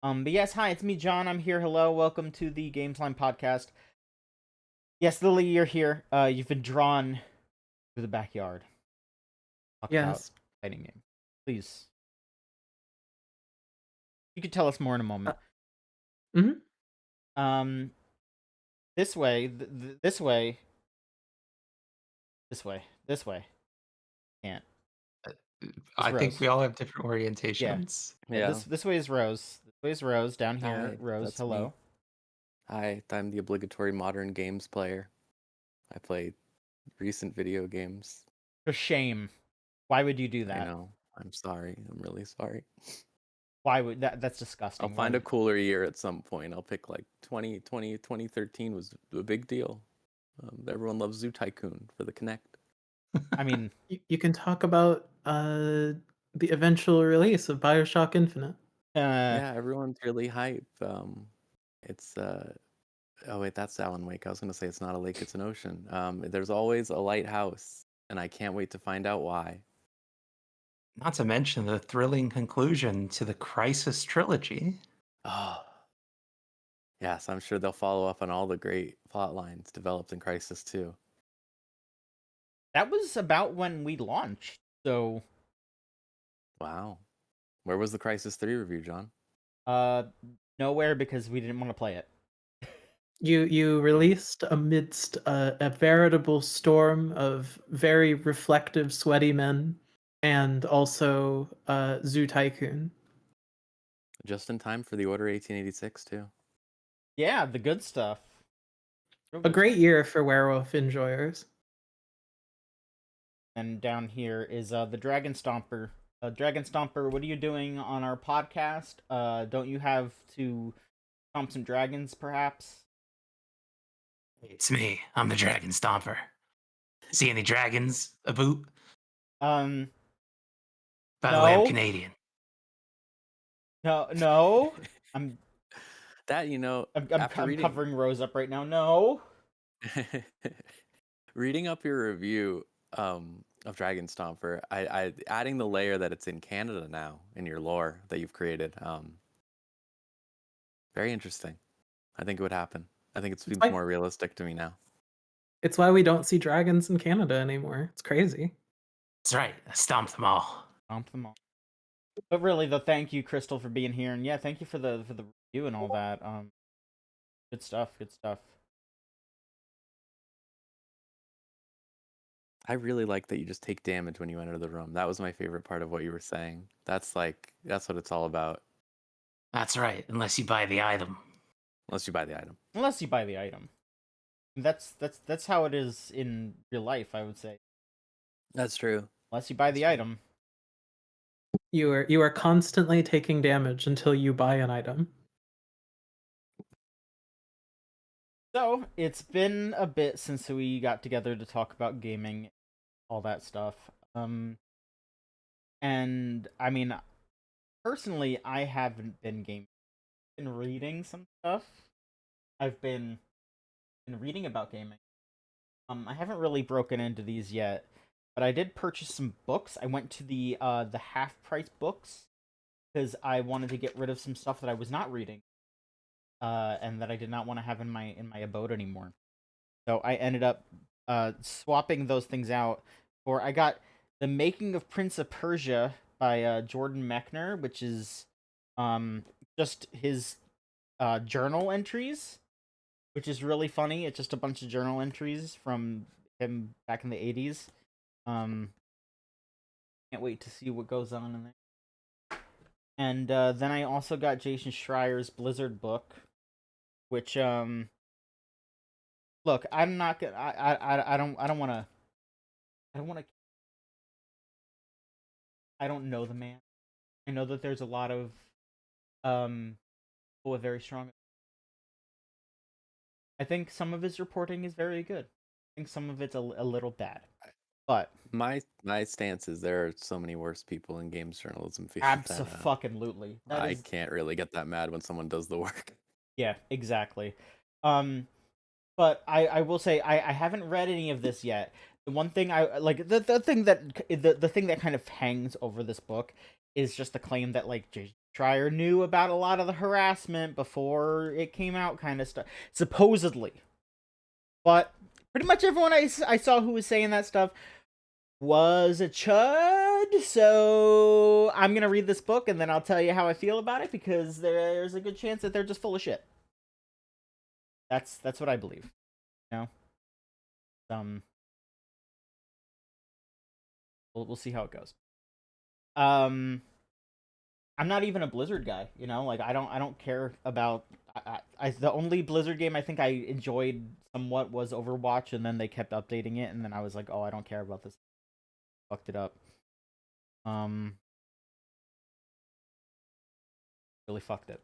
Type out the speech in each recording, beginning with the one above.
But yes, hi, it's me, John. I'm here. Hello, welcome to the Gamesline podcast. Yes, Lily, you're here. You've been drawn to the backyard. Talk about Yes. fighting game. Please, you could tell us more in a moment. Mhm. Um, this way, this way, this way. Can't. It's I think Rose. we all have different Yeah. orientations. Yeah. This way is Rose. This way is Rose. Down here, Hi, Rose. that's Hello. me. Hi, I'm the obligatory modern games player. I play recent video games. For shame. Why would you do I that? know. I'm sorry. I'm really sorry. Why would that's disgusting. I'll find a cooler year at some point. I'll pick like 2013 was a big deal. Everyone loves Zoo Tycoon for the Kinect. I mean, You can talk about the eventual release of BioShock Infinite. Yeah, everyone's really hype. It's oh wait, that's Alan Wake. I was gonna say it's not a lake, it's an ocean. There's always a lighthouse, and I can't wait to find out why. Not to mention the thrilling conclusion to the Crisis trilogy. Oh, yes, I'm sure they'll follow up on all the great plot lines developed in Crisis 2. that was about when we launched. So, Wow. Where was the Crisis 3 review, John? nowhere because we didn't want to play it. You released amidst a veritable storm of very reflective, sweaty men, and also Zoo Tycoon. Just in time for the Order 1886, too. Yeah, the good stuff. Real A good great stuff. year for werewolf enjoyers. And down here is the Dragon Stomper. Dragon Stomper, what are you doing on our podcast? Don't you have to stomp some dragons, perhaps? It's me. I'm the Dragon Stomper. See any dragons, Aboot? Um, By the way, I'm no. Canadian. No. I'm That, you know, I'm after reading covering Rose up right now. No. reading up your review of Dragon Stomper, I adding the layer that it's in Canada now in your lore that you've created. Very interesting. I think it would happen. I think it seems more realistic to me now. It's why we don't see dragons in Canada anymore. It's crazy. That's right. I stomped them all. Stomp them all. But really, though, thank you, Crystal, for being here, and yeah, thank you for the review and all that. Good stuff. Good stuff. I really like that you just take damage when you enter the room. That was my favorite part of what you were saying. That's what it's all about. That's right. Unless you buy the item. Unless you buy the item. Unless you buy the item. That's how it is in real life, I would say. That's true. Unless you buy the item. You are constantly taking damage until you buy an item. So, it's been a bit since we got together to talk about gaming, all that stuff. And I mean, personally, I haven't been gaming. I've been reading some stuff. I've been reading about gaming. I haven't really broken into these yet, but I did purchase some books. I went to the half price books because I wanted to get rid of some stuff that I was not reading. And that I did not want to have in my abode anymore. So I ended up swapping those things out for I got The Making of Prince of Persia by Jordan Mechner, which is just his journal entries, which is really funny. It's just a bunch of journal entries from him back in the 80s. Can't wait to see what goes on in there. And then I also got Jason Schreier's Blizzard book, which look, I'm not gonna I don't want to I don't know the man. I know that there's a lot of people with very strong. I think some of his reporting is very good. I think some of it's a little bad. But my stance is there are so many worse people in games journalism field abso-fucking-lutely. that I can't really get that mad when someone does the work. Yeah, exactly. But I will say I haven't read any of this yet. The one thing I like the thing that kind of hangs over this book is just the claim that like Schreier knew about a lot of the harassment before it came out, kind of stuff, supposedly. But pretty much everyone I saw who was saying that stuff was a chud. So I'm gonna read this book and then I'll tell you how I feel about it, because there's a good chance that they're just full of shit. That's what I believe. You know, we'll see how it goes. I'm not even a Blizzard guy, you know. Like I don't care about. The only Blizzard game I think I enjoyed somewhat was Overwatch, and then they kept updating it, and then I was like, oh, I don't care about this. Fucked it up. Really fucked it.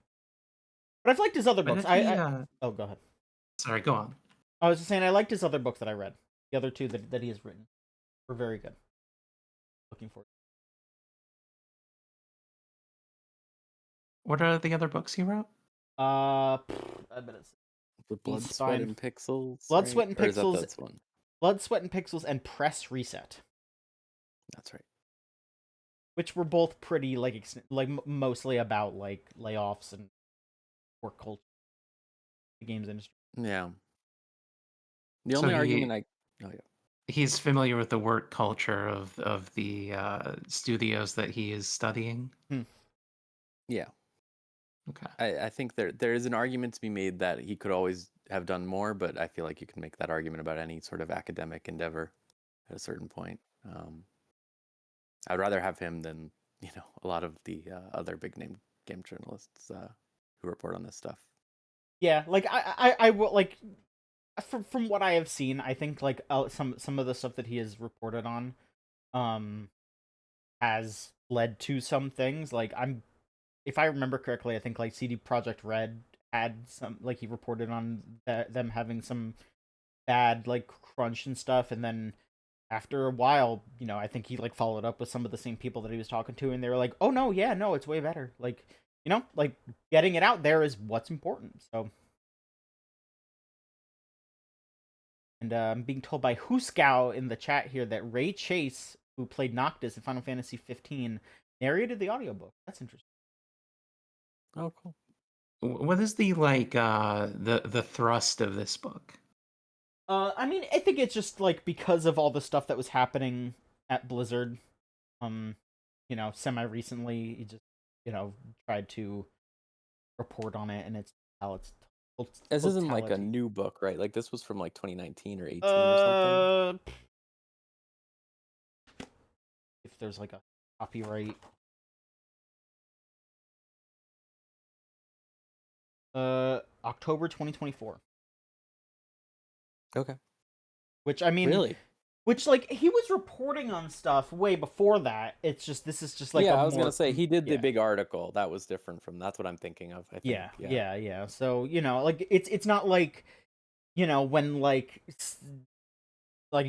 But I've liked his other books. Oh, go ahead. Sorry, go on. I was just saying I liked his other books that I read. The other two that he has written were very good. Looking forward. What are the other books he wrote? I bet it's The Blood, He's Sweat, fine. and Pixels. Blood, right? Sweat, and Or is that Pixels. this one? Blood, Sweat, and Pixels, and Press Reset, That's right. which were both pretty mostly about like layoffs and work culture, the games industry. Yeah. The So only he- argument Oh yeah. He's familiar with the work culture of the studios that he is studying. Yeah. Okay. I think there is an argument to be made that he could always have done more, but I feel like you can make that argument about any sort of academic endeavor at a certain point. I'd rather have him than a lot of the other big name game journalists who report on this stuff. Yeah, like I will like from what I have seen, I think like some of the stuff that he has reported on, has led to some things. Like if I remember correctly, I think like CD Projekt Red had some, like he reported on them having some bad like crunch and stuff, and then after a while, I think he like followed up with some of the same people that he was talking to, and they were like, "Oh no, yeah, no, it's way better." Like, like getting it out there is what's important. So, and I'm being told by Huskow in the chat here that Ray Chase, who played Noctis in Final Fantasy 15, narrated the audiobook. That's interesting. Oh, cool. What is the the thrust of this book? I mean, I think it's just like because of all the stuff that was happening at Blizzard, semi recently, he just tried to report on it, and it's how it's. This isn't like a new book, right? Like this was from like 2019 or 18 or something. If there's like a copyright. October 2024. Okay. Which I mean, really? Which like he was reporting on stuff way before that. It's just this is just like I was gonna say he did the big article. That was different from. That's what I'm thinking of. I think. Yeah. So like it's not like when like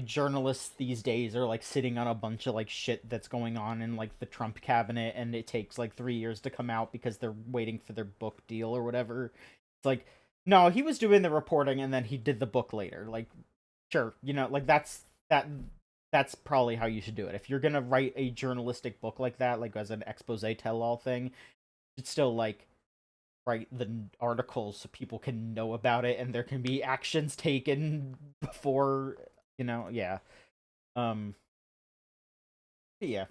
journalists these days are like sitting on a bunch of like shit that's going on in like the Trump cabinet, and it takes like 3 years to come out because they're waiting for their book deal or whatever. It's like, no, he was doing the reporting and then he did the book later. Like, sure, like that's probably how you should do it. If you're gonna write a journalistic book like that, like as an expose tell-all thing, it's still like write the articles so people can know about it and there can be actions taken before, yeah. Yeah.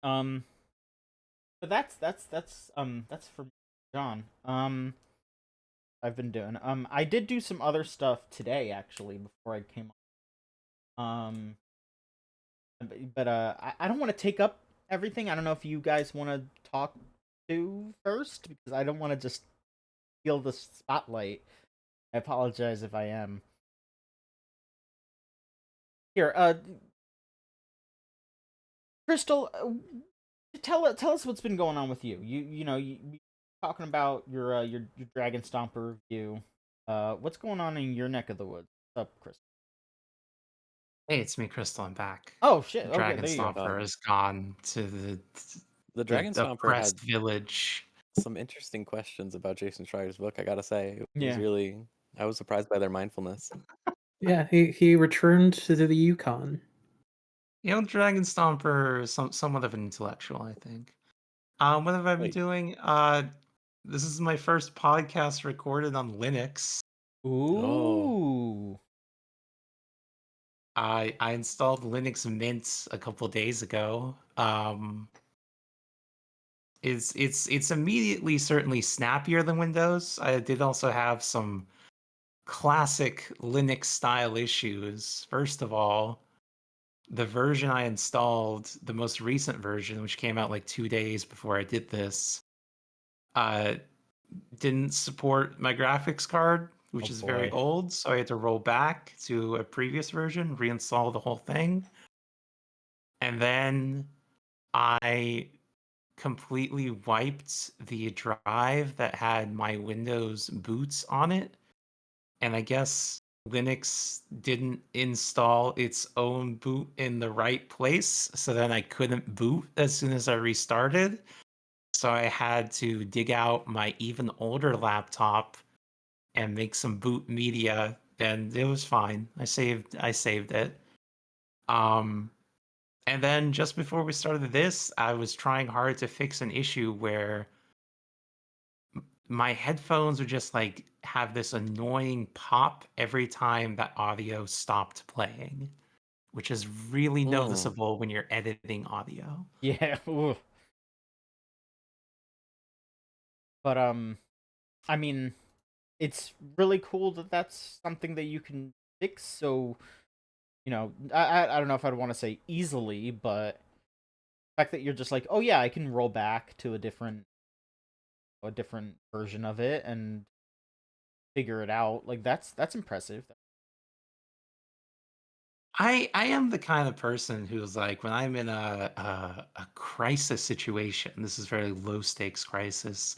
But that's for John. I've been doing. I did do some other stuff today actually before I came on. But I don't want to take up everything. I don't know if you guys want to talk to first, because I don't want to just steal the spotlight. I apologize if I am. Here, Crystal, tell us what's been going on with you. You talking about your Dragon Stomper review. What's going on in your neck of the woods? What's up, Crystal? Hey, it's me, Crystal. I'm back. Oh shit! The Okay, Dragon there you go. Stomper has gone to The Dragon Stomper oppressed had village. some interesting questions about Jason Schreier's book. I gotta say, it was Yeah. I was surprised by their mindfulness. Yeah, he returned to the Yukon. Dragon Stomper is somewhat of an intellectual, I think. What have I been Wait. doing? This is my first podcast recorded on Linux. Ooh. I installed Linux Mint a couple days ago. It's immediately certainly snappier than Windows. I did also have some classic Linux style issues. First of all, the version I installed, the most recent version, which came out like 2 days before I did this, uh, didn't support my graphics card, which Oh is very boy. old. So I had to roll back to a previous version, reinstall the whole thing. And then I completely wiped the drive that had my Windows boots on it. And I guess Linux didn't install its own boot in the right place. So then I couldn't boot as soon as I restarted. So I had to dig out my even older laptop and make some boot media, and it was fine. I saved it. Um and then just before we started this, I was trying hard to fix an issue where my headphones would just like have this annoying pop every time that audio stopped playing, which is really Mm. noticeable when you're editing audio. Yeah. Ooh. But I mean, it's really cool that that's something that you can fix. So I don't know if I'd want to say easily, but the fact that you're just like, oh yeah, I can roll back to a different version of it and figure it out. Like that's impressive. I am the kind of person who's like when I'm in a crisis situation, this is very low stakes crisis.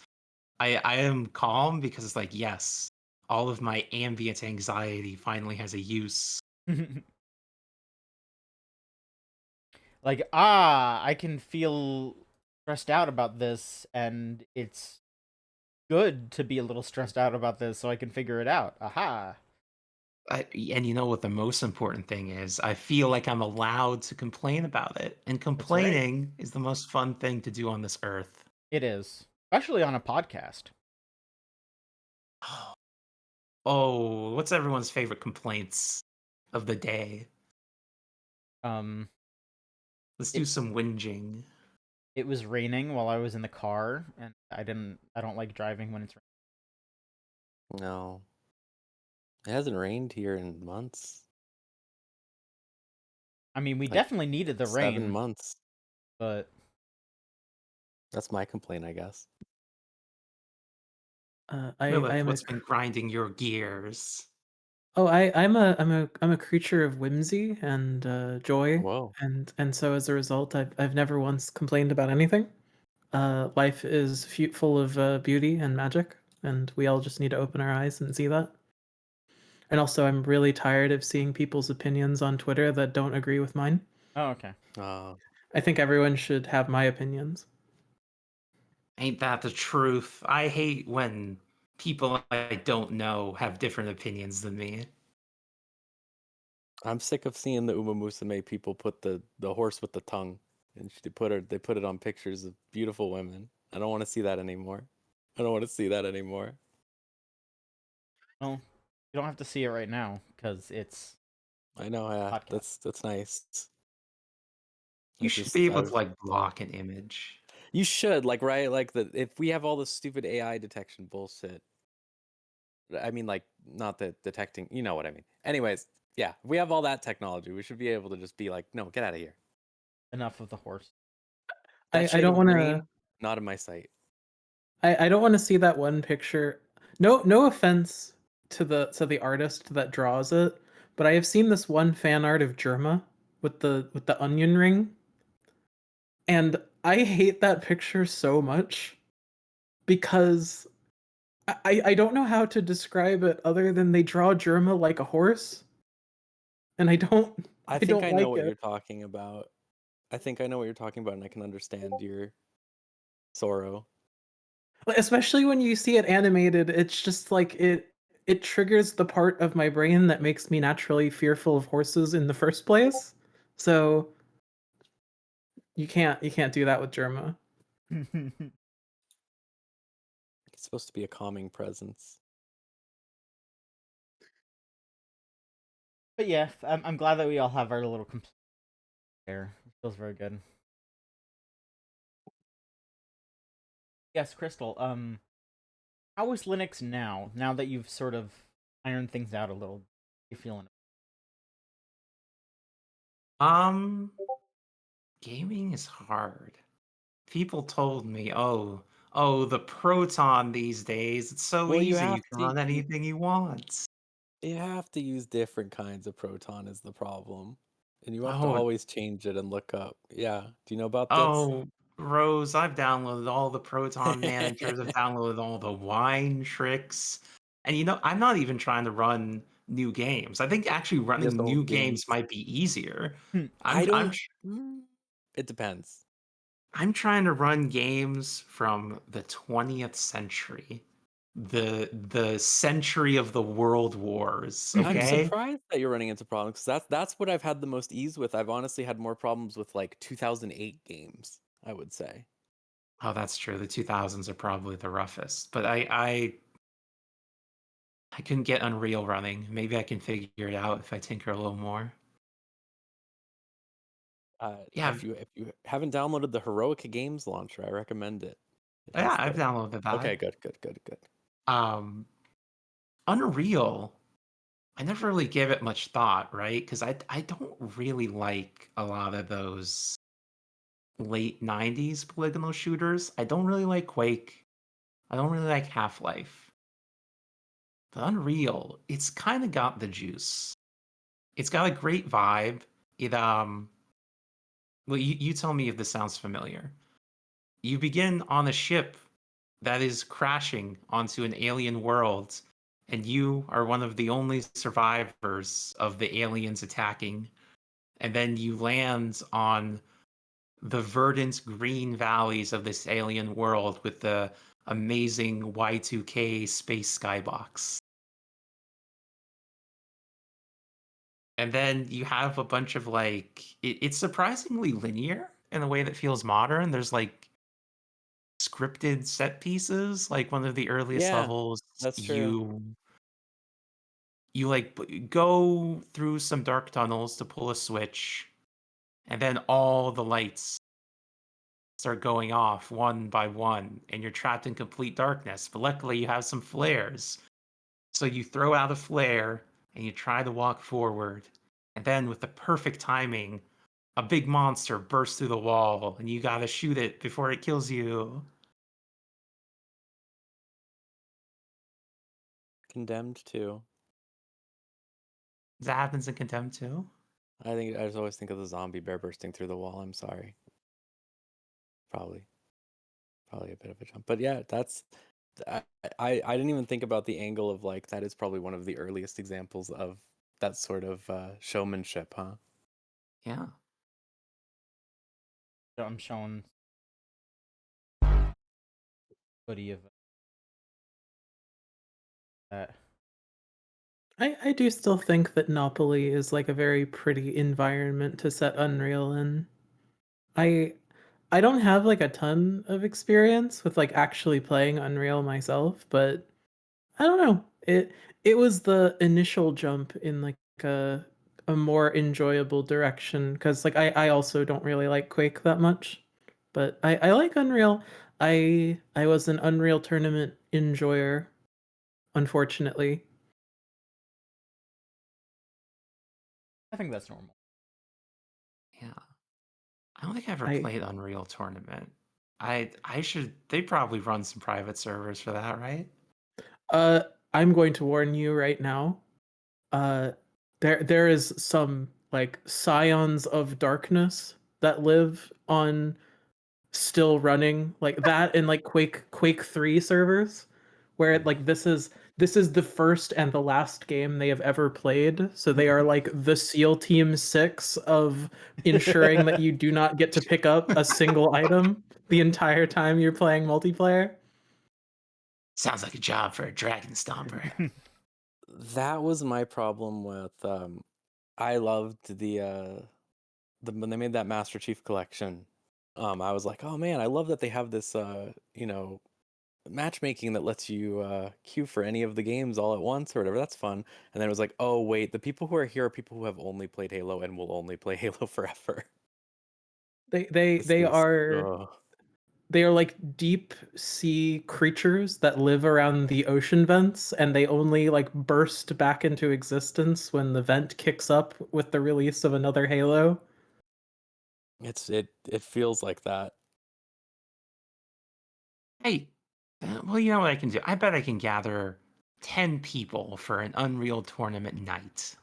I am calm because it's like, yes, all of my ambient anxiety finally has a use. Like, I can feel stressed out about this, and it's good to be a little stressed out about this so I can figure it out. Aha. And you know what the most important thing is? I feel like I'm allowed to complain about it. And That's right. complaining is the most fun thing to do on this earth. It is. Especially on a podcast. Oh, what's everyone's favorite complaints of the day? Um, Let's do it some whinging. it was raining while I was in the car, and I don't like driving when it's raining. No. It hasn't rained here in months. I mean, we Like definitely needed the 7 rain, months. but That's my complaint, I guess. I Lilith, am a what's been grinding your gears? I'm a creature of whimsy and joy, Whoa. and so as a result, I've never once complained about anything. Life is full of beauty and magic, and we all just need to open our eyes and see that. And also, I'm really tired of seeing people's opinions on Twitter that don't agree with mine. oh okay. I think everyone should have my opinions. Ain't that the truth? I hate when people I don't know have different opinions than me. I'm sick of seeing the Uma Musume people put the horse with the tongue, and they put it on pictures of beautiful women. I don't want to see that anymore. I don't want to see that anymore. Well, you don't have to see it right now because it's I know, yeah, podcast. that's nice. You should be able to like block an image. You should, like, right, like if we have all this stupid AI detection bullshit. I mean, like, not that detecting, you know what I mean. Anyways, yeah, if we have all that technology, we should be able to just be like, no, get out of here. Enough of the horse. That I shade don't of want green, to. not in my sight. I don't want to see that one picture. No offense to the artist that draws it, but I have seen this one fan art of Germa with the onion ring, and I hate that picture so much because I don't know how to describe it other than they draw Germa like a horse, and I I think don't I know like what it. you're talking about. I think I know what you're talking about, and I can understand your sorrow. Especially when you see it animated, it's just like it triggers the part of my brain that makes me naturally fearful of horses in the first place. So you can't do that with Germa. It's supposed to be a calming presence. But yeah, I'm glad that we all have our little complaint there. It feels very good. Yes, Crystal. How is Linux now? Now that you've sort of ironed things out a little, you feeling? Gaming is hard. People told me, oh, the Proton these days, it's so Well, easy, you can run anything you want. you have to use different kinds of Proton is the problem. And you have to Oh, always change it and look up. Yeah. Do you know about this? oh, Rose, I've downloaded all the Proton managers, I've downloaded all the wine tricks. And I'm not even trying to run new games. I think actually running Just new old games games. might be easier. Hmm. I I'm don't. It depends. I'm trying to run games from the 20th century. The century of the world wars, I'm okay? surprised that you're running into problems because that's what I've had the most ease with. I've honestly had more problems with like 2008 games, I would say. Oh, that's true. The 2000s are probably the roughest. But I couldn't get Unreal running. Maybe I can figure it out if I tinker a little more. Yeah, if you haven't downloaded the Heroic Games launcher, I recommend it. Yeah, I've downloaded that. Okay, good. Unreal, I never really gave it much thought, right? Because I don't really like a lot of those late 90s polygonal shooters. I don't really like Quake. I don't really like Half-Life. But Unreal, it's kind of got the juice. It's got a great vibe. Well, you tell me if this sounds familiar. You begin on a ship that is crashing onto an alien world, and you are one of the only survivors of the aliens attacking. And then you land on the verdant green valleys of this alien world with the amazing Y2K space skybox. And then you have a bunch of it's surprisingly linear in a way that feels modern. There's scripted set pieces, like one of the earliest Yeah, levels. that's true. You go through some dark tunnels to pull a switch, and then all the lights start going off one by one, and you're trapped in complete darkness. But luckily, you have some flares. So you throw out a flare and you try to walk forward. And then, with the perfect timing, a big monster bursts through the wall, and you gotta shoot it before it kills you. Condemned too. That happens in Contempt too. I just always think of the zombie bear bursting through the wall. I'm sorry. Probably a bit of a jump, but yeah, I didn't even think about the angle of that is probably one of the earliest examples of that sort of showmanship, huh? Yeah. So I'm showing footy of that. I do still think that Napoli is like a very pretty environment to set Unreal in. I I don't have like a ton of experience with like actually playing Unreal myself, but I don't know. It was the initial jump in like a more enjoyable direction because like I also don't really like Quake that much, but I like Unreal. I was an Unreal tournament enjoyer, unfortunately. I think that's normal. Yeah. I don't think I ever I played Unreal Tournament. I should. They probably run some private servers for that, right? I'm going to warn you right now. Uh, there is some like scions of darkness that live on still running like that in like Quake 3 servers where like this is the first and the last game they have ever played, so they are like the SEAL Team 6 of ensuring that you do not get to pick up a single item the entire time you're playing multiplayer. Sounds like a job for a Dragon Stomper. That was my problem with I loved the when they made that Master Chief collection. I was like, oh man, I love that they have this matchmaking that lets you queue for any of the games all at once or whatever. That's fun. And then it was like, oh wait, the people who are here are people who have only played Halo and will only play Halo forever. They This they is are ugh. they are like deep sea creatures that live around the ocean vents, and they only like burst back into existence when the vent kicks up with the release of another Halo. It feels like that. Hey, well, you know what I can do? I bet I can gather 10 people for an Unreal tournament night.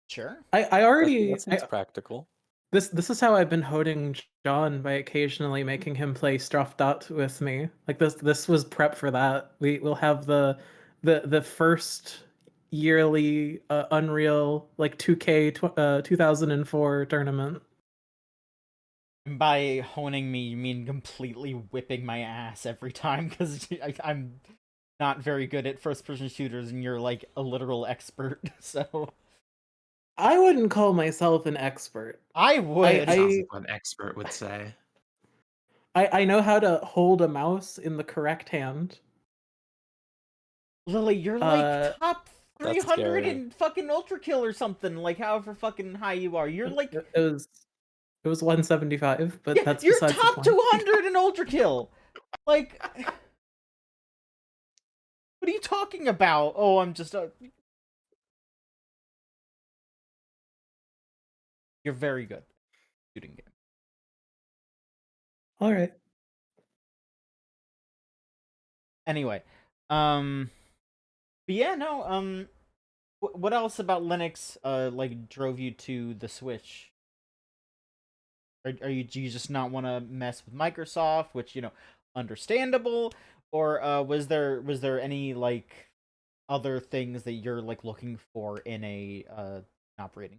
Sure. I That, already that seems practical. this is how I've been holding John, by occasionally making him play Stuff Dot with me. Like this was prep for that. We'll have the first yearly Unreal like 2K 2004 tournament. And by honing me, you mean completely whipping my ass every time, because I'm not very good at first-person shooters, and you're like a literal expert. So I wouldn't call myself an expert. I would. That sounds like what an expert would say. I know how to hold a mouse in the correct hand. Lily, you're like top That's 300 scary. in fucking Ultra Kill or something. Like however fucking high you are, you're like It was 175, but yeah, that's you're besides the top point. 200 in Ultra Kill. Like, what are you talking about? Oh, I'm just you're very good at shooting game. All right. Anyway, but yeah, no, what else about Linux like drove you to the Switch? Do you just not want to mess with Microsoft, which, you know, understandable, or was there any like other things that you're like looking for in a operating?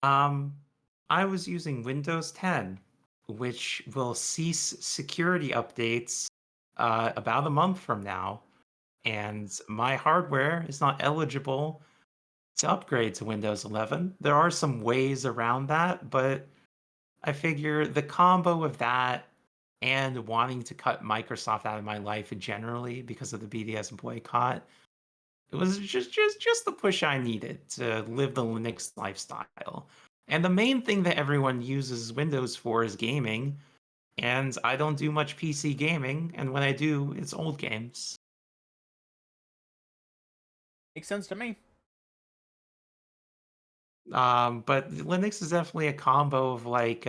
I was using Windows 10, which will cease security updates about a month from now, and my hardware is not eligible to upgrade to Windows 11. There are some ways around that, but I figure the combo of that and wanting to cut Microsoft out of my life generally because of the BDS boycott, it was just the push I needed to live the Linux lifestyle. And the main thing that everyone uses Windows for is gaming, and I don't do much PC gaming, and when I do, it's old games. Makes sense to me. But Linux is definitely a combo of like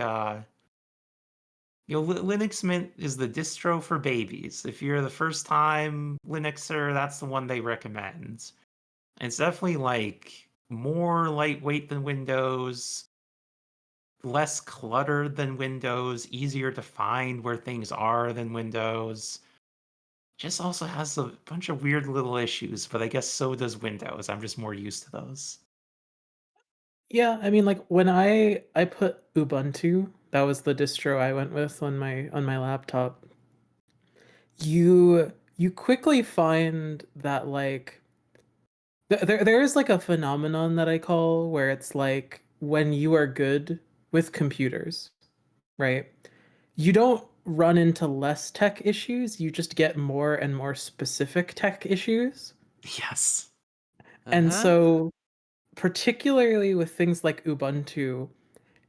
Linux Mint is the distro for babies. If you're the first time Linuxer, that's the one they recommend. And it's definitely like more lightweight than Windows, less cluttered than Windows, easier to find where things are than Windows. Just also has a bunch of weird little issues, but I guess so does Windows. I'm just more used to those. Yeah, I mean, like when I put Ubuntu, that was the distro I went with on my laptop. You quickly find that like there is like a phenomenon that I call where it's like when you are good with computers, right? You don't run into less tech issues, you just get more and more specific tech issues. Yes. And Uh-huh. so particularly with things like Ubuntu,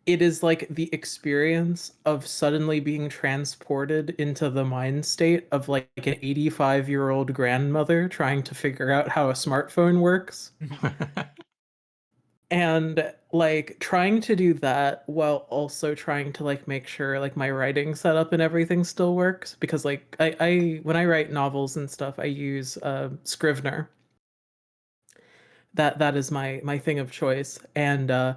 it is like the experience of suddenly being transported into the mind state of like an 85-year-old grandmother trying to figure out how a smartphone works. And like trying to do that while also trying to like make sure like my writing setup and everything still works, because like I when I write novels and stuff I use Scrivener. That is my thing of choice. And there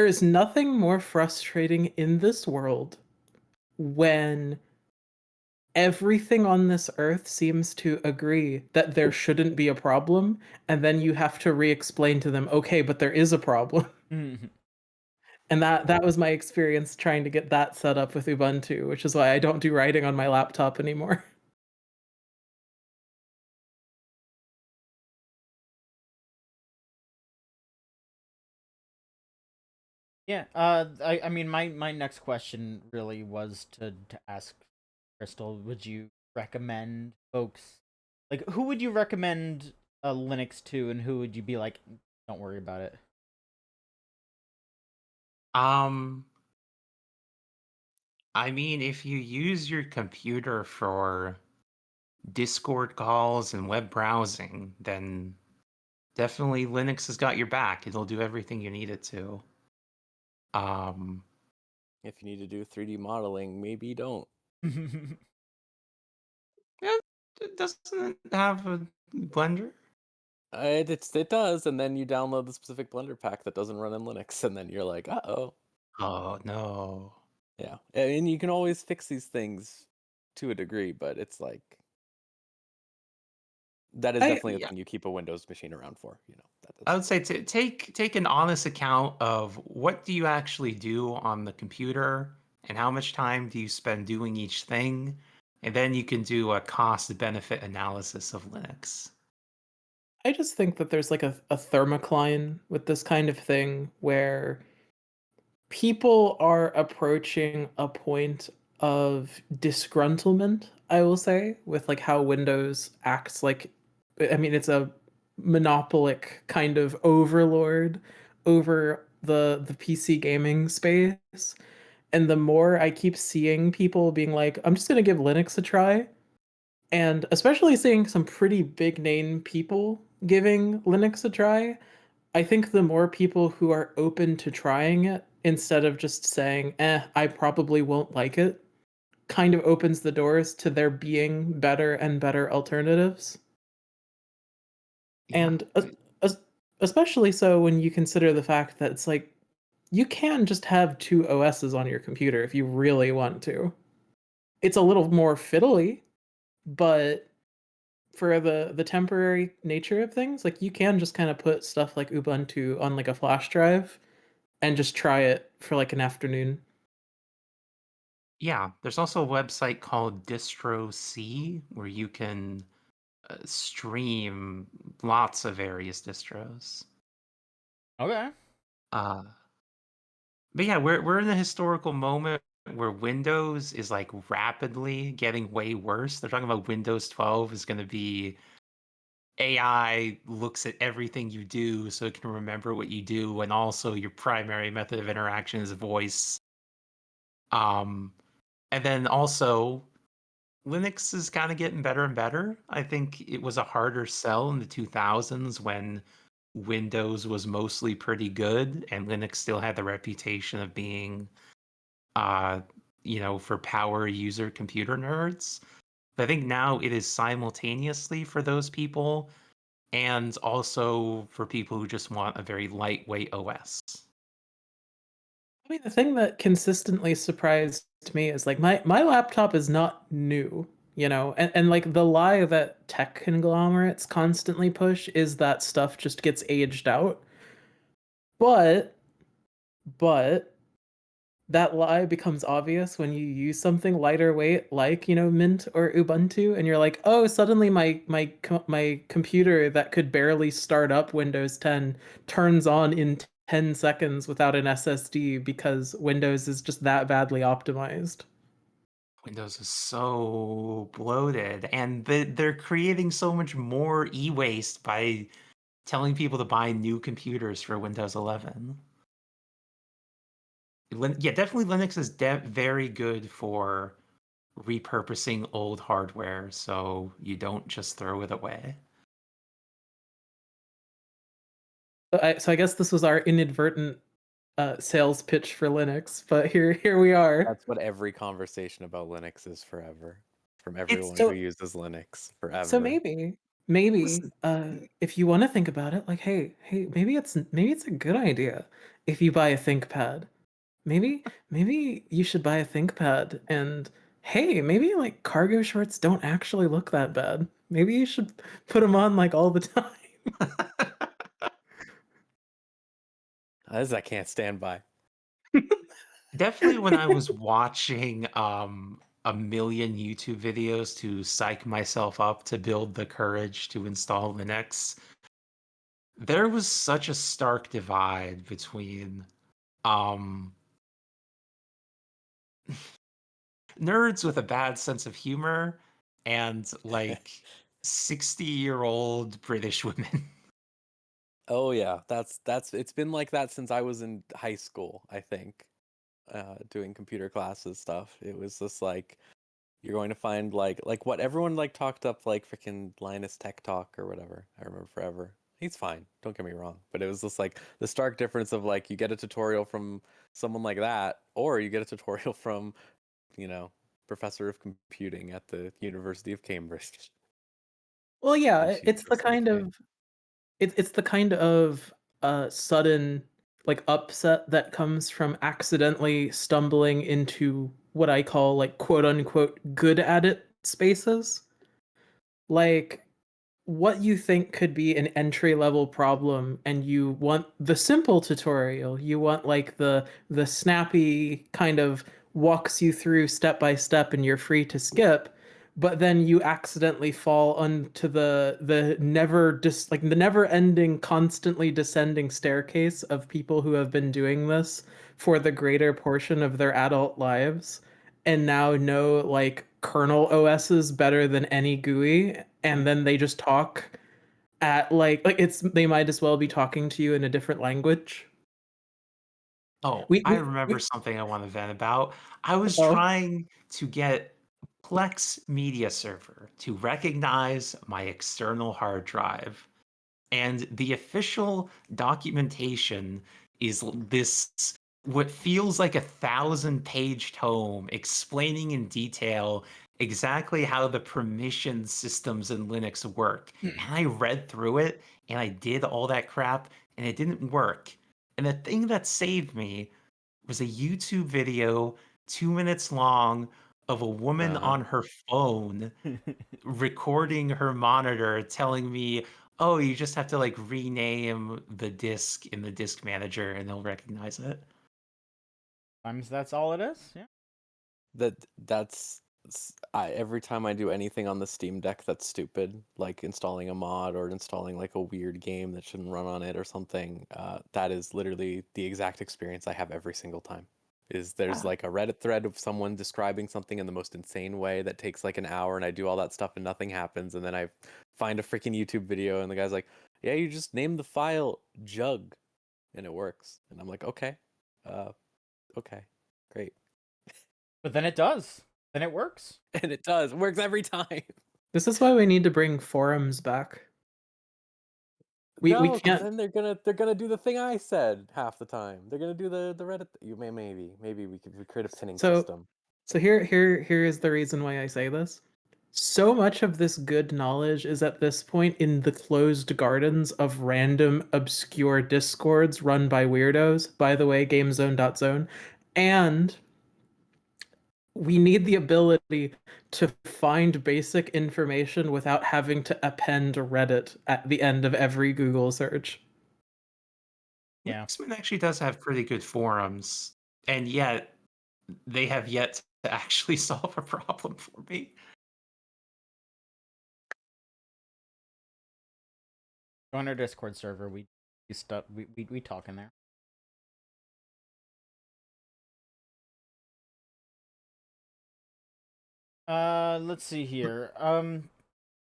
is nothing more frustrating in this world when everything on this earth seems to agree that there shouldn't be a problem, and then you have to re-explain to them, okay, but there is a problem. And that was my experience trying to get that set up with Ubuntu, which is why I don't do writing on my laptop anymore. Yeah. I mean, my next question really was to ask Crystal. Would you recommend folks, like, who would you recommend Linux to, and who would you be like, don't worry about it? Um, I mean, if you use your computer for Discord calls and web browsing, then definitely Linux has got your back. It'll do everything you need it to. Um, If you need to do 3D modeling, maybe don't. yeah, it doesn't have a Blender. It does, and then you download the specific Blender pack that doesn't run in Linux, and then you're like, uh-oh. Oh no. Yeah, and you can always fix these things to a degree, but it's like that is I definitely a Yeah, thing you keep a Windows machine around for. You know, I would say take an honest account of what do you actually do on the computer and how much time do you spend doing each thing, and then you can do a cost benefit analysis of Linux. I just think that there's like a thermocline with this kind of thing where people are approaching a point of disgruntlement, I will say, with like how Windows acts like, I mean, it's a monopolic kind of overlord over the PC gaming space. And the more I keep seeing people being like, I'm just gonna give Linux a try, and especially seeing some pretty big name people giving Linux a try, I think the more people who are open to trying it instead of just saying, I probably won't like it, kind of opens the doors to there being better and better alternatives. Yeah. And especially so when you consider the fact that it's like you can just have two OSs on your computer if you really want to. It's a little more fiddly, but for the temporary nature of things, like you can just kind of put stuff like Ubuntu on like a flash drive and just try it for like an afternoon. Yeah, there's also a website called DistroC where you can stream lots of various distros. Okay. Uh, but yeah, we're in a historical moment where Windows is like rapidly getting way worse. They're talking about Windows 12 is going to be AI looks at everything you do so it can remember what you do, and also your primary method of interaction is voice. Um, and then also Linux is kind of getting better and better. I think it was a harder sell in the 2000s when Windows was mostly pretty good and Linux still had the reputation of being uh for power user computer nerds. But I think now it is simultaneously for those people and also for people who just want a very lightweight OS. I mean, the thing that consistently surprised me is like my laptop is not new, you know, and like the lie that tech conglomerates constantly push is that stuff just gets aged out. But but that lie becomes obvious when you use something lighter weight like, you know, Mint or Ubuntu, and you're like, oh, suddenly my computer that could barely start up Windows 10 turns on in 10 seconds without an SSD because Windows is just that badly optimized. Windows is so bloated, and they're creating so much more e-waste by telling people to buy new computers for Windows 11. Yeah, definitely Linux is very good for repurposing old hardware so you don't just throw it away. So I guess this was our inadvertent sales pitch for Linux, but here we are. that's what every conversation about Linux is forever. From It's everyone who So uses Linux so forever. maybe if you want to think about it, like hey, maybe it's a good idea if you buy a ThinkPad. Maybe you should buy a ThinkPad, and hey, maybe like cargo shorts don't actually look that bad. Maybe you should put them on like all the time. As I can't stand by. definitely when I was watching a million YouTube videos to psych myself up to build the courage to install Linux, there was such a stark divide between um nerds with a bad sense of humor and like 60-year-old British women. Oh yeah, that's it's been like that since I was in high school, I think. Doing computer classes stuff. It was just like you're going to find like what everyone like talked up like freaking Linus Tech Talk or whatever. I remember forever. He's fine, don't get me wrong, but it was just like the stark difference of like you get a tutorial from someone like that, or you get a tutorial from, you know, professor of computing at the University of Cambridge. Well, yeah, And she's it's the just like, kind hey, of it's the kind of sudden like upset that comes from accidentally stumbling into what I call like quote unquote good at it spaces. Like what you think could be an entry level problem and you want the simple tutorial, you want like the snappy kind of walks you through step by step and you're free to skip, but then you accidentally fall onto the like the never ending constantly descending staircase of people who have been doing this for the greater portion of their adult lives and now know like kernel OSs better than any GUI, and then they just talk at like it's they might as well be talking to you in a different language. Oh, We I we, remember we something I want to vent about. I was oh trying to get Plex Media Server to recognize my external hard drive. And the official documentation is this what feels like 1,000-page tome explaining in detail exactly how the permission systems in Linux work. And I read through it and I did all that crap and it didn't work. And the thing that saved me was a YouTube video 2 minutes long of a woman uh-huh. on her phone recording her monitor telling me, oh, you just have to like rename the disk in the disk manager and they'll recognize it. Sometimes that's all it is. Yeah. Every time I do anything on the Steam Deck that's stupid, like installing a mod or installing like a weird game that shouldn't run on it or something, that is literally the exact experience I have every single time. Is there's Ah. like a Reddit thread of someone describing something in the most insane way that takes like an hour, and I do all that stuff and nothing happens, and then I find a freaking YouTube video and the guy's like, "Yeah, you just name the file jug, and it works," and I'm like, "Okay, uh, okay, great." But then it does. Then it works. And it does. It works every time. this is why we need to bring forums back. We No, because can't. then they're gonna do the thing I said half the time. They're gonna do the Reddit. Maybe we create a pinning So system. here is the reason why I say this. So much of this good knowledge is at this point in the closed gardens of random obscure discords run by weirdos. By the way, gamezone.zone. And we need the ability to find basic information without having to append Reddit at the end of every Google search. Yeah. X-Men actually does have pretty good forums, and yet they have yet to actually solve a problem for me. Join our Discord server. We talk in there. Let's see here.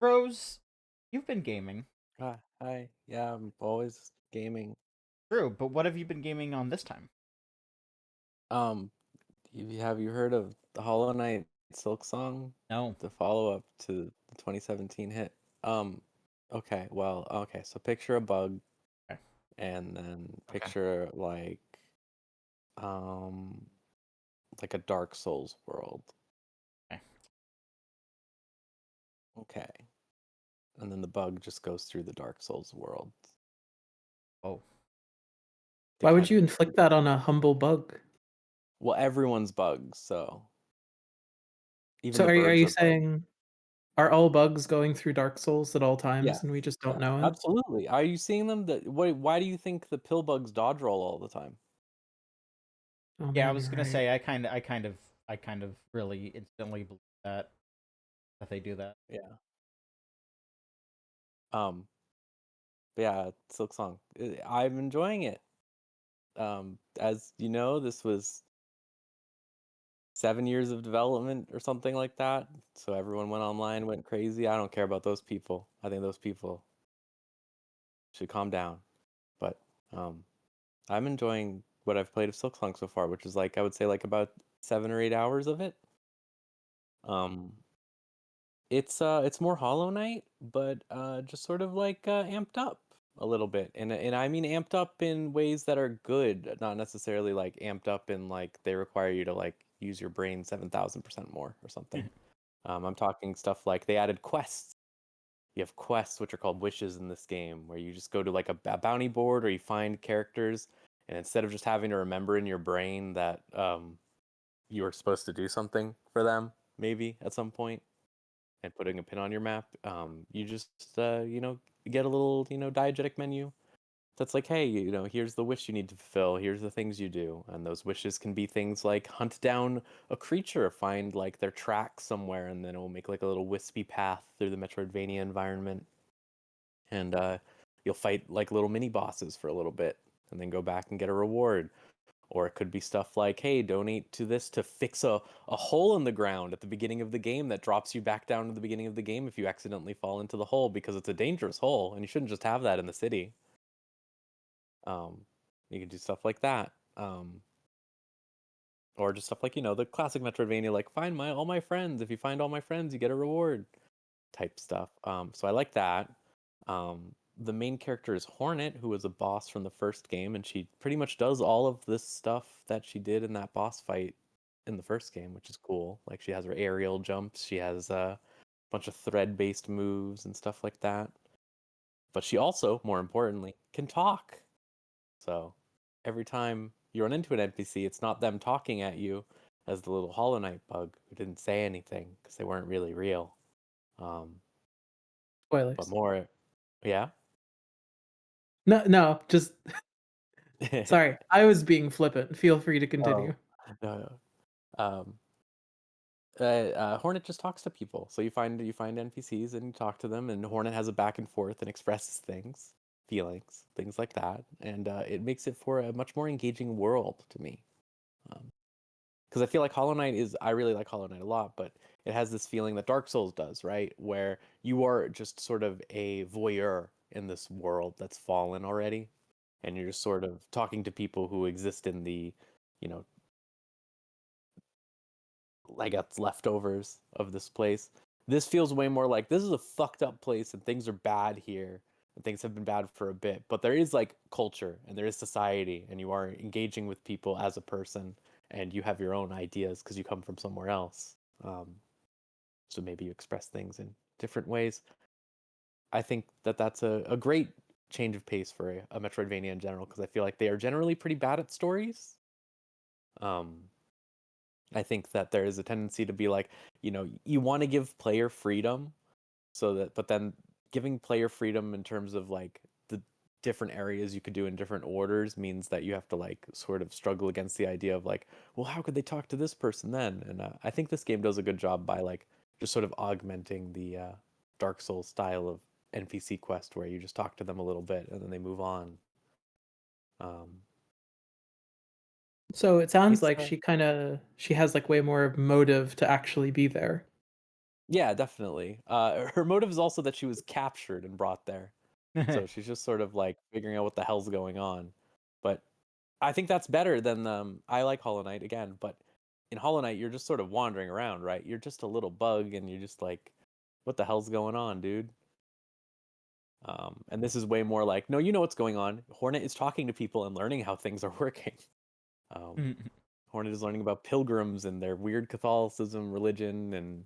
Rose, you've been gaming. Hi. Yeah, I'm always gaming. True, but what have you been gaming on this time? Um, have you heard of the Hollow Knight Silksong, No. the follow-up to the 2017 hit? Um, okay. So picture a bug, Okay. and then Okay. picture um like a Dark Souls world. Okay. Okay. And then the bug just goes through the Dark Souls world. Oh. Why would you inflict that on a humble bug? Well, everyone's bugs, so even So the are birds you are bugs. saying are all bugs going through Dark Souls at all times Yeah, and we just don't yeah, know it? absolutely. Are you seeing them? Why do you think the pill bugs dodge roll all the time? Oh Yeah, I man, was you're gonna right. say I kind of really instantly believe that they do that. Yeah. Um. Yeah, Silksong. I'm enjoying it. As you know, this was 7 years of development or something like that. So everyone went online, went crazy. I don't care about those people. I think those people should calm down. But I'm enjoying what I've played of Silksong so far, which is like I would say like about 7 or 8 hours of it. It's more Hollow Knight, but just sort of like amped up a little bit, and I mean amped up in ways that are good, not necessarily like amped up in like they require you to like use your brain 7,000% more or something. I'm talking stuff like they added quests. You have quests which are called wishes in this game, where you just go to like a bounty board or you find characters, and instead of just having to remember in your brain that you were supposed to do something for them, maybe at some point, and putting a pin on your map, you just get a little diegetic menu that's like, hey, here's the wish you need to fulfill, here's the things you do, and those wishes can be things like hunt down a creature, find like their track somewhere, and then it will make like a little wispy path through the Metroidvania environment, and you'll fight like little mini bosses for a little bit and then go back and get a reward. Or it could be stuff like, hey, donate to this to fix a hole in the ground at the beginning of the game that drops you back down to the beginning of the game if you accidentally fall into the hole, because it's a dangerous hole and you shouldn't just have that in the city. You can do stuff like that. Or just stuff like, the classic Metroidvania, like find all my friends. If you find all my friends, you get a reward type stuff. So I like that. The main character is Hornet, who was a boss from the first game, and she pretty much does all of this stuff that she did in that boss fight in the first game, which is cool. Like she has her aerial jumps, she has a bunch of thread-based moves and stuff like that. But she also, more importantly, can talk. So every time you run into an NPC, it's not them talking at you as the little Hollow Knight bug who didn't say anything because they weren't really real. But Spoilers. more, yeah. No, just sorry. I was being flippant. Feel free to continue. No. Hornet just talks to people. So you find NPCs and you talk to them, and Hornet has a back and forth and expresses things, feelings, things like that, and it makes it for a much more engaging world to me. Because I feel like Hollow Knight I really like Hollow Knight a lot, but it has this feeling that Dark Souls does, right? Where you are just sort of a voyeur in this world that's fallen already, and you're just sort of talking to people who exist in the, like it's leftovers of this place. This feels way more like this is a fucked up place and things are bad here and things have been bad for a bit, but there is like culture and there is society and you are engaging with people as a person and you have your own ideas because you come from somewhere else. So maybe you express things in different ways. I think that that's a great change of pace for a Metroidvania in general, because I feel like they are generally pretty bad at stories. I think that there is a tendency to be like, you want to give player freedom but then giving player freedom in terms of like the different areas you could do in different orders means that you have to like sort of struggle against the idea of like, well, how could they talk to this person then? And I think this game does a good job by like just sort of augmenting the Dark Souls style of NPC quest where you just talk to them a little bit and then they move on. So it sounds like It's she has like way more motive to actually be there. Yeah, definitely. Her motive is also that she was captured and brought there. So she's just sort of like figuring out what the hell's going on. But I think that's better than I like Hollow Knight again, but in Hollow Knight you're just sort of wandering around, right? You're just a little bug and you're just like, what the hell's going on, dude? And this is way more like, no, you know what's going on. Hornet is talking to people and learning how things are working. Hornet is learning about pilgrims and their weird Catholicism religion and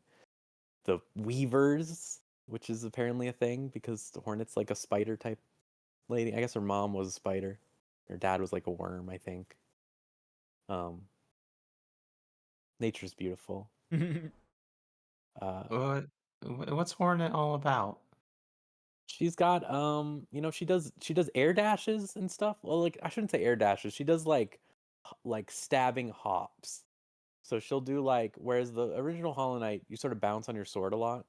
the Weavers, which is apparently a thing because the Hornet's like a spider type lady. I guess her mom was a spider. Her dad was like a worm, I think. Nature's beautiful. What's Hornet all about? She's got she does air dashes and stuff. Well, like I shouldn't say air dashes. She does like stabbing hops. So she'll do like, whereas the original Hollow Knight, you sort of bounce on your sword a lot,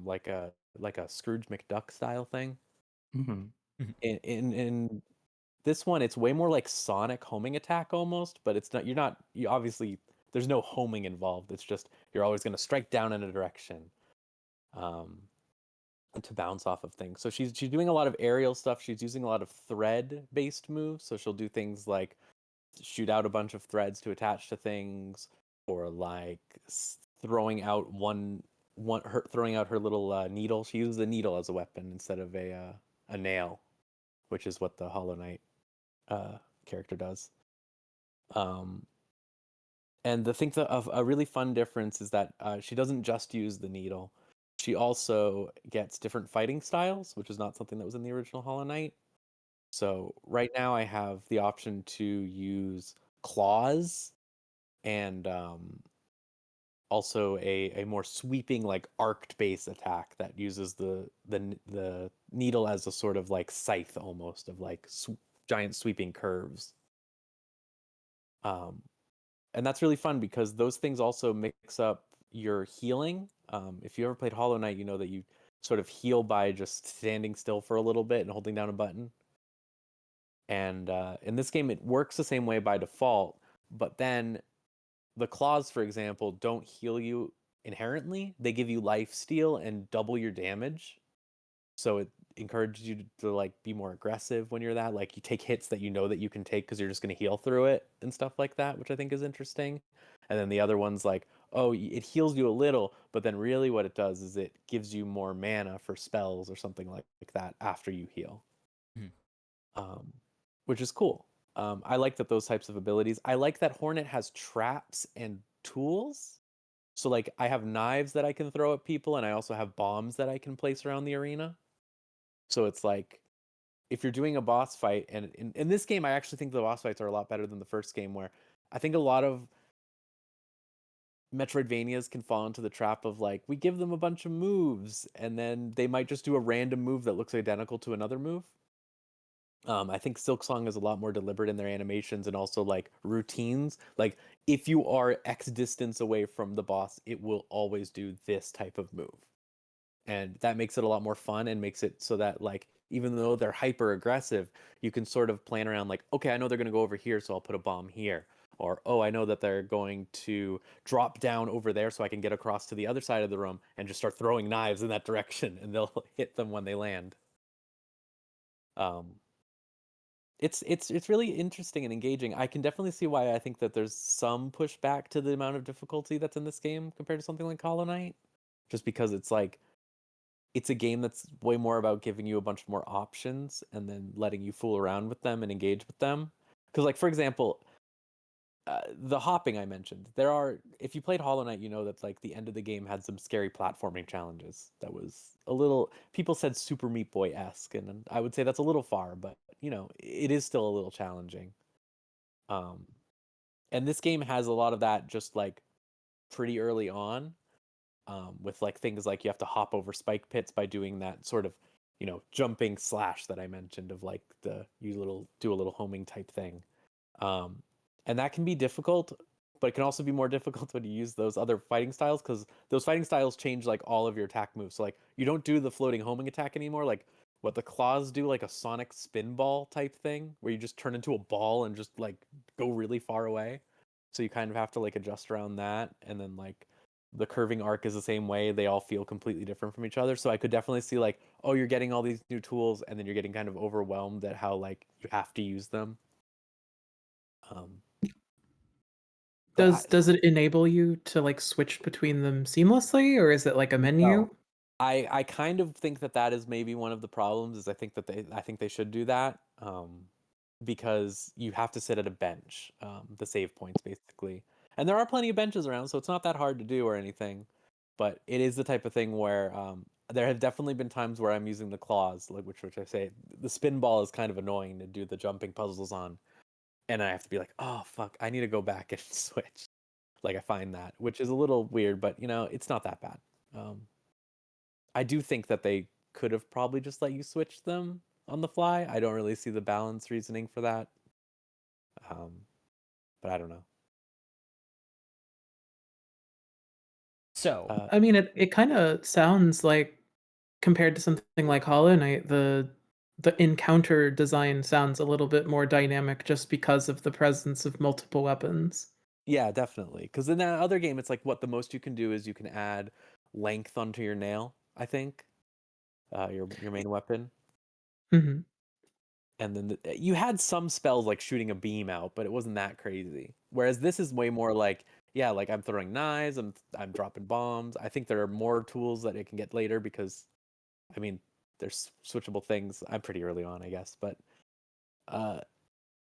like a Scrooge McDuck style thing. Mm-hmm. In This one, it's way more like Sonic homing attack almost, but it's not. You obviously there's no homing involved. It's just you're always going to strike down in a direction, um, to bounce off of things. So she's doing a lot of aerial stuff. She's using a lot of thread based moves. So she'll do things like shoot out a bunch of threads to attach to things, or like throwing out throwing out her little needle. She uses a needle as a weapon instead of a nail, which is what the Hollow Knight character does. And the thing of a really fun difference is that she doesn't just use the needle. She also gets different fighting styles, which is not something that was in the original Hollow Knight. So right now I have the option to use claws and also a more sweeping, like arced base attack that uses the needle as a sort of like scythe almost of like giant sweeping curves. And that's really fun because those things also mix up your healing. If you ever played Hollow Knight, you know that you sort of heal by just standing still for a little bit and holding down a button. And in this game, it works the same way by default, but then the claws, for example, don't heal you inherently. They give you life steal and double your damage. So it encourages you to like be more aggressive when you're that. Like you take hits that you know that you can take because you're just going to heal through it and stuff like that, which I think is interesting. And then the other one's like, oh, it heals you a little, but then really what it does is it gives you more mana for spells or something like that after you heal. Which is cool. I like that those types of abilities. I like that Hornet has traps and tools. So like I have knives that I can throw at people, and I also have bombs that I can place around the arena. So it's like if you're doing a boss fight, and in this game, I actually think the boss fights are a lot better than the first game, where I think a lot of Metroidvanias can fall into the trap of like we give them a bunch of moves, and then they might just do a random move that looks identical to another move. I think Silksong is a lot more deliberate in their animations and also like routines. Like if you are X distance away from the boss, it will always do this type of move. And that makes it a lot more fun and makes it so that like even though they're hyper aggressive, you can sort of plan around like, okay, I know they're going to go over here, so I'll put a bomb here. Or, oh, I know that they're going to drop down over there so I can get across to the other side of the room and just start throwing knives in that direction and they'll hit them when they land. It's really interesting and engaging. I can definitely see why I think that there's some pushback to the amount of difficulty that's in this game compared to something like Hollow Knight, just because it's like it's a game that's way more about giving you a bunch more options and then letting you fool around with them and engage with them. Because like for example, the hopping I mentioned, if you played Hollow Knight, you know that like the end of the game had some scary platforming challenges. That was a little, people said Super Meat Boy-esque, and I would say that's a little far, but you know, it is still a little challenging. And this game has a lot of that just like pretty early on, with like things like you have to hop over spike pits by doing that sort of, you know, jumping slash that I mentioned of like do a little homing type thing. And that can be difficult, but it can also be more difficult when you use those other fighting styles, because those fighting styles change like all of your attack moves. So like you don't do the floating homing attack anymore. Like what the claws do, like a sonic spin ball type thing, where you just turn into a ball and just like go really far away. So you kind of have to like adjust around that. And then like the curving arc is the same way. They all feel completely different from each other. So I could definitely see like, oh, you're getting all these new tools and then you're getting kind of overwhelmed at how like you have to use them. Does it enable you to like switch between them seamlessly, or is it like a menu? No. I kind of think that is maybe one of the problems. Is I think they should do that, because you have to sit at a bench, the save points basically, and there are plenty of benches around, so it's not that hard to do or anything. But it is the type of thing where there have definitely been times where I'm using the claws, like which I say the spin ball is kind of annoying to do the jumping puzzles on, and I have to be like, oh fuck, I need to go back and switch. Like I find that, which is a little weird, but you know, it's not that bad. I do think that they could have probably just let you switch them on the fly. I don't really see the balance reasoning for that. But I don't know. So, I mean, it kind of sounds like, compared to something like Hollow Knight, the the encounter design sounds a little bit more dynamic just because of the presence of multiple weapons. Yeah, definitely. Because in that other game, it's like what the most you can do is you can add length onto your nail, I think, your main weapon. Hmm. And then you had some spells like shooting a beam out, but it wasn't that crazy. Whereas this is way more like, yeah, like I'm throwing knives, I'm dropping bombs. I think there are more tools that it can get later because, I mean, there's switchable things. I'm pretty early on, I guess, but uh,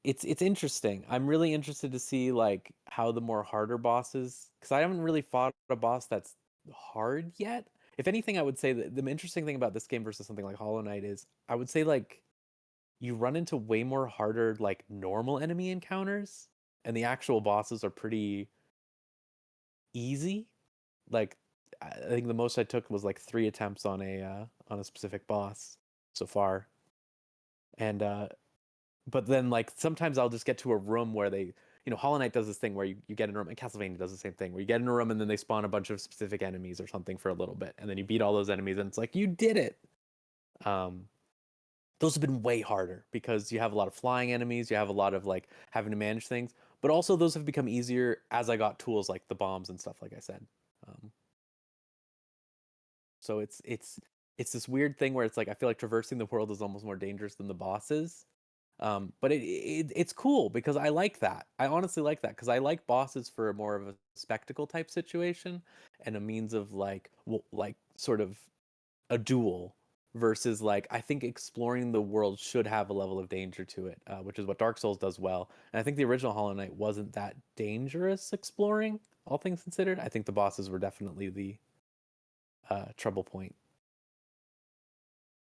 it's interesting. I'm really interested to see like how the more harder bosses, because I haven't really fought a boss that's hard yet. If anything, I would say that the interesting thing about this game versus something like Hollow Knight is I would say like you run into way more harder like normal enemy encounters, and the actual bosses are pretty easy. Like I think the most I took was like 3 attempts on a specific boss so far. And but then like sometimes I'll just get to a room where they, Hollow Knight does this thing where you get in a room, and Castlevania does the same thing where you get in a room and then they spawn a bunch of specific enemies or something for a little bit, and then you beat all those enemies and it's like you did it. Um, those have been way harder because you have a lot of flying enemies, you have a lot of like having to manage things, but also those have become easier as I got tools like the bombs and stuff, like I said. So it's this weird thing where it's like I feel like traversing the world is almost more dangerous than the bosses. But it's cool because I like that. I honestly like that because I like bosses for more of a spectacle type situation and a means of like like sort of a duel versus like I think exploring the world should have a level of danger to it, which is what Dark Souls does well. And I think the original Hollow Knight wasn't that dangerous exploring, all things considered. I think the bosses were definitely the trouble point.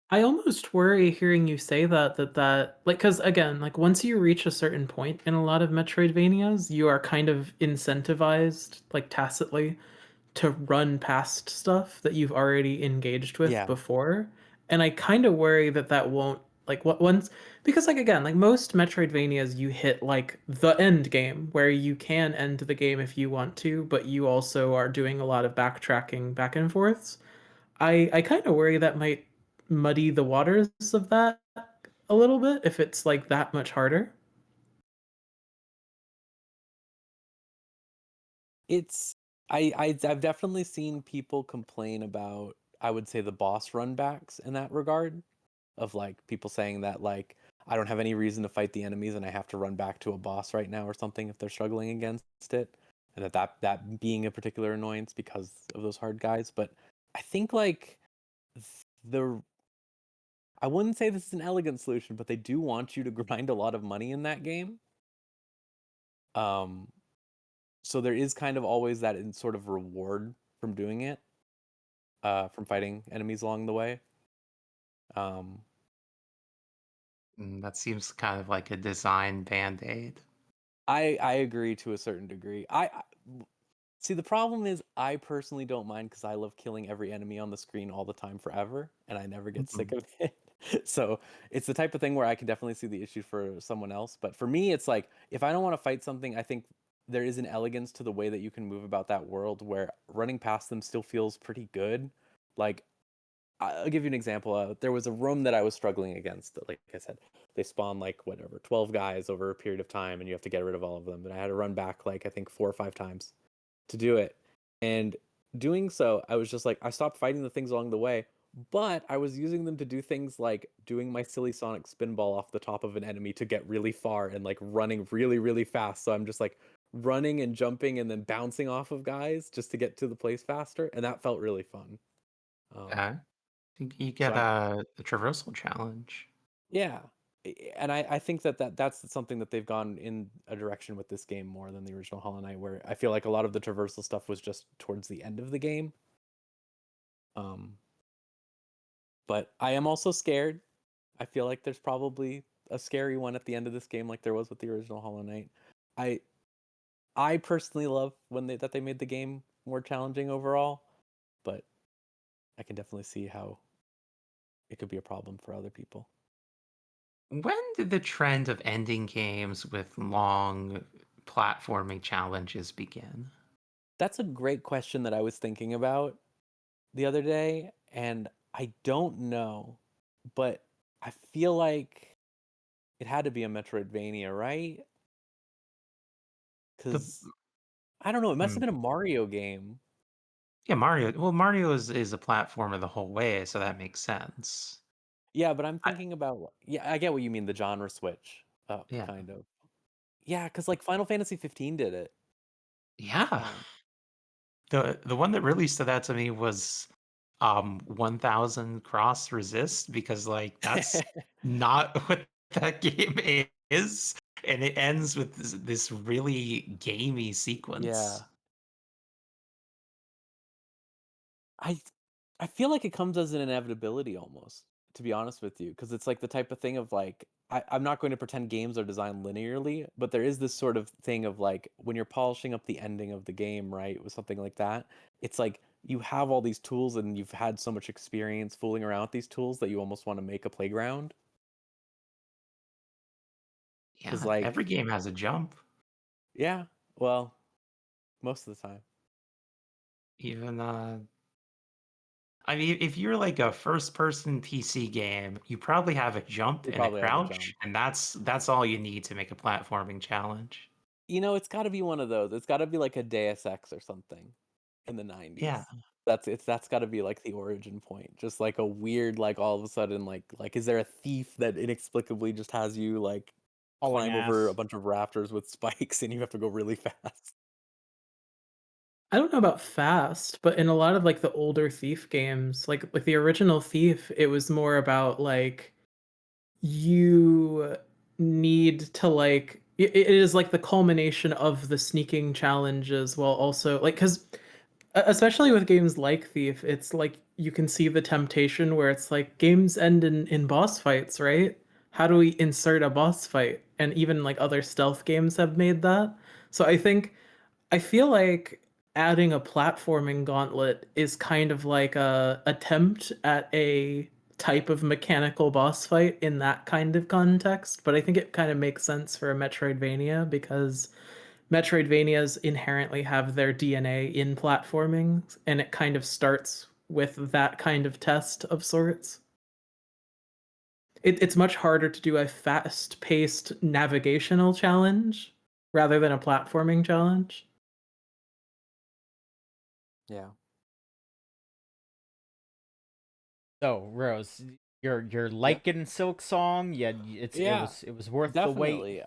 I almost worry hearing you say that like, because again, like once you reach a certain point in a lot of Metroidvanias, you are kind of incentivized, like tacitly, to run past stuff that you've already engaged with Yeah, before. And I kind of worry that won't, like, what once, because like again, like most Metroidvanias, you hit like the end game where you can end the game if you want to, but you also are doing a lot of backtracking back and forths. I kind of worry that might muddy the waters of that a little bit if it's like that much harder. it's I've definitely seen people complain about, I would say, the boss runbacks in that regard, of like people saying that like I don't have any reason to fight the enemies and I have to run back to a boss right now or something if they're struggling against it, and that being a particular annoyance because of those hard guys. But I think like the I wouldn't say this is an elegant solution, but they do want you to grind a lot of money in that game. Um, so there is kind of always that in sort of reward from doing it, from fighting enemies along the way. Um, That seems kind of like a design band-aid. I agree to a certain degree. See, the problem is I personally don't mind because I love killing every enemy on the screen all the time forever, and I never get sick of it. So it's the type of thing where I can definitely see the issue for someone else. But for me, it's like if I don't want to fight something, I think there is an elegance to the way that you can move about that world where running past them still feels pretty good. Like I'll give you an example. There was a room that I was struggling against. Like I said, they spawn like whatever 12 guys over a period of time, and you have to get rid of all of them. And I had to run back like I think 4 or 5 times to do it. And doing so, I was just like, I stopped fighting the things along the way, but I was using them to do things like doing my silly sonic spinball off the top of an enemy to get really far and like running really, really fast. So I'm just like running and jumping and then bouncing off of guys just to get to the place faster. And that felt really fun. Okay. You So get a traversal challenge. yeah. And I think that's something that they've gone in a direction with this game more than the original Hollow Knight, where I feel like a lot of the traversal stuff was just towards the end of the game. Um, but I am also scared. I feel like there's probably a scary one at the end of this game, like there was with the original Hollow Knight. I I personally love when they made the game more challenging overall, but I can definitely see how it could be a problem for other people. When did the trend of ending games with long platforming challenges begin? That's a great question that I was thinking about the other day, and I don't know, but I feel like it had to be a Metroidvania, right? The Because I don't know, it must have mm, been a Mario game. yeah, Mario. Well, Mario is a platformer the whole way, so that makes sense. Yeah, but I'm I, thinking about yeah, I get what you mean, the genre switch up, yeah, kind of. Yeah, because like Final Fantasy 15 did it. yeah. Um, The one that really stood out to me was 1000 Cross Resist, because like that's not what that game is, and it ends with this really gamey yeah, sequence. I I feel like it comes as an inevitability almost, to be honest with you, because it's like the type of thing of like I'm not going to pretend games are designed linearly, but there is this sort of thing of like when you're polishing up the ending of the game, right, with something like that, it's like you have all these tools and you've had so much experience fooling around with these tools that you almost want to make a playground. Because Yeah, every like, game has a jump. yeah, well, most of the time. Even I mean, if you're like a first-person PC game, you probably have a jump You and a probably have a crouch, jump. and that's all you need to make a platforming challenge. You know, it's got to be one of those. It's got to be like a Deus Ex or something in the Yeah, 90s. That's got to be like the origin point. Just like a weird like all of a sudden like is there a thief that inexplicably just has you like Hauling climb over a ass. bunch of rafters with spikes and you have to go really fast? I don't know about fast, but in a lot of like the older Thief games, like the original Thief, it was more about like you need to like it is like the culmination of the sneaking challenges while also like because especially with games like Thief, it's like you can see the temptation where it's like games end in boss fights, right? How do we insert a boss fight? And even like other stealth games have made that. So I feel like adding a platforming gauntlet is kind of like a attempt at a type of mechanical boss fight in that kind of context, but I think it kind of makes sense for a Metroidvania because Metroidvanias inherently have their DNA in platforming, and it kind of starts with that kind of test of sorts. It's much harder to do a fast-paced navigational challenge rather than a platforming challenge. Yeah. So, Rose, you're Yeah. liking Silksong? Yeah, Yeah, it was worth the wait. definitely.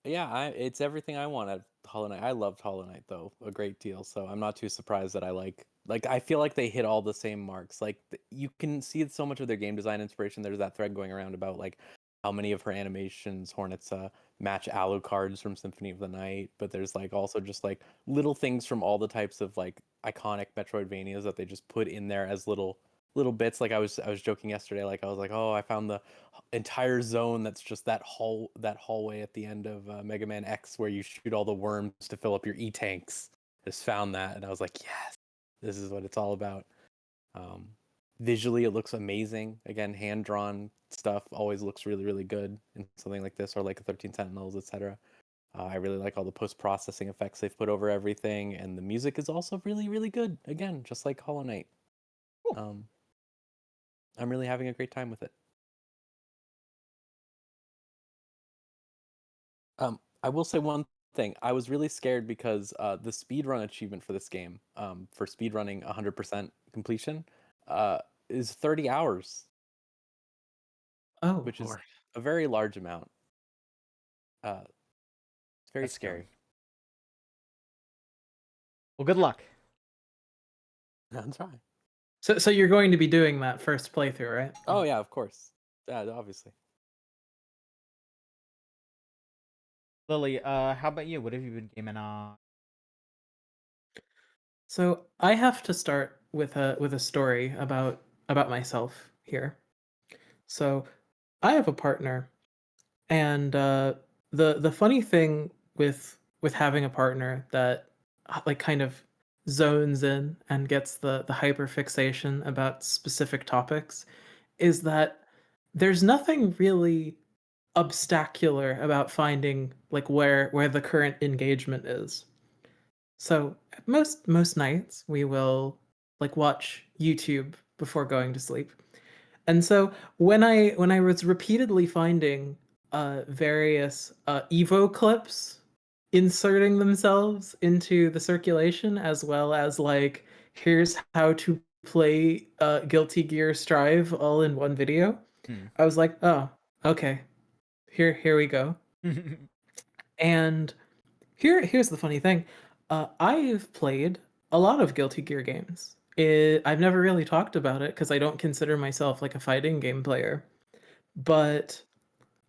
Yeah, it's everything I want at Hollow Knight. I loved Hollow Knight though a great deal, so I'm not too surprised that I like I feel like they hit all the same marks. Like you can see so much of their game design inspiration. There's that thread going around about like how many of her animations Hornets match Alucards from Symphony of the Night, but there's like also just like little things from all the types of like iconic Metroidvanias that they just put in there as little bits. Like I was joking yesterday, like I was like, oh, I found the entire zone that's just that hallway at the end of Mega Man X where you shoot all the worms to fill up your E-tanks. Just found that and I was like, yes, this is what it's all about. Um, Visually, it looks amazing. Again, hand drawn stuff always looks really really good in something like this or like a 13 Sentinels, etc. I really like all the post processing effects they've put over everything, and the music is also really really good. Again, just like Hollow Knight. Cool. I'm really having a great time with it. I will say one thing. I was really scared because the speedrun achievement for this game, for speedrunning 100% completion, is 30 hours, Oh, which is Lord. a very large amount. It's very That's scary. scary. Well, good luck. I'm trying. so you're going to be doing that first playthrough, right? Oh yeah, of course. Obviously. Lily, how about you? What have you been gaming on? So I have to start with a story about myself here. So I have a partner, and the funny thing with having a partner that like kind of zones in and gets the hyper fixation about specific topics is that there's nothing really obstacular about finding like where the current engagement is. So most nights we will like watch YouTube before going to sleep. And so when I was repeatedly finding various Evo clips inserting themselves into the circulation, as well as like, here's how to play Guilty Gear Strive all in one video, I was like, oh, okay, here we go. And here's the funny thing. I've played a lot of Guilty Gear games. I've never really talked about it because I don't consider myself like a fighting game player. But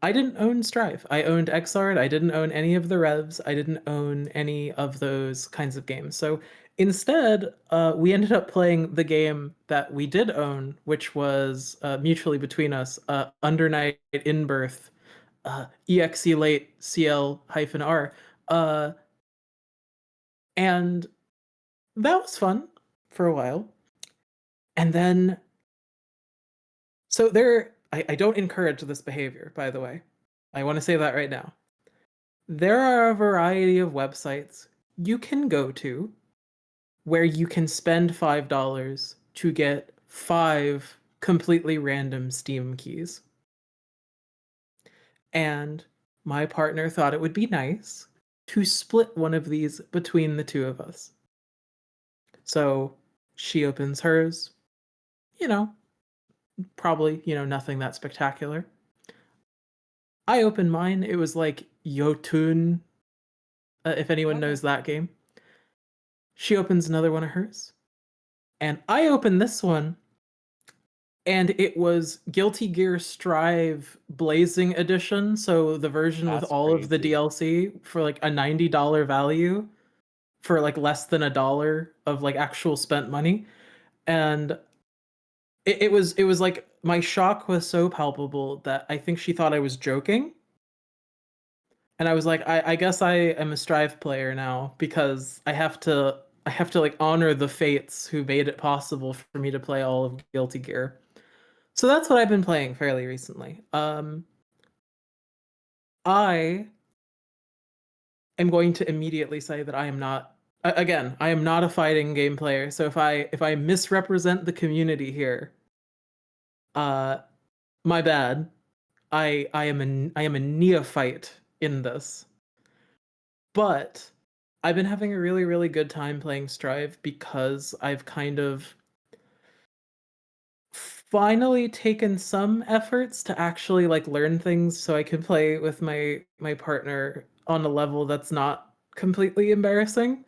I didn't own Strive. I owned Xrd. I didn't own any of the Revs. I didn't own any of those kinds of games. So instead, we ended up playing the game that we did own, which was mutually between us, Under Night In-Birth Exe late CL-R. And that was fun for a while. And then, so I don't encourage this behavior, by the way. I want to say that right now. There are a variety of websites you can go to where you can spend $5 to get 5 completely random Steam keys. And my partner thought it would be nice to split one of these between the two of us. So she opens hers, probably, nothing that spectacular. I opened mine. It was like Yotun, if anyone knows that game. She opens another one of hers. And I opened this one, and it was Guilty Gear Strive Blazing Edition, so the version with That's all of the crazy. DLC for like a $90 value for like less than $1 of like actual spent money. And it was like, my shock was so palpable that I think she thought I was joking. And I was like, I guess I am a Strive player now because I have to like honor the fates who made it possible for me to play all of Guilty Gear. So that's what I've been playing fairly recently. I am going to immediately say that I am not, again, I am not a fighting game player. So if I misrepresent the community here, my bad. I am a neophyte in this. But I've been having a really, really good time playing Strive because I've kind of finally taken some efforts to actually like learn things so I can play with my partner on a level that's not completely embarrassing.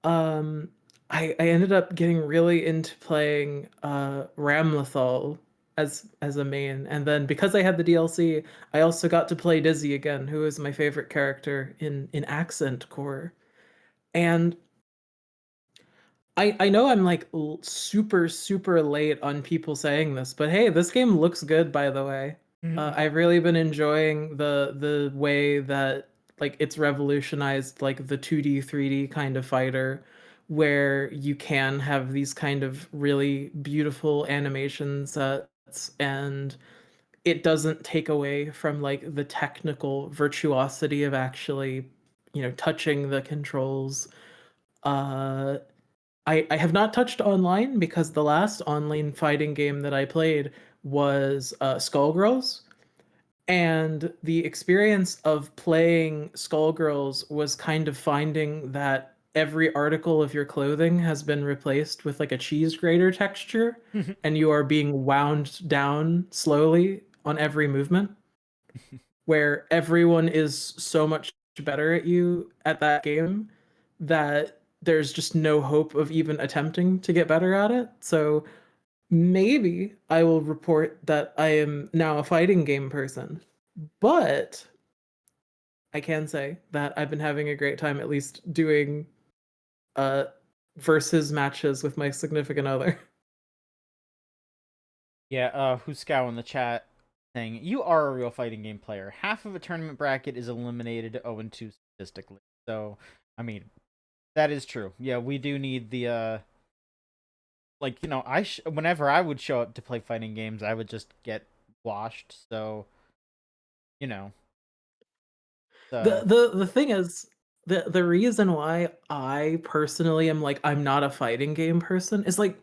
I ended up getting really into playing Ramlethal as a main, and then because I had the DLC, I also got to play Dizzy again, who is my favorite character in Accent Core. And I know I'm like super super late on people saying this, but hey, this game looks good, by the way. I've really been enjoying the way that like it's revolutionized like the 2D 3D kind of fighter, where you can have these kind of really beautiful animation sets, and it doesn't take away from like the technical virtuosity of actually, touching the controls. uh I have not touched online because the last online fighting game that I played was Skullgirls, and the experience of playing Skullgirls was kind of finding that every article of your clothing has been replaced with like a cheese grater texture, and you are being wound down slowly on every movement, where everyone is so much better at you at that game that there's just no hope of even attempting to get better at it. So maybe I will report that I am now a fighting game person, but I can say that I've been having a great time at least doing uh versus matches with my significant other. Yeah, Huskow in the chat saying, you are a real fighting game player. Half of a tournament bracket is eliminated 0-2 statistically. So, I mean, that is true. Yeah, we do need the, like, whenever I would show up to play fighting games, I would just get washed, so, you know. So. The thing is, the reason why I personally am like, I'm not a fighting game person is like,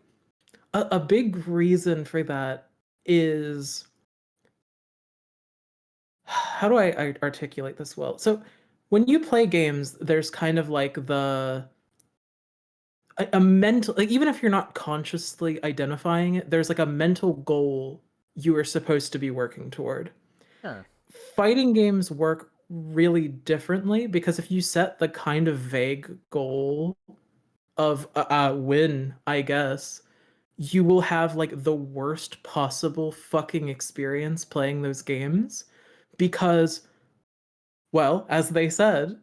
a big reason for that is, how do I articulate this well? So when you play games, there's kind of like a mental, like, even if you're not consciously identifying it, there's like a mental goal you are supposed to be working toward. Sure. Fighting games work really differently because if you set the kind of vague goal of a win, I guess, you will have like the worst possible fucking experience playing those games because, well, as they said,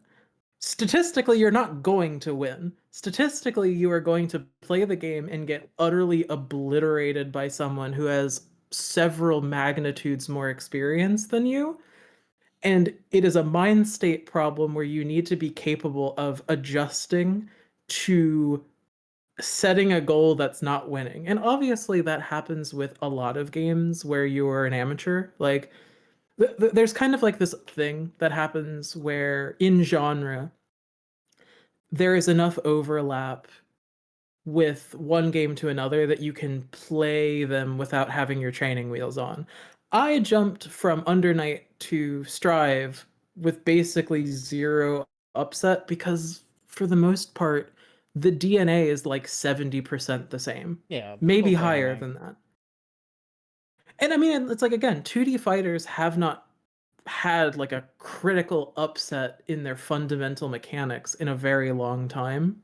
statistically you're not going to win. Statistically, you are going to play the game and get utterly obliterated by someone who has several magnitudes more experience than you. And it is a mind state problem where you need to be capable of adjusting to setting a goal that's not winning. And obviously that happens with a lot of games where you're an amateur. Like there's kind of like this thing that happens where in genre there is enough overlap with one game to another that you can play them without having your training wheels on. I jumped from Under Night to Strive with basically zero upset because for the most part the DNA is like 70% the same. Yeah. Maybe both higher anime. than that. And I mean, it's like, again, 2D fighters have not had like a critical upset in their fundamental mechanics in a very long time.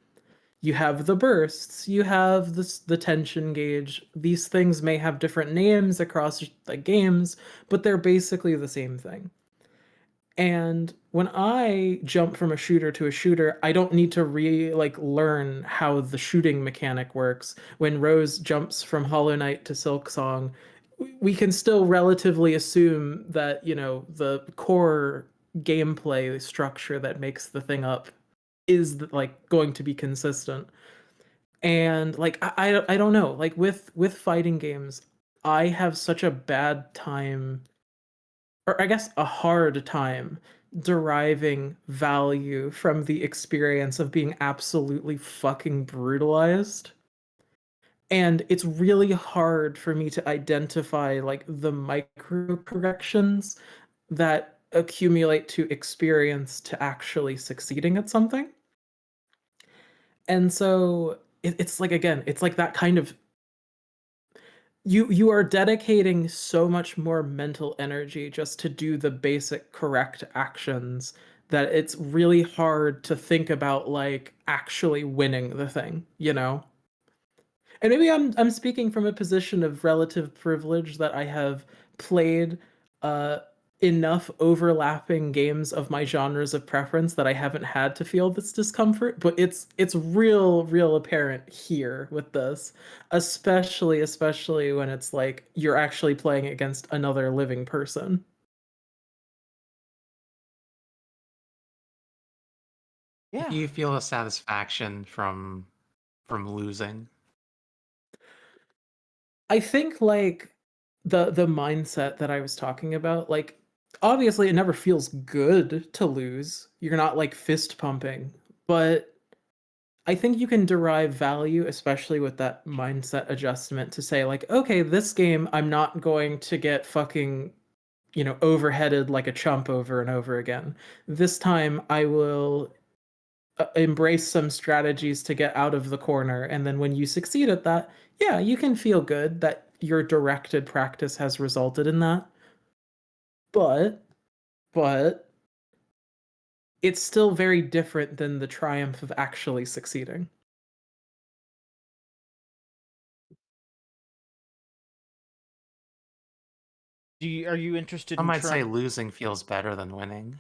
You have the bursts, you have the tension gauge. These things may have different names across the games, but they're basically the same thing. And when I jump from a shooter to a shooter, I don't need to learn how the shooting mechanic works. When Rose jumps from Hollow Knight to Silksong, we can still relatively assume that, you know, the core gameplay structure that makes the thing up is like going to be consistent. And like I don't know, like with fighting games, I have such a bad time, or I guess a hard time, deriving value from the experience of being absolutely fucking brutalized. And it's really hard for me to identify like the micro corrections that accumulate to experience to actually succeeding at something. And so it's like, again, it's like that kind of, you are dedicating so much more mental energy just to do the basic correct actions that it's really hard to think about like actually winning the thing, you know? And maybe I'm speaking from a position of relative privilege that I have played uh enough overlapping games of my genres of preference that I haven't had to feel this discomfort, but it's real apparent here with this, especially when it's like you're actually playing against another living person. Yeah. Do you feel a satisfaction from losing? I think like the mindset that I was talking about, like obviously it never feels good to lose. You're not like fist pumping, but I think you can derive value, especially with that mindset adjustment to say like, okay, this game I'm not going to get fucking, you know, overheaded like a chump over and over again. This time I will embrace some strategies to get out of the corner, and then when you succeed at that, yeah, you can feel good that your directed practice has resulted in that. But it's still very different than the triumph of actually succeeding. Are you interested Some in might say trying? losing feels better than winning.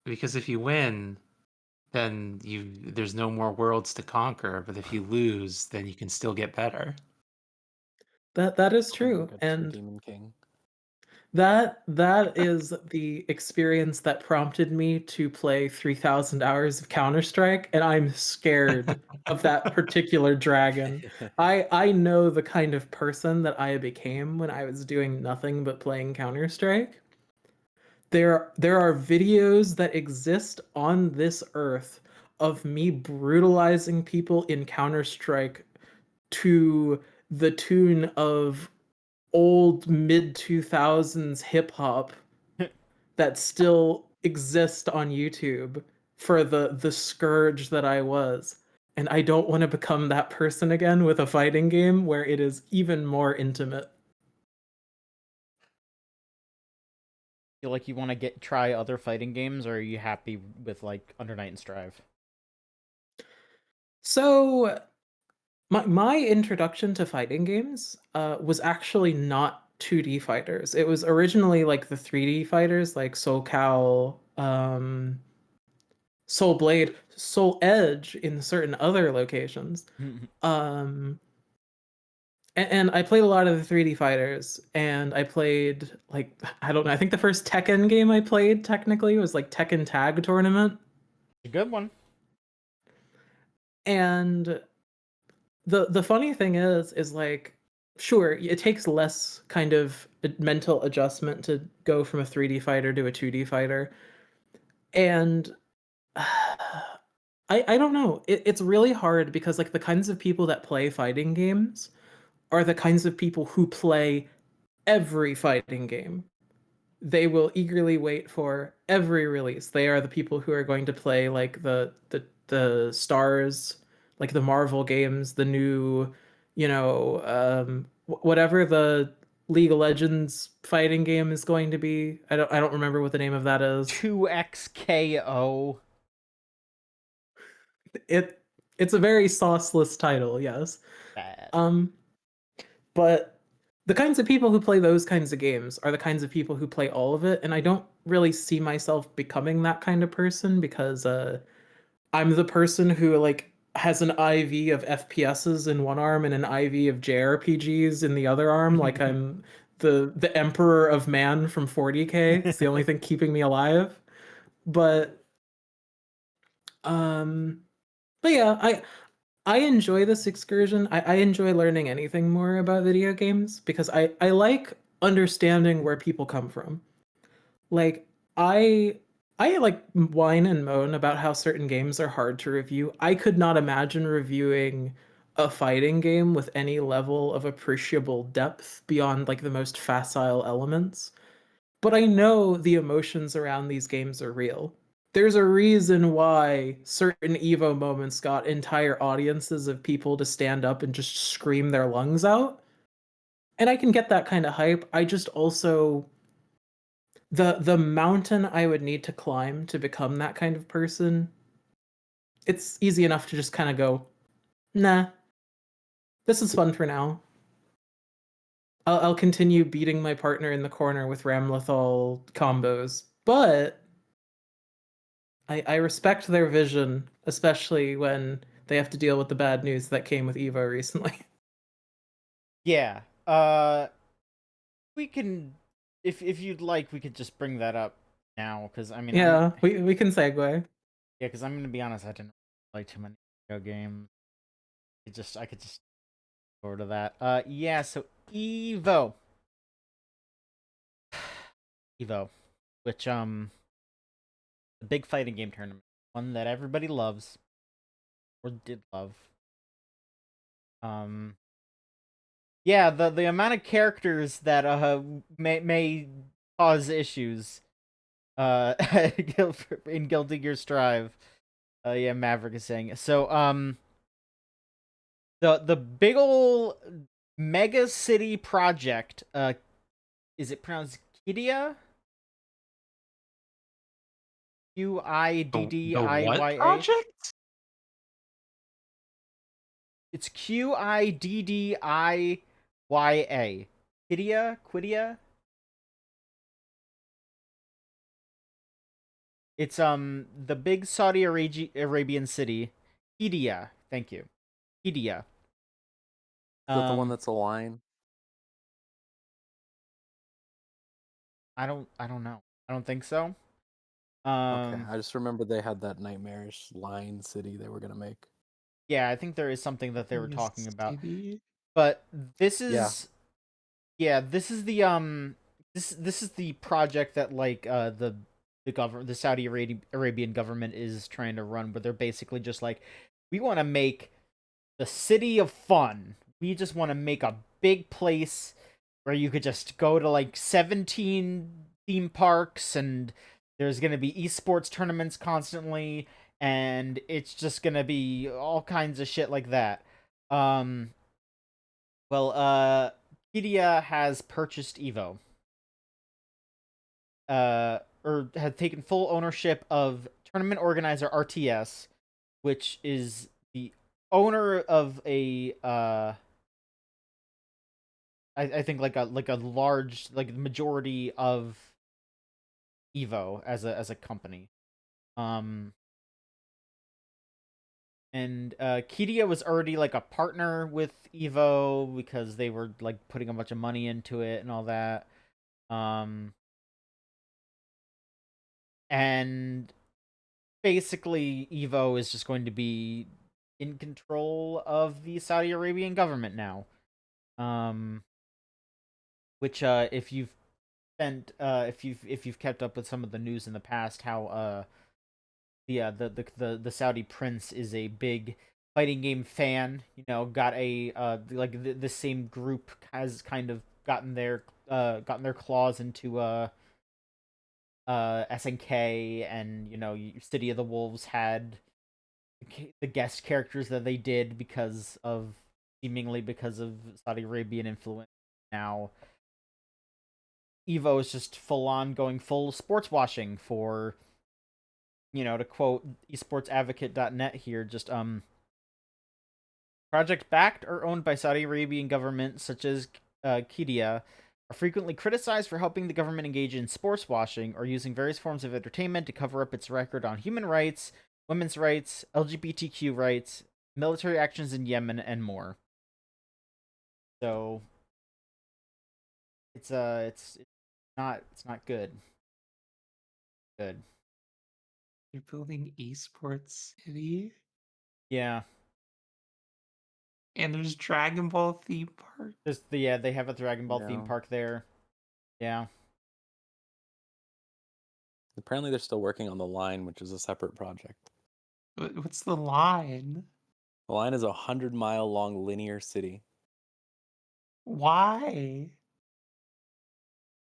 Because if you win, then there's no more worlds to conquer, but if you lose, then you can still get better. That is Oh, true, good for and Demon King. that is the experience that prompted me to play 3,000 hours of Counter-Strike, and I'm scared of that particular dragon. I know the kind of person that I became when I was doing nothing but playing Counter-Strike. There are videos that exist on this earth of me brutalizing people in Counter-Strike to the tune of old mid 2000s hip hop that still exist on YouTube for the scourge that I was. And I don't want to become that person again with a fighting game where it is even more intimate. Feel like you want to try other fighting games, or are you happy with like Under Night and Strive? So my introduction to fighting games was actually not 2D fighters. It was originally like the 3D fighters, like Soul Cal, Soul Blade, Soul Edge in certain other locations. Um, and I played a lot of the 3D fighters, and I played like I don't know. I think the first Tekken game I played technically was like Tekken Tag Tournament, A good one. and the funny thing is like sure it takes less kind of mental adjustment to go from a 3D fighter to a 2D fighter, and I don't know. It's really hard because like the kinds of people that play fighting games are the kinds of people who play every fighting game. They will eagerly wait for every release. They are the people who are going to play like the stars, like the Marvel games, the new, whatever the League of Legends fighting game is going to be. I don't remember what the name of that is. 2XKO. It's a very sauceless title, yes. Bad. But the kinds of people who play those kinds of games are the kinds of people who play all of it, and I don't really see myself becoming that kind of person because I'm the person who like has an IV of FPSs in one arm and an IV of JRPGs in the other arm. Like I'm the emperor of man from 40K. It's the only thing keeping me alive. But um but yeah, I enjoy this excursion. I enjoy learning anything more about video games because I like understanding where people come from. Like I like whine and moan about how certain games are hard to review. I could not imagine reviewing a fighting game with any level of appreciable depth beyond like the most facile elements. But I know the emotions around these games are real. There's a reason why certain Evo moments got entire audiences of people to stand up and just scream their lungs out. And I can get that kind of hype. I just also the mountain I would need to climb to become that kind of person, it's easy enough to just kind of go, nah, this is fun for now. I'll continue beating my partner in the corner with Ramlethal combos, but I respect their vision, especially when they have to deal with the bad news that came with Evo recently. Yeah. We can, if you'd like, we could just bring that up now, because I mean, Yeah, we can segue. yeah, because I'm gonna be honest, I didn't play too many video games. I could just go to that. Yeah. So Evo, Evo, which the big fighting game tournament, one that everybody loves or did love. Yeah, the amount of characters that may cause issues in Guilty Gear Strive. Yeah, Maverick is saying it. So the big ol' mega city project, is it pronounced Qiddiya? The what Qiddiya. project? It's Qiddiya. Qiddiya? It's the big Saudi Arabian city, Qiddiya. Thank you, Qiddiya. Is that the one that's a line? I don't know. I don't think so. Okay, I just remember they had that nightmarish line city they were gonna make. Yeah, I think there is something that they were talking about. Maybe. But this is this is the this is the project that like the Saudi Arabian government is trying to run, where they're basically just like, we want to make the city of fun. we just want to make a big place where you could just go to like 17 theme parks, and there's going to be esports tournaments constantly, and it's just going to be all kinds of shit like that. Um well, Qiddiya has purchased Evo. Or had taken full ownership of tournament organizer RTS, which is the owner of a I think like a large, like, majority of Evo as a company. Um and Qiddiya was already like a partner with Evo because they were like putting a bunch of money into it and all that. Um and basically Evo is just going to be in control of the Saudi Arabian government now. Um which if you've spent if you've kept up with some of the news in the past, how the Saudi prince is a big fighting game fan. Got a like the same group has kind of gotten their claws into SNK, and City of the Wolves had the guest characters that they did seemingly because of Saudi Arabian influence. Now Evo is just full on going full sports washing for, to quote esportsadvocate.net here, just projects backed or owned by Saudi Arabian government, such as Qiddiya, are frequently criticized for helping the government engage in sports washing or using various forms of entertainment to cover up its record on human rights, women's rights, LGBTQ rights, military actions in Yemen, and more. So it's not good. Good. You're building esports city, Yeah. and there's Dragon Ball theme park. They have a Dragon Ball theme Yeah. park there. Yeah. Apparently, they're still working on the line, which is a separate project. What's the line? The line is a 100-mile long linear city. Why?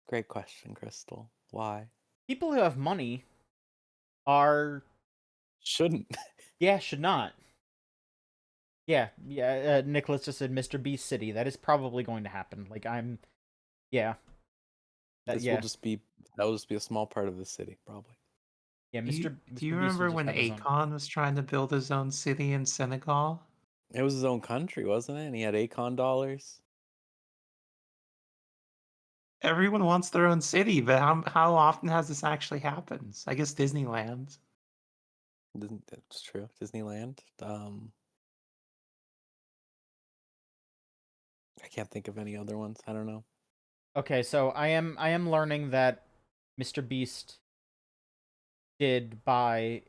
Great question, Crystal. Why? People who have money are Shouldn't. should not. Yeah. Nicholas just said Mr. Beast City. That is probably going to happen. Like, yeah. This will just be a small part of the city, probably. Yeah, Do Mr. you Beast will remember just when have his own. Akon was trying to build his own city in Senegal? It was his own country, wasn't it? And he had Akon dollars. Everyone wants their own city, but how often has this actually happened? I guess Disneyland. That's true. Disneyland. I can't think of any other ones. I don't know. Okay, so I am learning that Mr. Beast didn't buy.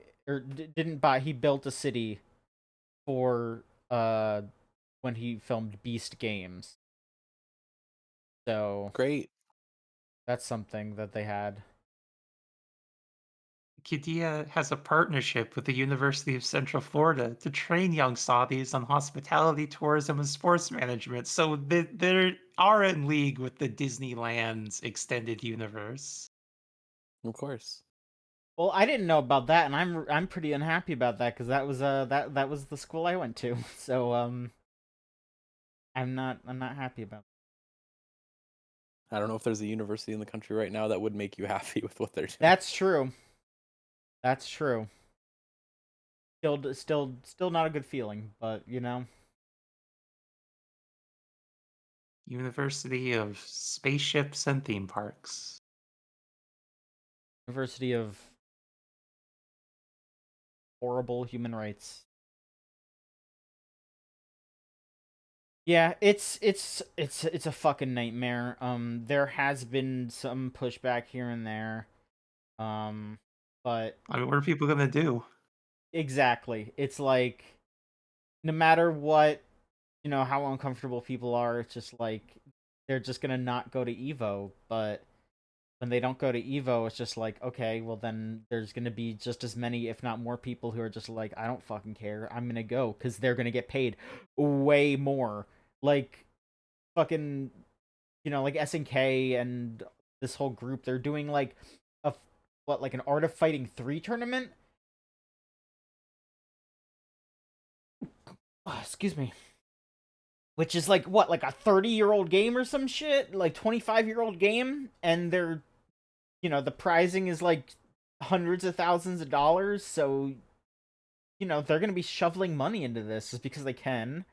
He built a city for when he filmed Beast Games. So Great. that's something that they had. Qiddiya has a partnership with the University of Central Florida to train young Saudis on hospitality, tourism, and sports management. So they are in league with the Disneyland's extended universe. Of course. Well, I didn't know about that, and I'm pretty unhappy about that because that was that was the school I went to. So I'm not happy about I don't know if there's a university in the country right now that would make you happy with what they're doing. That's true. That's true. Still not a good feeling, but University of Spaceships and Theme Parks. University of horrible human rights. Yeah, it's a fucking nightmare. There has been some pushback here and there. But I mean, what are people gonna do? exactly. It's like, no matter what, how uncomfortable people are, it's just like they're just gonna not go to Evo. But when they don't go to Evo, it's just like, okay, well then there's gonna be just as many, if not more, people who are just like, I don't fucking care, I'm gonna go, because they're gonna get paid way more like fucking, like SNK and this whole group, they're doing like like an Art of Fighting 3 tournament. Oh, excuse me. Which is like what, like a 30-year-old game or some shit, like 25-year-old game, and they're, the pricing is like hundreds of thousands of dollars, so they're gonna be shoveling money into this just because they can.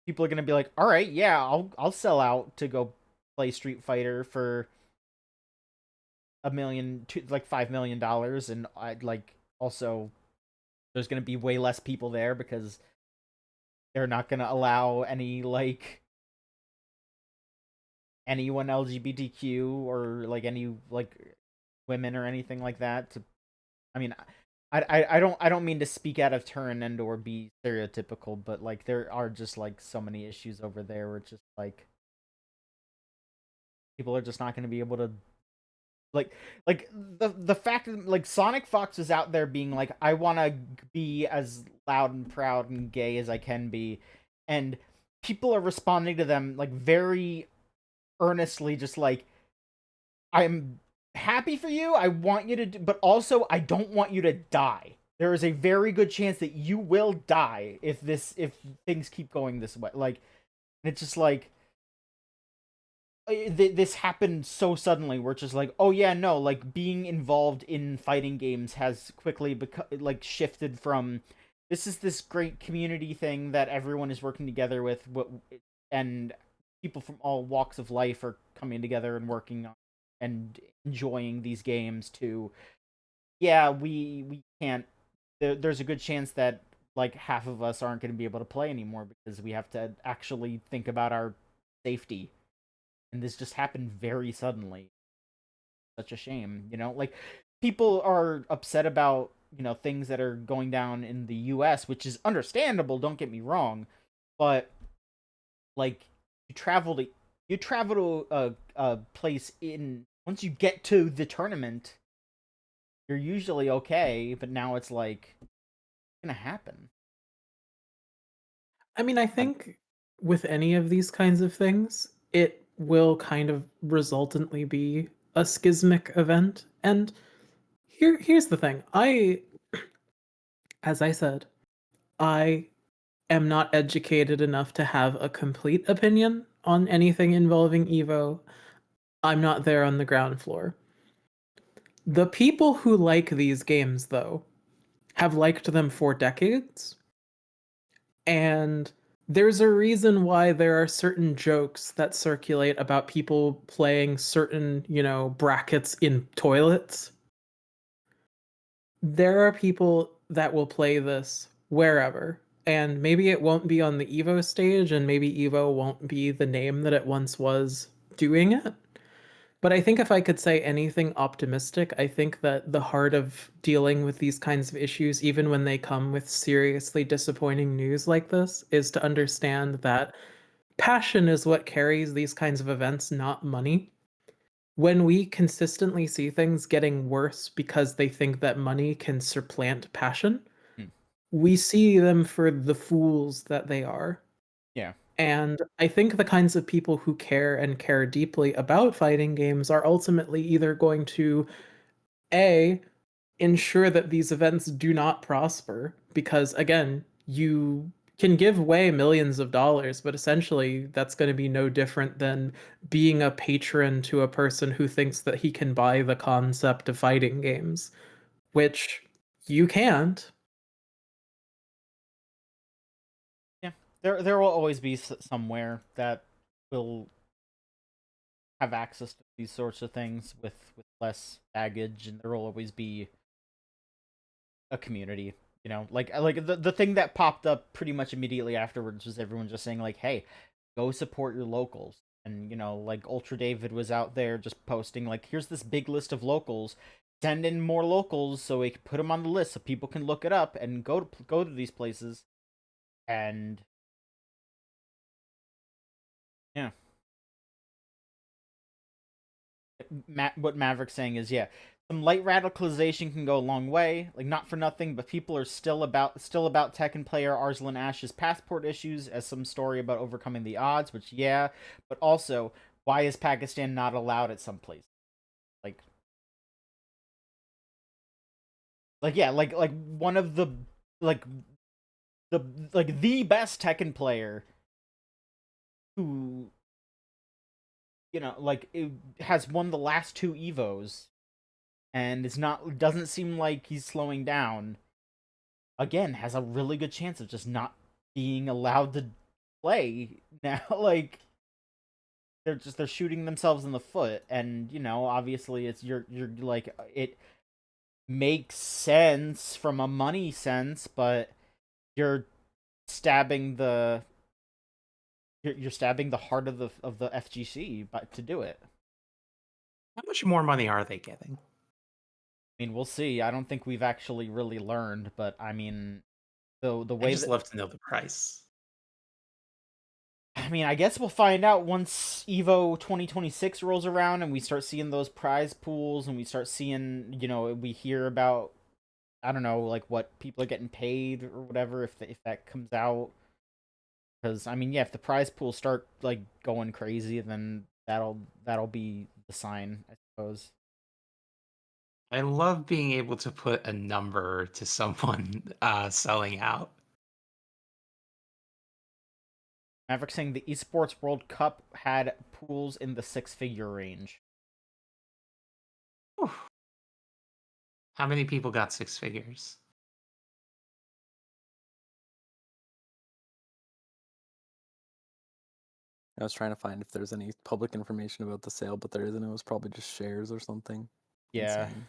People are gonna be like, all right, yeah, I'll sell out to go play Street Fighter for like $5 million, and I'd like also there's gonna be way less people there because they're not gonna allow any like anyone LGBTQ or like any like women or anything like that to. I mean, I don't mean to speak out of turn and or be stereotypical, but like there are just like so many issues over there where it's just like people are just not going to be able to like the fact that like Sonic Fox is out there being like, I want to be as loud and proud and gay as I can be, and people are responding to them like very earnestly, just like, I'm happy for you, I want you to but also I don't want you to die. There is a very good chance that you will die if things keep going this way. Like, it's just like this happened so suddenly where it's just like, oh yeah, no, like being involved in fighting games has quickly like shifted from, this is this great community thing that everyone is working together with, and people from all walks of life are coming together and working on and enjoying these games, to, yeah, we can't, there's a good chance that like half of us aren't going to be able to play anymore because we have to actually think about our safety. And this just happened very suddenly. Such a shame, like, people are upset about, things that are going down in the US, which is understandable, don't get me wrong, but like, you travel to a place, in once you get to the tournament, you're usually okay, but now it's like, it's gonna happen. I mean, I think with any of these kinds of things, it will kind of resultantly be a schismic event. And here's the thing. As I said, I am not educated enough to have a complete opinion on anything involving Evo. I'm not there on the ground floor. The people who like these games, though, have liked them for decades. And there's a reason why there are certain jokes that circulate about people playing certain, brackets in toilets. There are people that will play this wherever. And maybe it won't be on the Evo stage, and maybe Evo won't be the name that it once was doing it. But I think if I could say anything optimistic, I think that the heart of dealing with these kinds of issues, even when they come with seriously disappointing news like this, is to understand that passion is what carries these kinds of events, not money. When we consistently see things getting worse because they think that money can supplant passion, Hmm. we see them for the fools that they are. Yeah. And I think the kinds of people who care and care deeply about fighting games are ultimately either going to A, ensure that these events do not prosper, because again, you can give away millions of dollars, but essentially that's going to be no different than being a patron to a person who thinks that he can buy the concept of fighting games, which you can't. Yeah. There will always be somewhere that will have access to these sorts of things with less baggage, and there will always be a community. Like the thing that popped up pretty much immediately afterwards was everyone just saying like, hey, go support your locals. And like Ultra David was out there just posting like, here's this big list of locals, send in more locals so we can put them on the list so people can look it up and go to these places. And yeah, what Maverick's saying is, yeah, some light radicalization can go a long way. Like, not for nothing, but people are still about Tekken player Arslan Ash's passport issues as some story about overcoming the odds, which yeah, but also why is Pakistan not allowed at some place? Like yeah, like one of the like the best Tekken player who has won the last two Evos and doesn't seem like he's slowing down. Again, has a really good chance of just not being allowed to play now. Like they're shooting themselves in the foot, and obviously it's you're like it makes sense from a money sense, but you're stabbing the you're stabbing the heart of the FGC to do it. How much more money are they getting? I mean, we'll see. I don't think we've actually really learned, but I mean, the I way just that love to know the price. I mean, I guess we'll find out once Evo 2026 rolls around and we start seeing those prize pools and we start seeing, we hear about, I don't know, like what people are getting paid or whatever if that comes out. Because I mean, yeah, if the prize pools start like going crazy, then that'll be the sign, I suppose. I love being able to put a number to someone selling out. Maverick saying the Esports World Cup had pools in the six-figure range. Whew. How many people got six figures? I was trying to find if there's any public information about the sale, but there isn't. It was probably just shares or something. Yeah. Insane.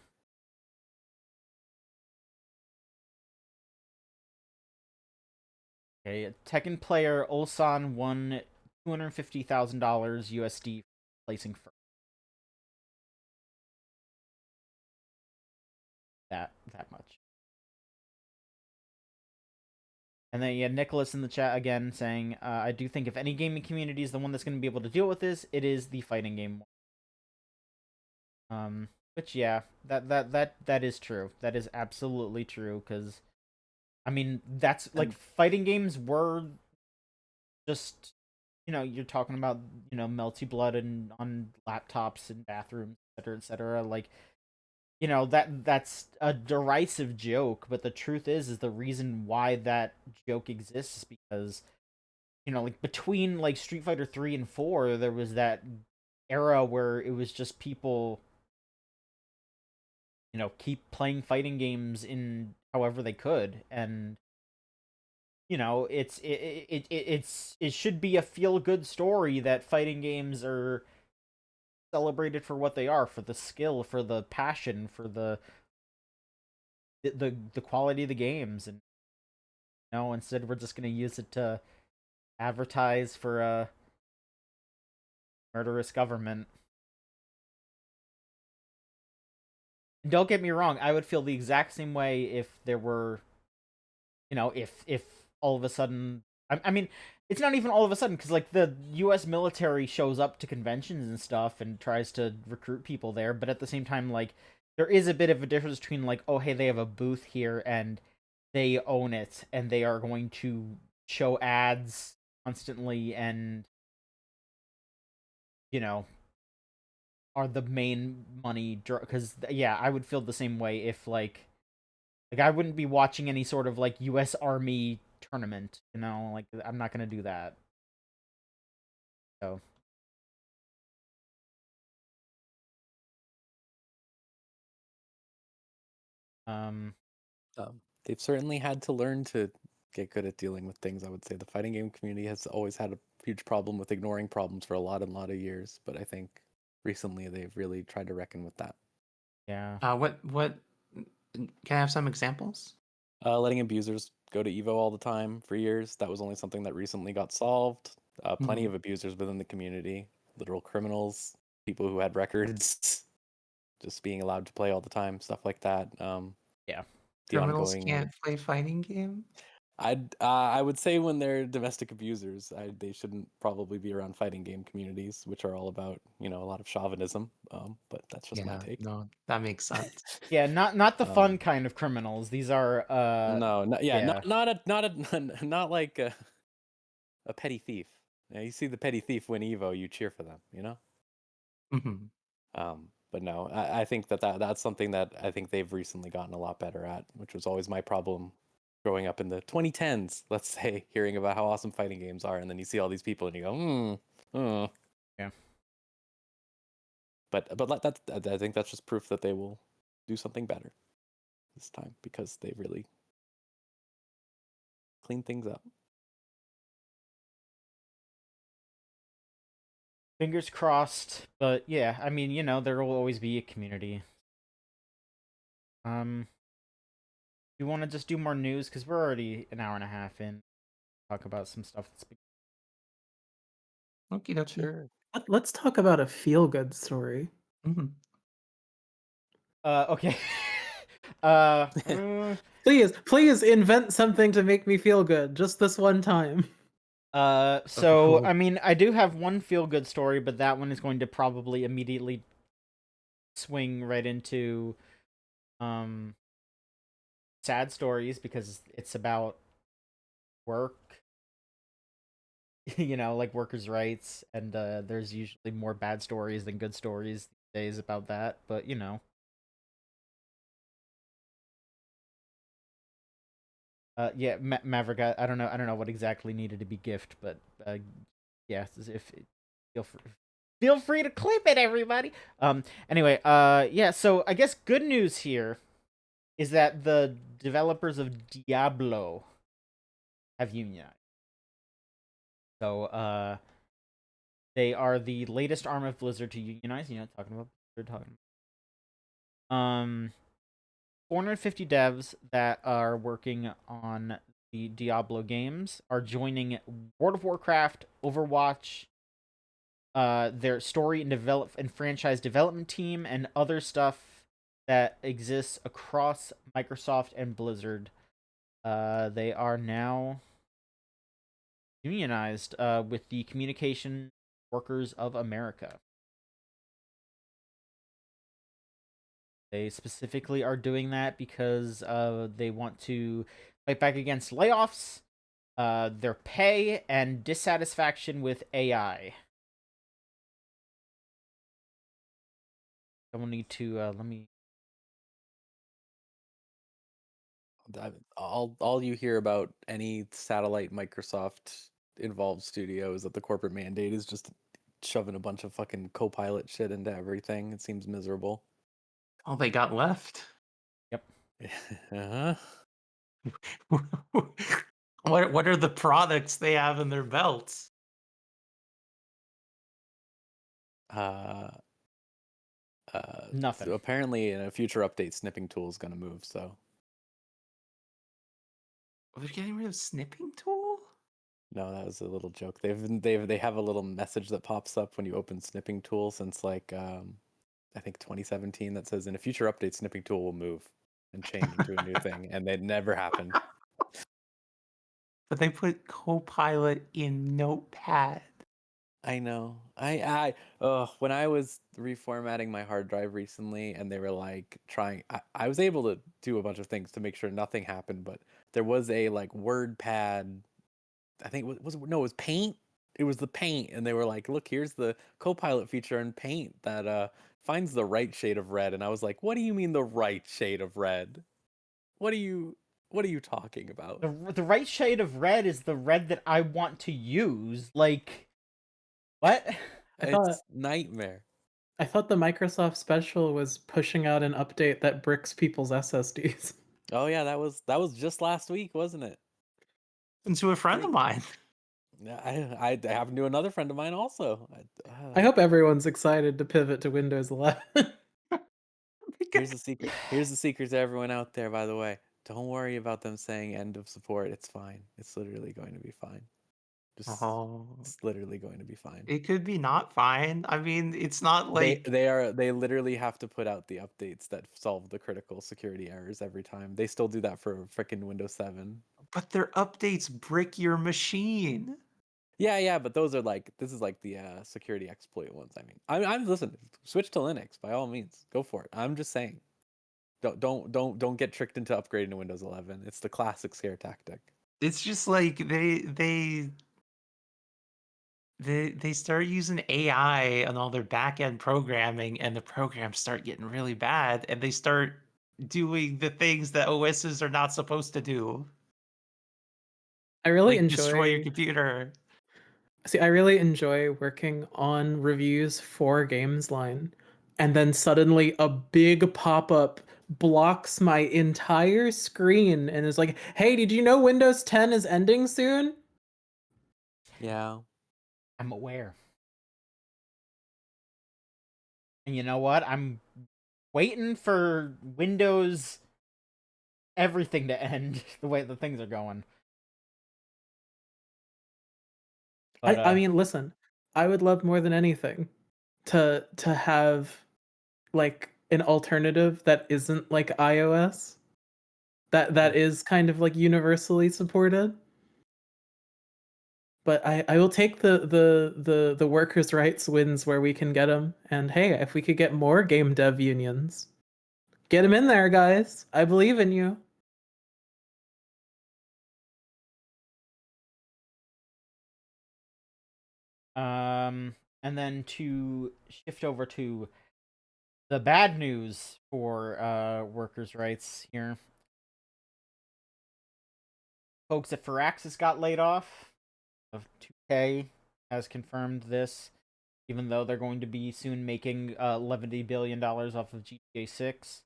Okay, Tekken player Ulsan won $250,000 USD for placing first. That much. And then you had Nicholas in the chat again saying, I do think if any gaming community is the one that's going to be able to deal with this, it is the fighting game. Which yeah, that is true. That is absolutely true, because I mean, that's like fighting games were just you're talking about melty blood and on laptops and bathrooms, etc., etc. Like that's a derisive joke, but the truth is the reason why that joke exists is because like between like Street Fighter 3 and 4 there was that era where it was just people keep playing fighting games in however they could, and it should be a feel good story that fighting games are celebrated for what they are, for the skill, for the passion, for the quality of the games, and instead we're just gonna use it to advertise for a murderous government. And don't get me wrong, I would feel the exact same way if there were, if all of a sudden, I mean, it's not even all of a sudden, because like the U.S. military shows up to conventions and stuff and tries to recruit people there, but at the same time, like there is a bit of a difference between like, oh hey, they have a booth here and they own it and they are going to show ads constantly and you know are the main money because yeah, I would feel the same way if like I wouldn't be watching any sort of like US Army tournament, like I'm not going to do that. So They've certainly had to learn to get good at dealing with things. I would say the fighting game community has always had a huge problem with ignoring problems for a lot of years, but I think recently they've really tried to reckon with that. yeah. What can I have some examples? Letting abusers go to Evo all the time for years. That was only something that recently got solved. Plenty of abusers within the community, literal criminals, people who had records, just being allowed to play all the time, stuff like that. Yeah. The Criminals ongoing can't play fighting games? I would say when they're domestic abusers, they shouldn't probably be around fighting game communities, which are all about a lot of chauvinism. But that's just my Yeah, take. no, that makes sense. Yeah, not the Um, fun kind of criminals. These are No, yeah. not like a petty thief. You see the petty thief win Evo, you cheer for them, Mhm. But no, I think that's something that I think they've recently gotten a lot better at, which was always my problem growing up in the 2010s, let's say, hearing about how awesome fighting games are, and then you see all these people and you go, Yeah. But I think that's just proof that they will do something better this time because they really clean things up. Fingers crossed, but yeah, I mean, there will always be a community. You want to just do more news because we're already an hour and a half in. Talk about some stuff that's been... Okie dokie. Sure. Let's talk about a feel-good story. Mhm. Okay. Please invent something to make me feel good, just this one time. So Oh. I mean, I do have one feel good story, but that one is going to probably immediately swing right into sad stories because it's about work. Like workers' rights, and there's usually more bad stories than good stories these days about that, but yeah, Maverick, I don't know what exactly needed to be gift, but yeah, if feel free to clip it, everybody. Anyway, yeah, so I guess good news here is that the developers of Diablo have unionized. So they are the latest arm of Blizzard to unionize. Talking about Blizzard, 450 devs that are working on the Diablo games are joining World of Warcraft, Overwatch, their story and franchise development team, and other stuff that exists across Microsoft and Blizzard. They are now unionized with the Communication Workers of America. They specifically are doing that because they want to fight back against layoffs, their pay, and dissatisfaction with AI. I will need to let me. All you hear about any satellite Microsoft involved studio is that the corporate mandate is just shoving a bunch of fucking Copilot shit into everything. It seems miserable. All they got left. Yep. Uh-huh. What are the products they have in their belts? Nothing. So apparently in a future update, snipping tool is going to move. So They're getting rid of snipping tool? no, that was a little joke. They have a little message that pops up when you open snipping tool since like I think 2017 that says in a future update, snipping tool will move and change into a new thing, and it never happened. But they put Copilot in Notepad. I know. When I was reformatting my hard drive recently and they were like I was able to do a bunch of things to make sure nothing happened, but there was a like WordPad, I think it was Paint. It was the Paint, and they were like, look, here's the Copilot feature in Paint that finds the right shade of red. And I was like, what do you mean the right shade of red? What are you talking about? The right shade of red is the red that I want to use. Like, what? It's nightmare. I thought the Microsoft Special was pushing out an update that bricks people's SSDs. Oh yeah, that was just last week, wasn't it? And to a friend of mine. Yeah, I happened to another friend of mine also. I hope everyone's excited to pivot to Windows 11. Here's the secret. Here's the secret to everyone out there, by the way. Don't worry about them saying end of support. It's fine. It's literally going to be fine. It's literally going to be fine. It could be not fine. I mean, it's not like they literally have to put out the updates that solve the critical security errors every time. They still do that for frickin' Windows 7. But their updates brick your machine. Yeah, but those are like this is like the security exploit ones. I mean, I'm listen. Switch to Linux by all means. Go for it. I'm just saying. Don't get tricked into upgrading to Windows 11. It's the classic scare tactic. It's just like they start using AI on all their back end programming, and the programs start getting really bad, and they start doing the things that OSs are not supposed to do, I really like destroy your enjoy. computer. See, I really enjoy working on reviews for Gamesline, and then suddenly a big pop-up blocks my entire screen and is like, "Hey, did you know Windows 10 is ending soon?" Yeah. I'm aware. And you know what? I'm waiting for Windows everything to end the way the things are going. But I mean, listen, I would love more than anything to have like an alternative that isn't like iOS that is kind of like universally supported. But I will take the workers' rights wins where we can get them. And hey, if we could get more game dev unions, get them in there, guys. I believe in you. and then to shift over to the bad news for workers' rights here. Folks at Firaxis got laid off. Of 2K has confirmed this, even though they're going to be soon making $11 billion off of GTA 6.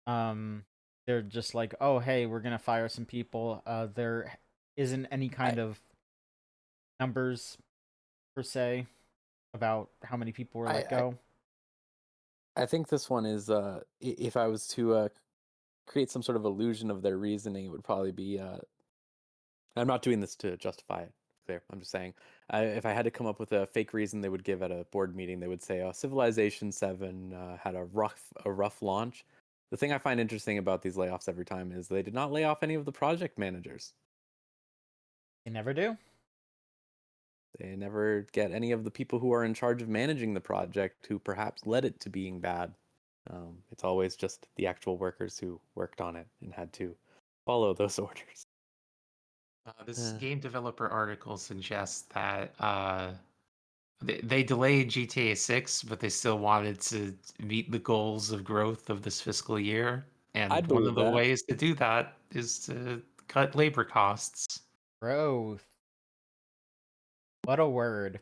They're just like, oh, hey, we're gonna fire some people. There isn't any kind of numbers per se about how many people were let go. I think this one is if I was to create some sort of illusion of their reasoning, it would probably be I'm not doing this to justify it. Clear. I'm just saying, if I had to come up with a fake reason they would give at a board meeting, they would say, "Oh, Civilization 7 had a rough launch." The thing I find interesting about these layoffs every time is they did not lay off any of the project managers. They never do. They never get any of the people who are in charge of managing the project who perhaps led it to being bad. It's always just the actual workers who worked on it and had to follow those orders. This game developer article suggests that they delayed GTA 6, but they still wanted to meet the goals of growth of this fiscal year. And I'd one believe of the that. ways to do that is to cut labor costs. Growth. What a word.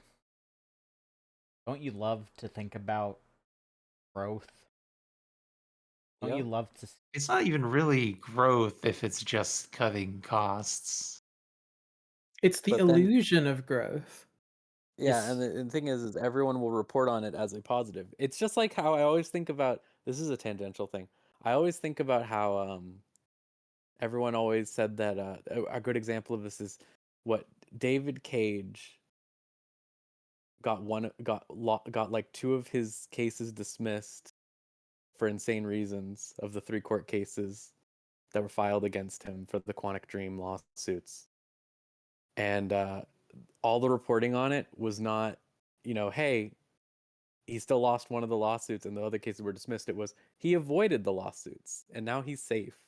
Don't you love to think about growth? Don't you Yep. love to? It's not even really growth if it's just cutting costs. It's the But then, illusion of growth. yeah, and the thing is everyone will report on it as a positive. It's just like how I always think about, this is a tangential thing. I always think about how everyone always said that a good example of this is what David Cage got like 2 of his cases dismissed for insane reasons of the 3 court cases that were filed against him for the Quantic Dream lawsuits. And all the reporting on it was not, hey, he still lost one of the lawsuits and the other cases were dismissed. It was he avoided the lawsuits and now he's safe.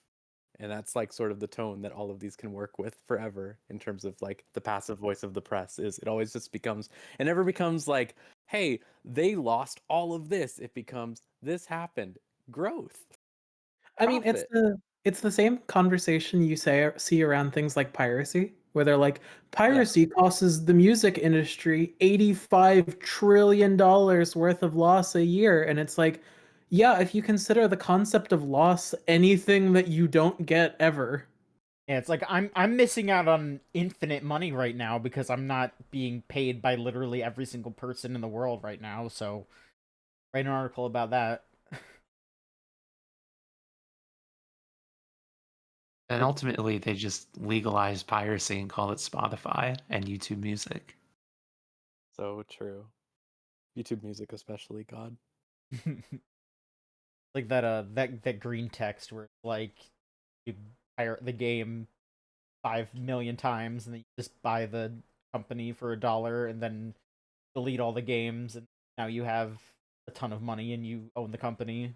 And that's like sort of the tone that all of these can work with forever in terms of like the passive voice of the press is it always just becomes, it never becomes like, hey, they lost all of this. It becomes this happened. Growth. I mean, Profit. it's the same conversation you see around things like piracy, where they're like, piracy costs the music industry $85 trillion worth of loss a year, and it's like, yeah, if you consider the concept of loss anything that you don't get ever. Yeah, it's like I'm missing out on infinite money right now because I'm not being paid by literally every single person in the world right now. So, write an article about that. And ultimately, they just legalize piracy and call it Spotify and YouTube Music. So true. YouTube Music especially, God. Like that that green text where it's like you pirate the game 5 million times, and then you just buy the company for $1 and then delete all the games, and now you have a ton of money and you own the company.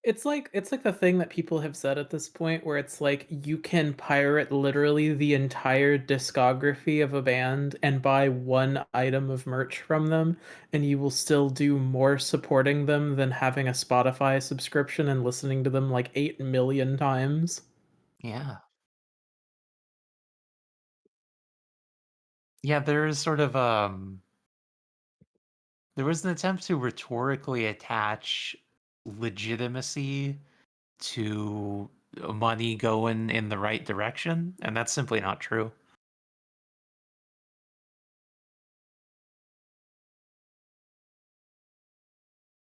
It's like the thing that people have said at this point where it's like you can pirate literally the entire discography of a band and buy one item of merch from them, and you will still do more supporting them than having a Spotify subscription and listening to them like 8 million times. Yeah. Yeah, there's sort of there was an attempt to rhetorically attach legitimacy to money going in the right direction, and that's simply not true.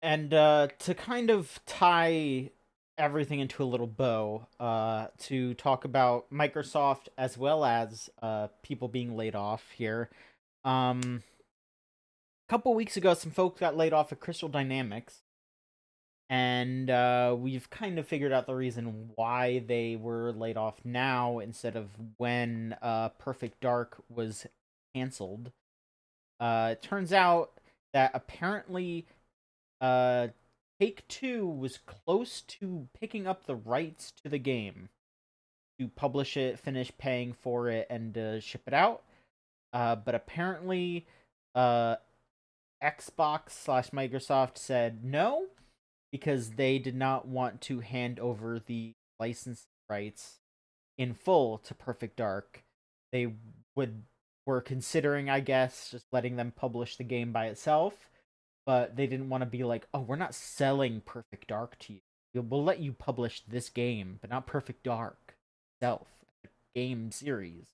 And to kind of tie everything into a little bow, to talk about Microsoft as well as people being laid off here. A couple weeks ago, some folks got laid off at Crystal Dynamics, and we've kind of figured out the reason why they were laid off now instead of when Perfect Dark was canceled. It turns out that apparently Take-Two was close to picking up the rights to the game to publish it, finish paying for it, and ship it out. But apparently, Xbox/Microsoft said no because they did not want to hand over the license rights in full to Perfect Dark. They were considering, I guess, just letting them publish the game by itself, but they didn't want to be like, "Oh, we're not selling Perfect Dark to you. We'll let you publish this game, but not Perfect Dark itself, game series."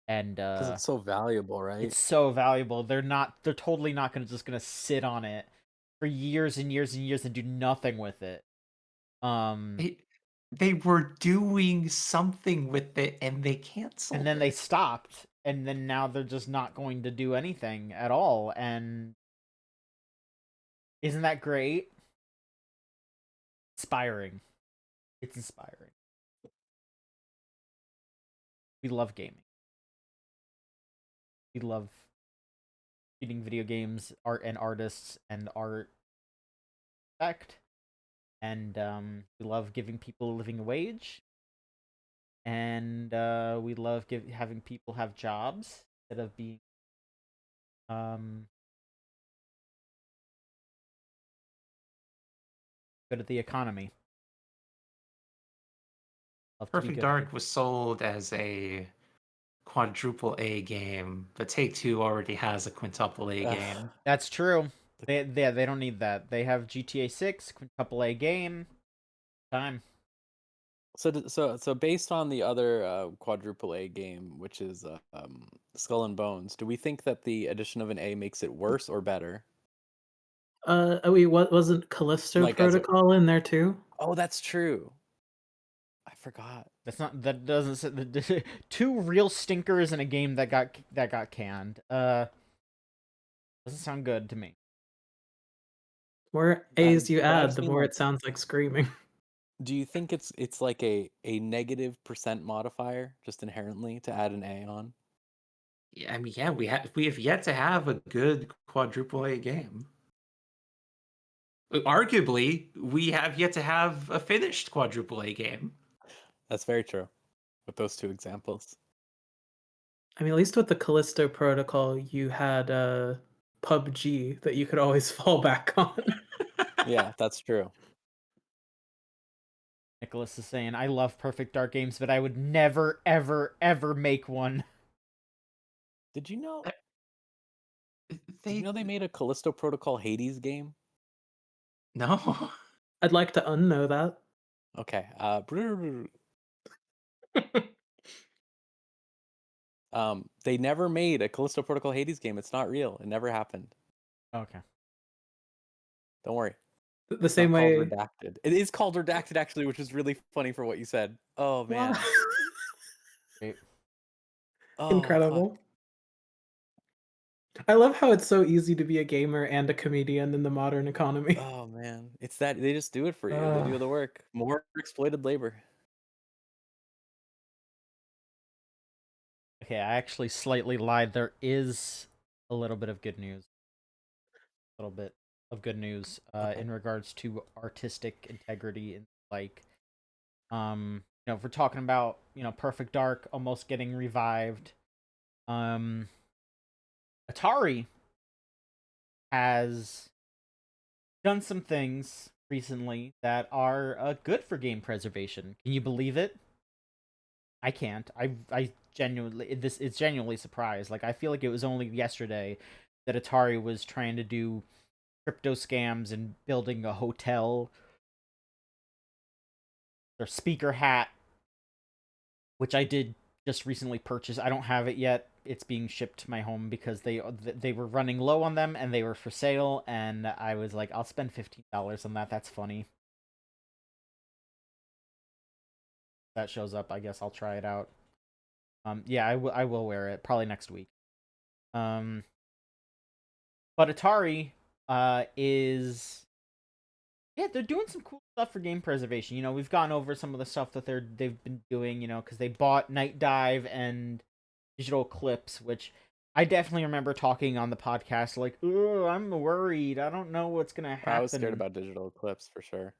And Because it's so valuable, right? it's so valuable. They're totally not gonna sit on it for years and years and years and do nothing with it. They were doing something with it and they canceled And then they it. stopped, and then now they're just not going to do anything at all. And isn't that great? Inspiring. It's inspiring. We love gaming. We love treating video games, art, and artists and art respect. And we love giving people a living wage. And we love having people have jobs instead of being good at the economy. Love to be Perfect good. Dark was sold as a quadruple A game, but Take-Two already has a quintuple A Ugh. game. That's true. They don't need that. They have GTA 6, quintuple A game. Time. So based on the other quadruple A game, which is Skull and Bones, do we think that the addition of an A makes it worse or better? Wait, what wasn't Callisto Like as a Protocol in there too? Oh, that's true. I forgot. That doesn't say two real stinkers in a game that got canned. Doesn't sound good to me. The more A's you But I've add, the seen more like. it sounds like screaming. Do you think it's like a negative percent modifier just inherently to add an A on? Yeah, I mean, yeah, we have yet to have a good quadruple A game. Arguably, we have yet to have a finished quadruple A game. That's very true. With those two examples. I mean, at least with the Callisto Protocol, you had PUBG that you could always fall back on. Yeah, that's true. Nicholas is saying, I love Perfect Dark games, but I would never, ever, ever make one. Did you know? Did They you know they made a Callisto Protocol Hades game? no. I'd like to unknow that. Okay. They never made a Callisto Protocol Hades game. It's not real. It never happened. Okay. Don't worry. The It's same not called way. Redacted. It is called Redacted actually, which is really funny for what you said. Oh man. Great. Oh fuck. Incredible. I love how it's so easy to be a gamer and a comedian in the modern economy. Oh man. It's that they just do it for you. They do the work. More exploited labor. Okay, I actually slightly lied. There is a little bit of good news. A little bit of good news Okay. in regards to artistic integrity and like if we're talking about, Perfect Dark almost getting revived, Atari has done some things recently that are good for game preservation. Can you believe it? I can't. I genuinely it's genuinely surprised. Like I feel like it was only yesterday that Atari was trying to do crypto scams and building a hotel. Their speaker hat, which I did just recently purchase. I don't have it yet. It's being shipped to my home because they were running low on them and they were for sale. And I was like, I'll spend $15 on that. That's funny. If that shows up, I guess I'll try it out. Yeah, I will wear it probably next week. But Atari is they're doing some cool stuff for game preservation. We've gone over some of the stuff that they've been doing, because they bought Night Dive and Digital Eclipse, which I definitely remember talking on the podcast like, "Oh, I'm worried. I don't know what's going to happen." I was scared about Digital Eclipse for sure.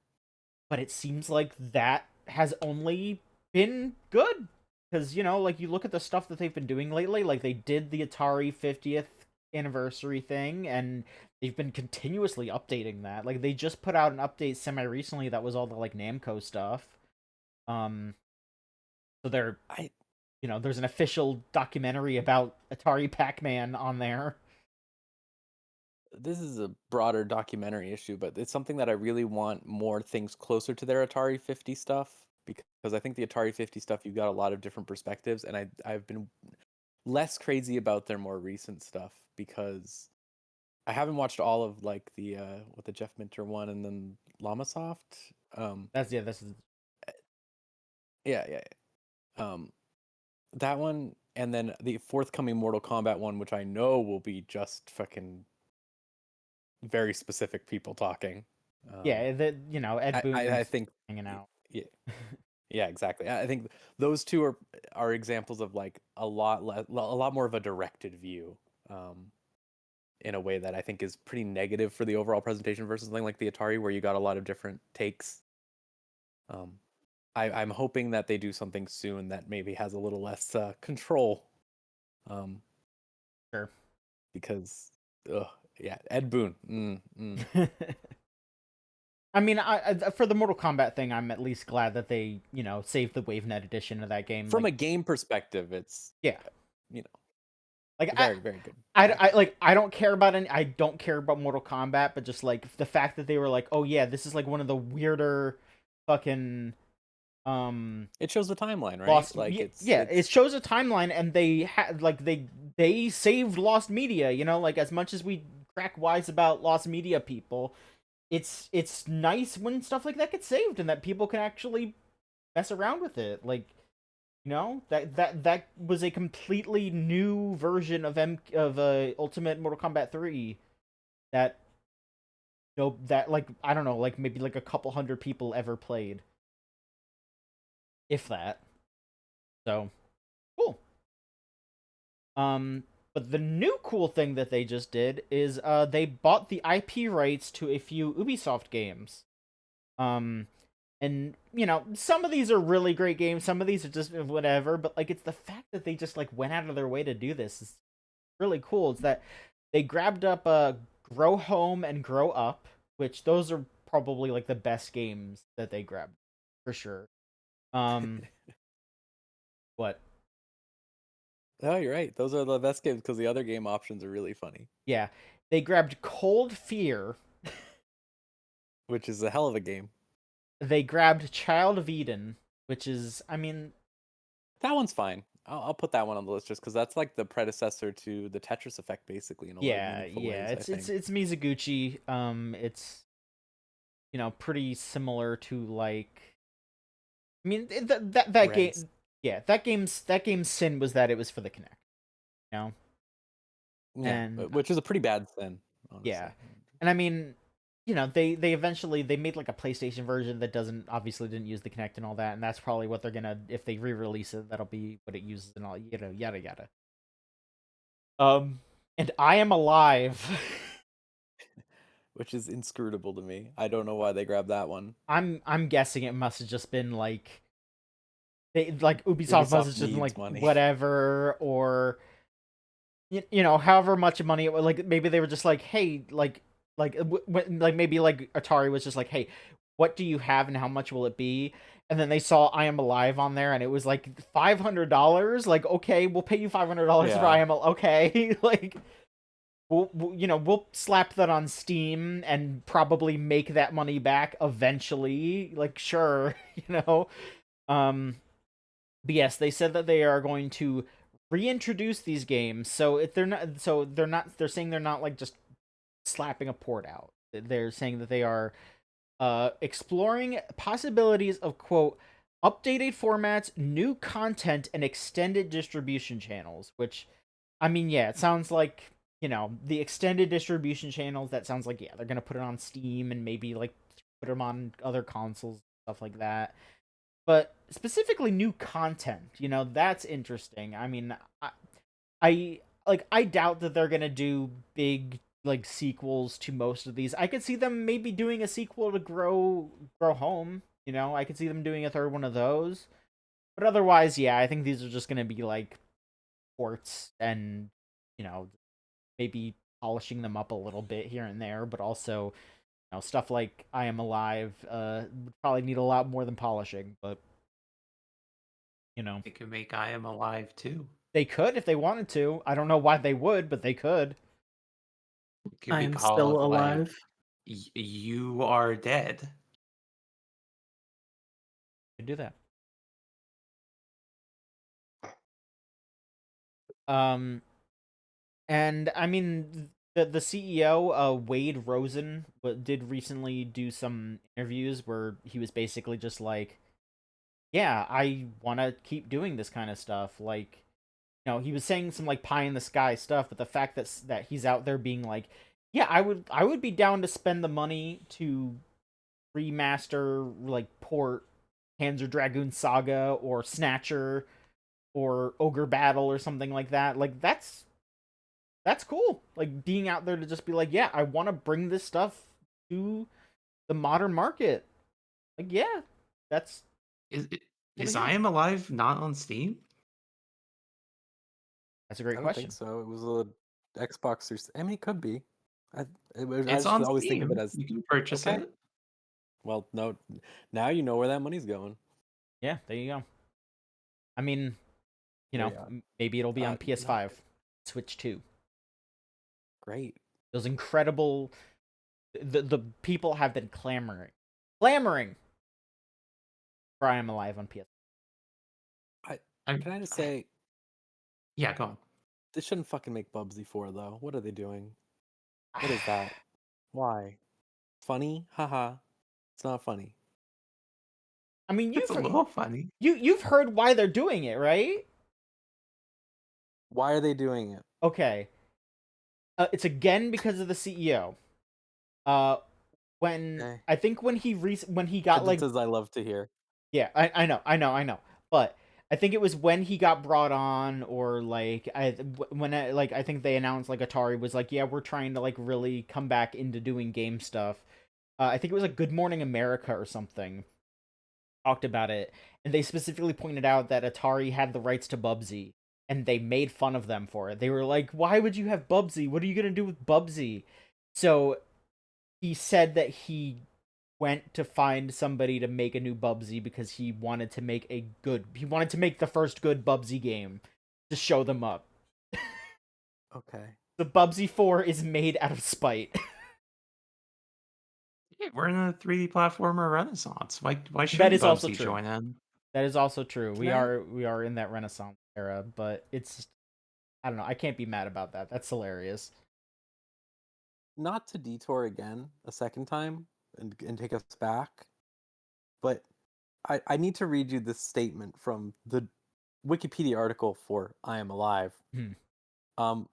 But it seems like that has only been good because, like you look at the stuff that they've been doing lately, like they did the Atari 50th anniversary thing and they've been continuously updating that. Like they just put out an update semi recently that was all the like Namco stuff. So there's an official documentary about Atari Pac-Man on there. This is a broader documentary issue, but it's something that I really want more things closer to their Atari 50 stuff, because I think the Atari 50 stuff, you've got a lot of different perspectives, and I've been less crazy about their more recent stuff because I haven't watched all of like the Jeff Minter one and then Lamasoft. This is Yeah. That one, and then the forthcoming Mortal Kombat one, which I know will be just fucking very specific people talking. Ed Boon I think hanging out. Yeah, exactly. I think those two are examples of like a lot more of a directed view, in a way that I think is pretty negative for the overall presentation versus something like the Atari where you got a lot of different takes. I'm hoping that they do something soon that maybe has a little less control. Sure. Because, Ed Boon. I mean, for the Mortal Kombat thing, I'm at least glad that they, saved the WaveNet edition of that game. From a game perspective, it's like very, very good. I don't care about I don't care about Mortal Kombat, but just like the fact that they were like, oh yeah, this is like one of the weirder fucking it shows the timeline, right? Lost, it's it shows a timeline, and they had like they saved Lost Media. Like as much as we crack wise about Lost Media people, it's nice when stuff like that gets saved and that people can actually mess around with it. Like, that was a completely new version of Ultimate Mortal Kombat 3 that like I don't know, like maybe like a couple hundred people ever played, if that. So cool. But the new cool thing that they just did is they bought the IP rights to a few Ubisoft games. And some of these are really great games, some of these are just whatever, but like it's the fact that they just like went out of their way to do this is really cool. It's that they grabbed up Grow Home and Grow Up, which those are probably like the best games that they grabbed for sure. What? Oh, you're right. Those are the best games because the other game options are really funny. Yeah, they grabbed Cold Fear, which is a hell of a game. They grabbed Child of Eden, which is, I mean, that one's fine. I'll put that one on the list just because that's like the predecessor to the Tetris Effect, basically. In a lot of meaningful ways, it's Mizuguchi. It's pretty similar to like, I mean that game. Yeah, that game's sin was that it was for the Kinect. Yeah, which is a pretty bad sin. Honestly. Yeah, and I mean, they eventually they made like a PlayStation version that didn't use the Kinect and all that, and that's probably what they're gonna, if they re-release it, that'll be what it uses and all, yada yada. And I Am Alive. Which is inscrutable to me. I don't know why they grabbed that one. I'm guessing it must have just been like Ubisoft must have just been needs like money. whatever, or however much money it was, like maybe they were just like, hey, like maybe like Atari was just like, hey, what do you have and how much will it be? And then they saw I Am Alive on there and it was like $500. Like, okay, we'll pay you $500 for I Am Alive. Okay, like we'll slap that on Steam and probably make that money back eventually. Like, sure, But yes, they said that they are going to reintroduce these games. So if they're saying they're not like just slapping a port out. They're saying that they are exploring possibilities of, quote, updated formats, new content, and extended distribution channels. Which, I mean, yeah, it sounds like, the extended distribution channels. That sounds like, yeah, they're gonna put it on Steam and maybe like put them on other consoles, stuff like that. But specifically new content, that's interesting. I mean, I doubt that they're gonna do big like sequels to most of these. I could see them maybe doing a sequel to Grow Home. I could see them doing a third one of those. But otherwise, yeah, I think these are just gonna be like ports and maybe polishing them up a little bit here and there, but also stuff like I Am Alive would probably need a lot more than polishing, but They could make I Am Alive too. they could if they wanted to. I don't know why they would, but they could. It could I be am called still like alive. You Are Dead. Could do that. And I mean, the CEO, Wade Rosen, did recently do some interviews where he was basically just like, yeah, I want to keep doing this kind of stuff. Like, he was saying some like pie in the sky stuff, but the fact that he's out there being like, yeah, I would be down to spend the money to remaster, like port Panzer Dragoon Saga or Snatcher or Ogre Battle or something like that. Like, that's cool. Like, being out there to just be like, yeah, I want to bring this stuff to the modern market. Like, yeah, that's Is I Am Alive not on Steam? a great I don't question. think so. It was a Xbox. I mean, it could be. I It's just on always think of Steam. it as You can purchase okay. it. Well, no, now you know where that money's going. Yeah, there you go. I mean, Yeah. maybe it'll be on No. PS5, Switch 2. Great. Those incredible. The people have been clamoring for I Am Alive on PS. Can I just say, Yeah, go on. they shouldn't fucking make Bubsy 4 though. What are they doing? What is that? Why? Funny? Haha. It's not funny. I mean, It's a little funny. you've heard why they're doing it, right? Why are they doing it? Okay. It's again because of the CEO. When Okay. I think when he got like, Sentences I love to hear. yeah, I know, but I think it was when he got brought on, or like I think they announced like Atari was like, yeah, we're trying to like really come back into doing game stuff. I think it was like Good Morning America or something talked about it, and they specifically pointed out that Atari had the rights to Bubsy, and they made fun of them for it. They were like, "Why would you have Bubsy? What are you gonna do with Bubsy?" So he said that he went to find somebody to make a new Bubsy because he wanted to make the first good Bubsy game to show them up. Okay. The Bubsy 4 is made out of spite. Yeah, we're in a 3D platformer renaissance. Why That shouldn't is also Bubsy true. join in? That is also true. Can We I- are in that Renaissance era, but it's, I don't know. I can't be mad about that. That's hilarious. Not to detour again a second time and take us back, but I need to read you this statement from the Wikipedia article for I Am Alive. Hmm. Um,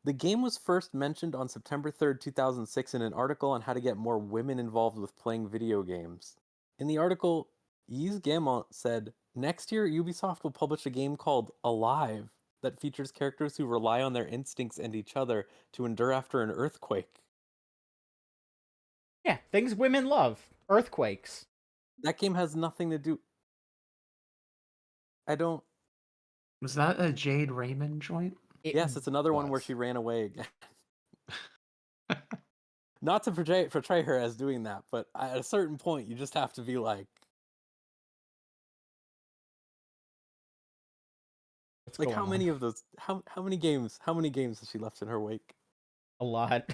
The game was first mentioned on September 3rd, 2006 in an article on how to get more women involved with playing video games. In the article, Yves Guillemot said, "Next year, Ubisoft will publish a game called Alive that features characters who rely on their instincts and each other to endure after an earthquake." Yeah, things women love. Earthquakes. That game has nothing to do... I don't... Was that a Jade Raymond joint? Yes, it's another one where was. she ran away again. Not to portray her as doing that, but at a certain point, you just have to be like... What's Like, going how on? many of those... How many games has she left in her wake? A lot.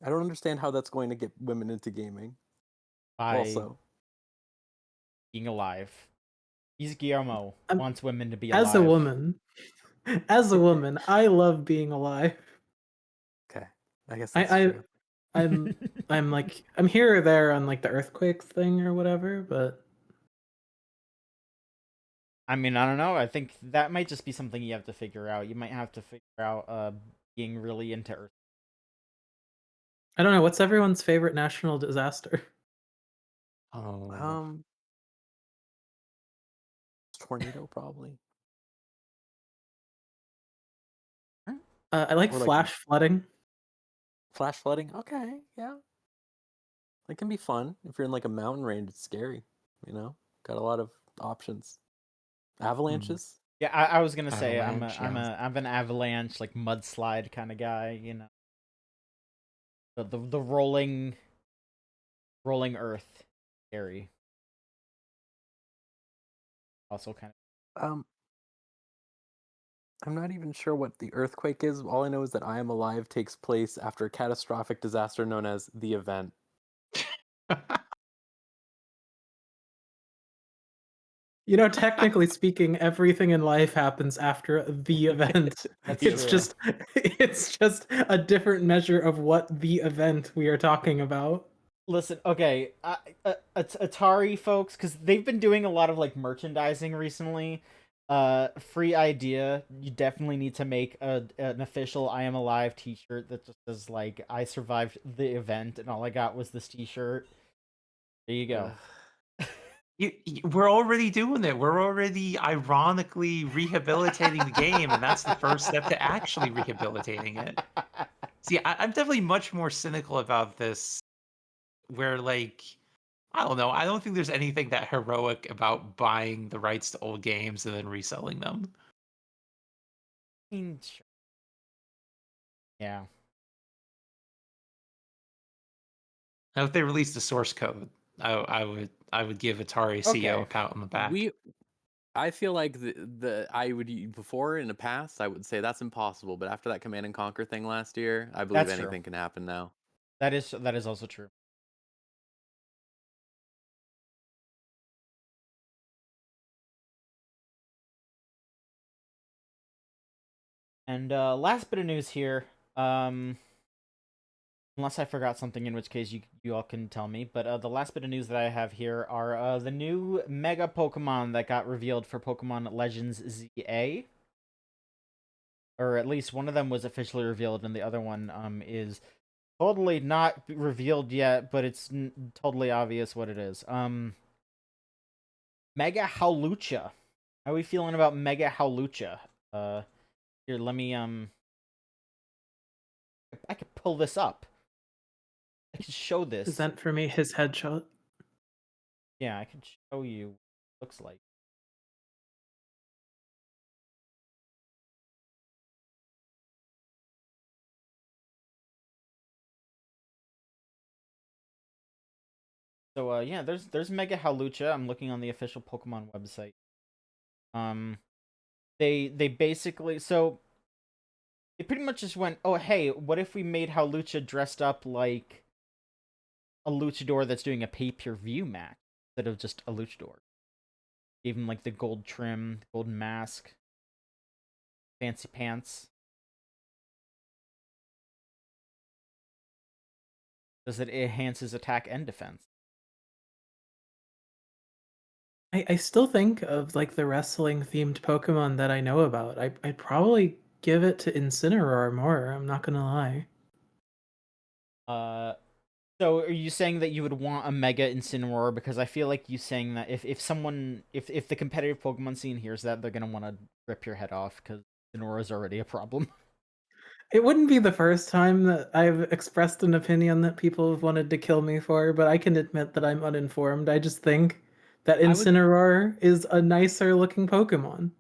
I don't understand how that's going to get women into gaming. By Also, being alive. Yves Guillemot wants women to be As alive. as a woman, I love being alive. okay, I guess that's I true. I'm like I'm here or there on like the earthquakes thing or whatever, but I mean, I don't know. I think that might just be something you have to figure out. You might have to figure out being really into Earth. I don't know. What's everyone's favorite national disaster? Oh. Tornado probably. I like Or, like, flash flooding. Flash flooding. Okay, yeah, it can be fun if you're in like a mountain range. It's scary, you know. Got a lot of options. Avalanches. Yeah, I was gonna say Avalanche, I'm yeah. an avalanche like mudslide kind of guy. You know, the rolling earth, scary. Also kind of. I'm not even sure what the earthquake is. All I know is that I Am Alive takes place after a catastrophic disaster known as the event. You know, technically speaking, everything in life happens after the event. That's It's true. just it's just a different measure of what the event we are talking about. Listen, okay, Atari folks, because they've been doing a lot of like merchandising recently. Free idea. You definitely need to make an official "I Am Alive" T-shirt that just says like "I survived the event and all I got was this T-shirt." There you go. We're already doing it. We're already ironically rehabilitating the game, and that's the first step to actually rehabilitating it. See, I'm definitely much more cynical about this, where, like, I don't know. I don't think there's anything that heroic about buying the rights to old games and then reselling them. Sure. Yeah. Now, if they released the source code, I would give Atari CEO Okay. a pat on the back. I feel like I would before in the past I would say that's impossible, but after that Command and Conquer thing last year, I believe That's true. anything can happen now. That is also true. And last bit of news here. Unless I forgot something, in which case you all can tell me. But the last bit of news that I have here are the new Mega Pokemon that got revealed for Pokemon Legends ZA. Or at least one of them was officially revealed, and the other one is totally not revealed yet, but it's totally obvious what it is. Mega Hawlucha. How are we feeling about Mega Hawlucha? Here, let me I could pull this up. I could show this. Present for me his headshot. Yeah, I can show you what it looks like. So yeah, there's Mega Hawlucha. I'm looking on the official Pokemon website. They basically they pretty much just went, oh hey, what if we made Hawlucha dressed up like a luchador that's doing a pay-per-view match instead of just a luchador? Gave him like the gold trim, golden mask, fancy pants. Does it enhance his attack and defense? I still think of like the wrestling themed Pokemon that I know about. I'd probably give it to Incineroar more. I'm not gonna lie. Uh, so are you saying that you would want a Mega Incineroar? Because I feel like you saying that if the competitive Pokemon scene hears that, they're gonna want to rip your head off because Incineroar is already a problem. It wouldn't be the first time that I've expressed an opinion that people have wanted to kill me for, but I can admit that I'm uninformed. I just think that I would Incineroar is a nicer looking Pokemon.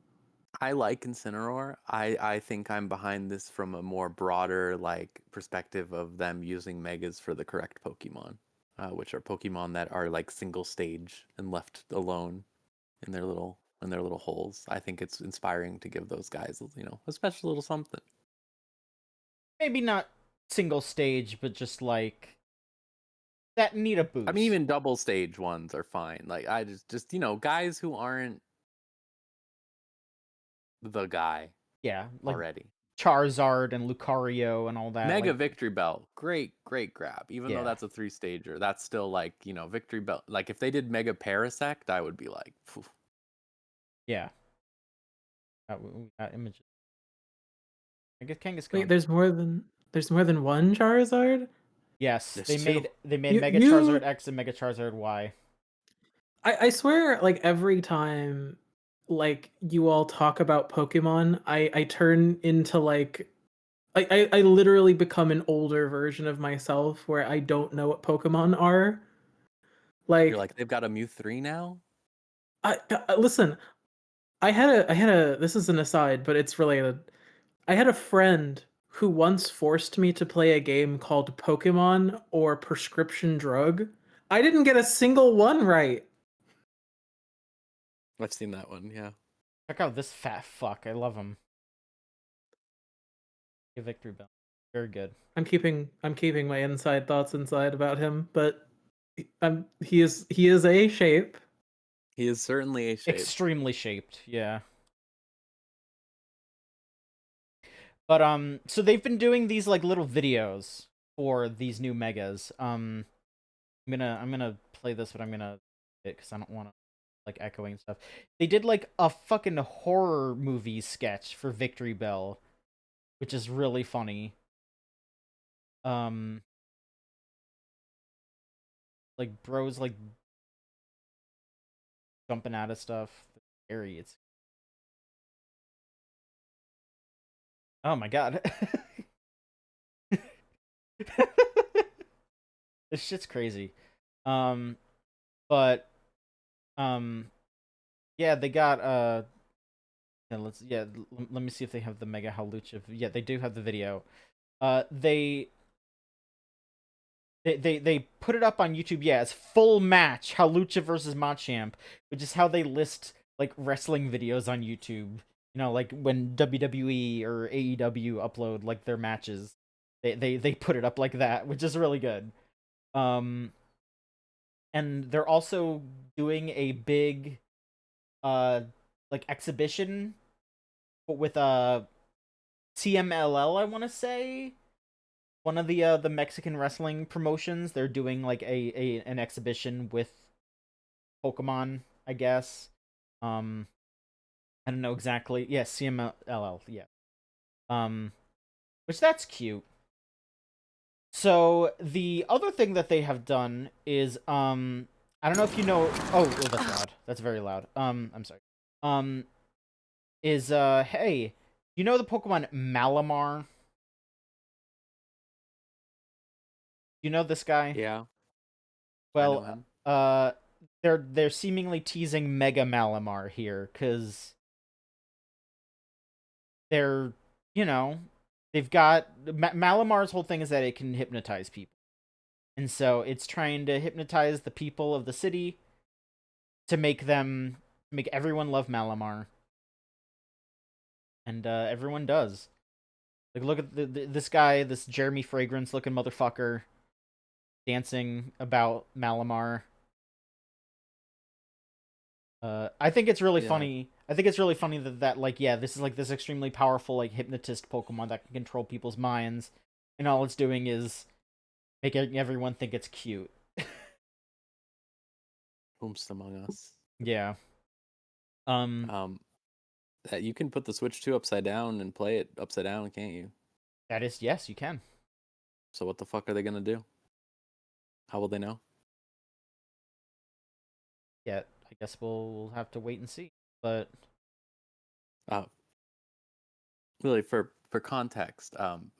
I like Incineroar. I think I'm behind this from a more broader like perspective of them using megas for the correct Pokemon, which are Pokemon that are like single stage and left alone in their little holes. I think it's inspiring to give those guys, a special little something. Maybe not single stage, but just like that need a boost. I mean, even double stage ones are fine. Like I just guys who aren't the guy yeah, like already. Charizard and Lucario and all that. Mega Like, Victory Belt, great grab. Even though yeah, that's a 3-stager, that's still like Victory Belt. Like if they did Mega Parasect, I would be like, phew. yeah. That image. I guess Wait, Kangaskhan. there's more than one Charizard? Yes, There's two. they made You Mega you Charizard X and Mega Charizard Y. I swear like every time like you all talk about Pokemon, I turn into like I literally become an older version of myself where I don't know what Pokemon are. You're Like like they've got a Mew 3 now. listen, I had a this is an aside, but it's related. I had a friend who once forced me to play a game called Pokemon or Prescription Drug. I didn't get a single one right. I've seen that one. Yeah. Check out this fat fuck. I love him. A Victory Bell. Very good. I'm keeping my inside thoughts inside about him, but he is a shape. He is certainly a shape. Extremely shaped. Yeah. But so they've been doing these like little videos for these new megas. I'm gonna play this, but I'm gonna because I don't want to like echoing stuff. They did like a fucking horror movie sketch for Victory Bell, which is really funny. Um, like bros like jumping out of stuff. It's scary. It's oh my god. This shit's crazy. Um, but yeah, they got yeah, let me see if they have the Mega Hawlucha. Yeah, they do have the video. They they put it up on YouTube. Yeah, it's full match Hawlucha versus Machamp, which is how they list like wrestling videos on YouTube. You know, like when WWE or AEW upload like their matches, they put it up like that, which is really good. Um, and they're also doing a big uh like exhibition with CMLL, I want to say one of the Mexican wrestling promotions. They're doing like an exhibition with Pokemon, I guess. Um, I don't know exactly. Yeah, CMLL. Yeah. Um, which that's cute. So the other thing that they have done is I don't know if you know. Oh, that's loud. That's very loud. I'm sorry. Um, is hey, you know the Pokemon Malamar? You know this guy? Yeah. I know Well, him. uh, they're seemingly teasing Mega Malamar here because they're you know they've got Malamar's whole thing is that it can hypnotize people, and so it's trying to hypnotize the people of the city to make everyone love Malamar, and everyone does. Like, look at this guy, this Jeremy Fragrance looking motherfucker, dancing about Malamar. I think it's really Yeah. funny. I think it's really funny that like yeah, this is like this extremely powerful like hypnotist Pokemon that can control people's minds, and all it's doing is making everyone think it's cute. Whomst among us. Yeah. That you can put the Switch 2 upside down and play it upside down, can't you? That is, yes, you can. So what the fuck are they gonna do? How will they know? Yeah, I guess we'll have to wait and see. But Really, for context,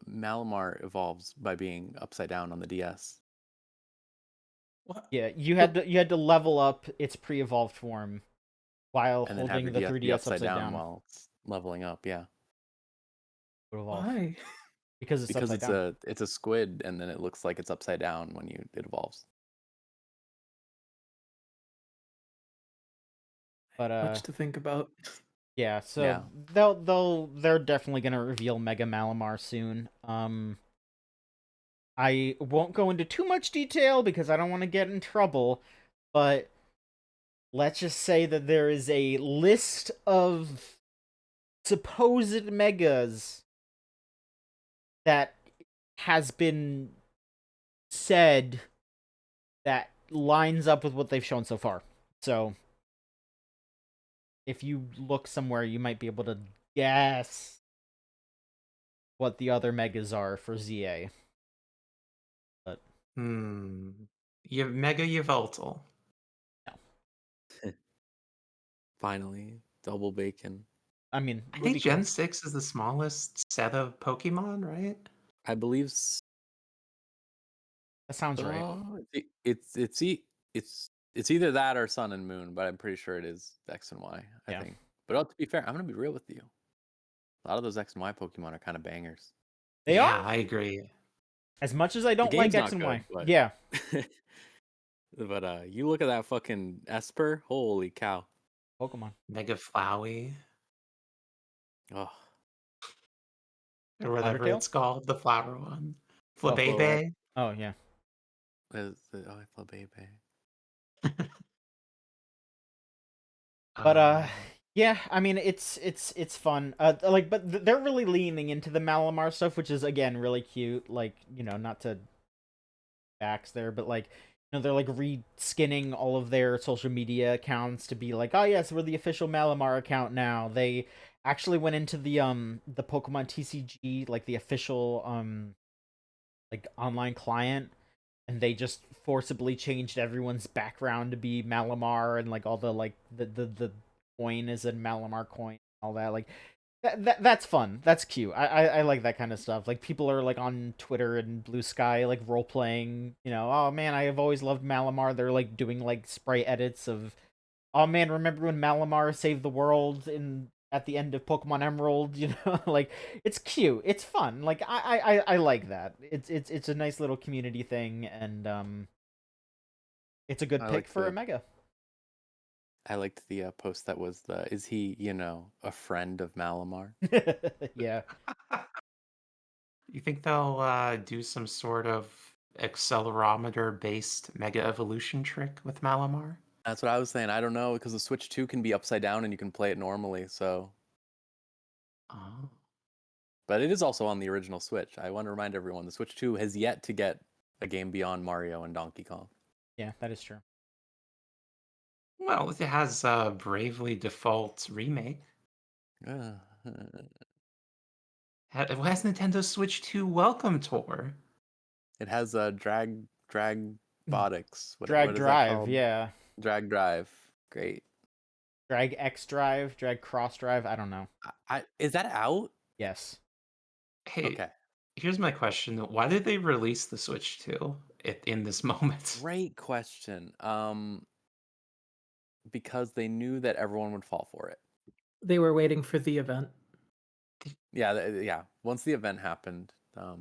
Malamar evolves by being upside down on the DS. What? yeah, you had to level up its pre-evolved form while And then have holding your the DS be 3DS upside down down. while it's leveling up, yeah. To evolve. Why? Because it's Because upside down. it's a squid, and then it looks like it's upside down when it evolves. But Much to think about. yeah, so Yeah. they're definitely gonna reveal Mega Malamar soon. I won't go into too much detail because I don't want to get in trouble, but let's just say that there is a list of supposed megas that has been said that lines up with what they've shown so far. So if you look somewhere, you might be able to guess what the other megas are for ZA. But You have Mega Yveltal. Finally, double bacon. I mean, I would think be Gen cool. 6 is the smallest set of Pokemon, right? I believe That sounds right. it's either that or Sun and Moon, but I'm pretty sure it is X and Y. I Yeah. think. But to be fair, I'm gonna be real with you. A lot of those X and Y Pokemon are kind of bangers. They Yeah, are. I agree. As much as I The don't like game's X not and good, Y. but Yeah. but you look at that fucking Esper, holy cow! Pokemon. Mega Flowey, Oh, or whatever Undertale? it's called, the flower one. Oh, Flabebe. Oh, yeah. I love baby. But yeah, I mean it's fun. But they're really leaning into the Malamar stuff, which is again really cute. Like, not to backs there, but like, they're like reskinning all of their social media accounts to be like, oh yes, we're the official Malamar account now. They actually went into the Pokemon TCG, like the official like online client, and they just forcibly changed everyone's background to be Malamar, and like all the like the coin is a Malamar coin, all that. Like that's fun. That's cute. I like that kind of stuff. Like people are like on Twitter and Blue Sky like role playing. Oh man, I have always loved Malamar. They're like doing like sprite edits of, oh man, remember when Malamar saved the world in at the end of Pokemon Emerald? Like it's cute. It's fun. Like I like that. It's a nice little community thing, and it's a good I pick like for a Mega. I liked the post that was is he a friend of Malamar? Yeah. You think they'll do some sort of accelerometer-based Mega Evolution trick with Malamar? That's what I was saying. I don't know because the Switch 2 can be upside down and you can play it normally. So, Oh. but it is also on the original Switch. I want to remind everyone the Switch 2 has yet to get a game beyond Mario and Donkey Kong. Yeah, that is true. Well, it has a Bravely Default remake. It has Nintendo Switch 2 Welcome Tour. It has a drag botics. Drag what is that Drive, called? yeah. Drag Drive. Great. Drag X Drive, Drag Cross Drive. I don't know. Is that out? Yes. Hey, Okay. here's my question. Why did they release the Switch 2 in this moment? Great question. Because they knew that everyone would fall for it. They were waiting for the event. Yeah. Once the event happened, the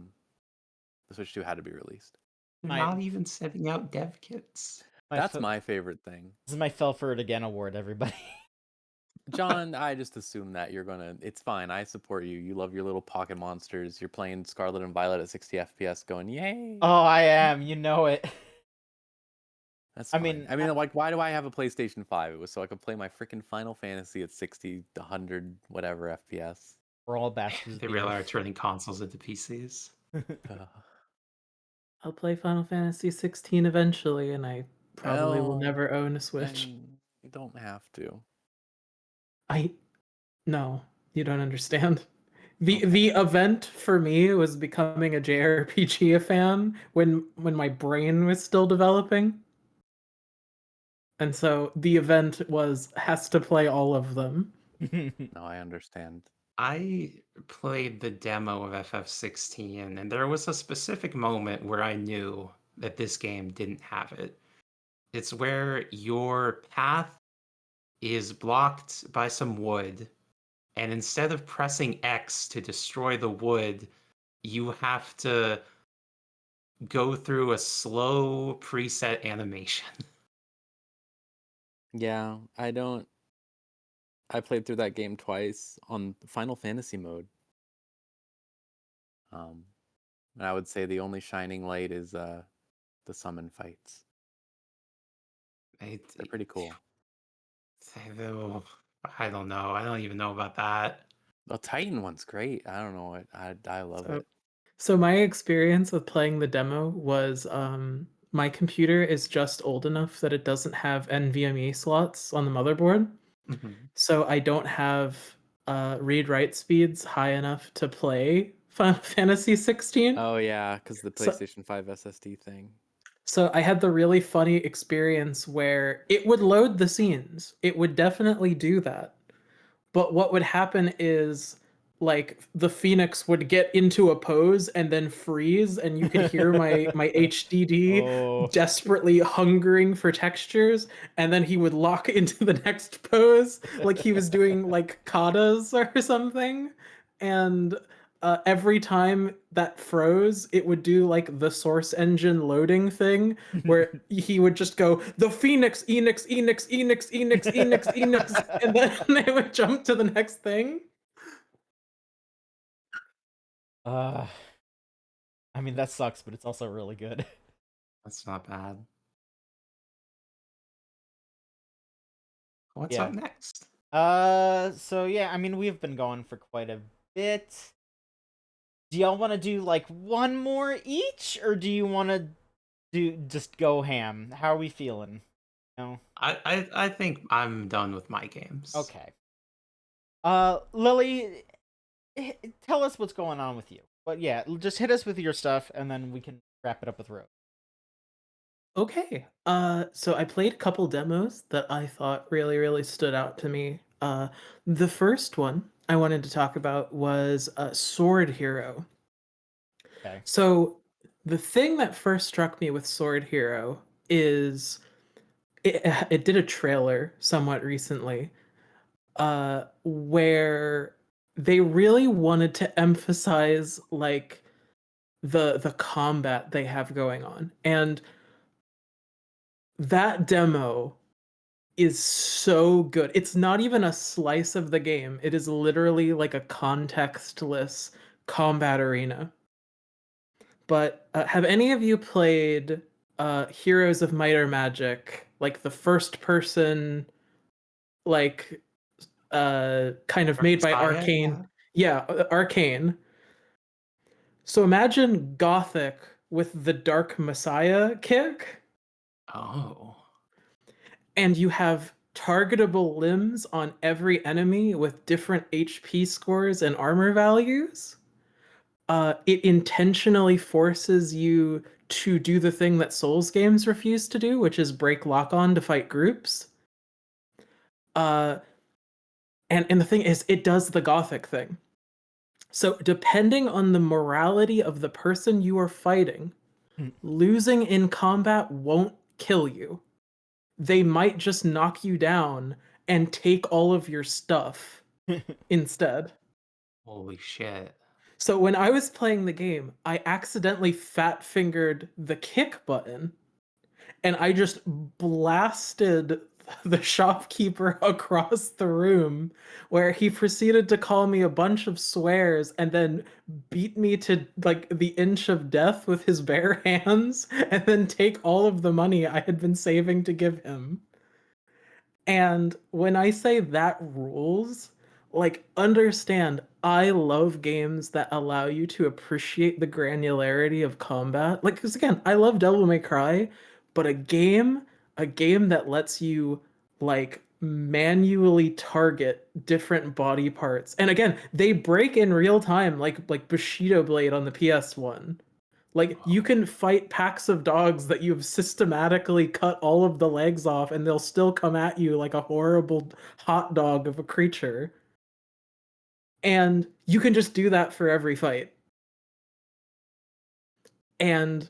Switch 2 had to be released. They're not even sending out dev kits. That's my favorite thing. This is my Fell for It Again award, everybody. John, I just assume that you're gonna. It's fine. I support you. You love your little pocket monsters. You're playing Scarlet and Violet at 60 FPS, going yay. Oh, I am. You know it. That's I fine. mean, Like, why do I have a PlayStation 5? It was so I could play my freaking Final Fantasy at 60 to 100 whatever FPS. we're all bastards. They really are turning consoles into PCs. I'll play Final Fantasy 16 eventually, and I probably will never own a Switch. You don't have to. No, you don't understand. The Okay. the event for me was becoming a JRPG fan when my brain was still developing. And so the event has to play all of them. No, I understand. I played the demo of FF16, and there was a specific moment where I knew that this game didn't have it. It's where your path is blocked by some wood, and instead of pressing X to destroy the wood, you have to go through a slow preset animation. Yeah, I played through that game twice on Final Fantasy mode. And I would say the only shining light is the summon fights. They're pretty cool. I don't know. I don't even know about that. The Titan one's great. I don't know. I love it. So my experience with playing the demo was my computer is just old enough that it doesn't have NVMe slots on the motherboard. Mhm. So I don't have read-write speeds high enough to play Final Fantasy 16. Oh yeah, because the So- PlayStation 5 SSD thing. So I had the really funny experience where it would load the scenes. It would definitely do that. But what would happen is like the Phoenix would get into a pose and then freeze, and you could hear my HDD Oh. desperately hungering for textures, and then he would lock into the next pose like he was doing like katas or something. And every time that froze, it would do like the source engine loading thing where he would just go, the Phoenix, Enix, Enix, Enix, Enix, Enix, Enix, and then it would jump to the next thing. I mean, that sucks, but it's also really good. That's not bad. What's Yeah. up next? So yeah, I mean, we've been going for quite a bit. Do y'all want to do like one more each, or do you want to just go ham? How are we feeling? No. I think I'm done with my games. Okay. Lily, tell us what's going on with you. But yeah, just hit us with your stuff, and then we can wrap it up with Rogue. Okay. So I played a couple demos that I thought really, really stood out to me. The first one I wanted to talk about was Sword Hero. Okay. So the thing that first struck me with Sword Hero is it did a trailer somewhat recently, where they really wanted to emphasize like the combat they have going on, and that demo is so good. It's not even a slice of the game. It is literally like a contextless combat arena. But have any of you played Heroes of Might or Magic, like the first person, like kind of made by Messiah, Arcane? Yeah, Arcane. So imagine Gothic with the Dark Messiah kick, Oh. and you have targetable limbs on every enemy with different HP scores and armor values. It intentionally forces you to do the thing that Souls games refuse to do, which is break lock on to fight groups. And the thing is, it does the Gothic thing. So depending on the morality of the person you are fighting, losing in combat won't kill you. They might just knock you down and take all of your stuff instead. Holy shit. So when I was playing the game, I accidentally fat fingered the kick button, and I just blasted the shopkeeper across the room, where he proceeded to call me a bunch of swears and then beat me to like the inch of death with his bare hands, and then take all of the money I had been saving to give him. And when I say that rules, like, understand, I love games that allow you to appreciate the granularity of combat. Like, because again, I love Devil May Cry, but a game that lets you like manually target different body parts. And again, they break in real time like Bushido Blade on the PS1. Like you can fight packs of dogs that you've systematically cut all of the legs off and they'll still come at you like a horrible hot dog of a creature. And you can just do that for every fight. And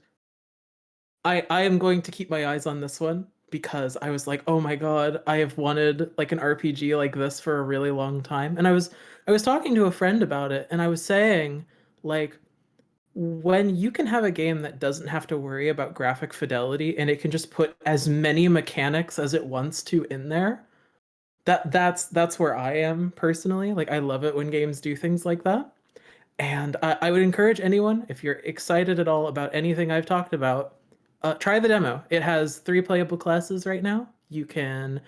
I am going to keep my eyes on this one because I was like, oh my god, I have wanted like an RPG like this for a really long time. And I was talking to a friend about it and I was saying like when you can have a game that doesn't have to worry about graphic fidelity and it can just put as many mechanics as it wants to in there, that's where I am personally. Like I love it when games do things like that. And I would encourage anyone, if you're excited at all about anything I've talked about, try the demo. It has 3 playable classes right now. You can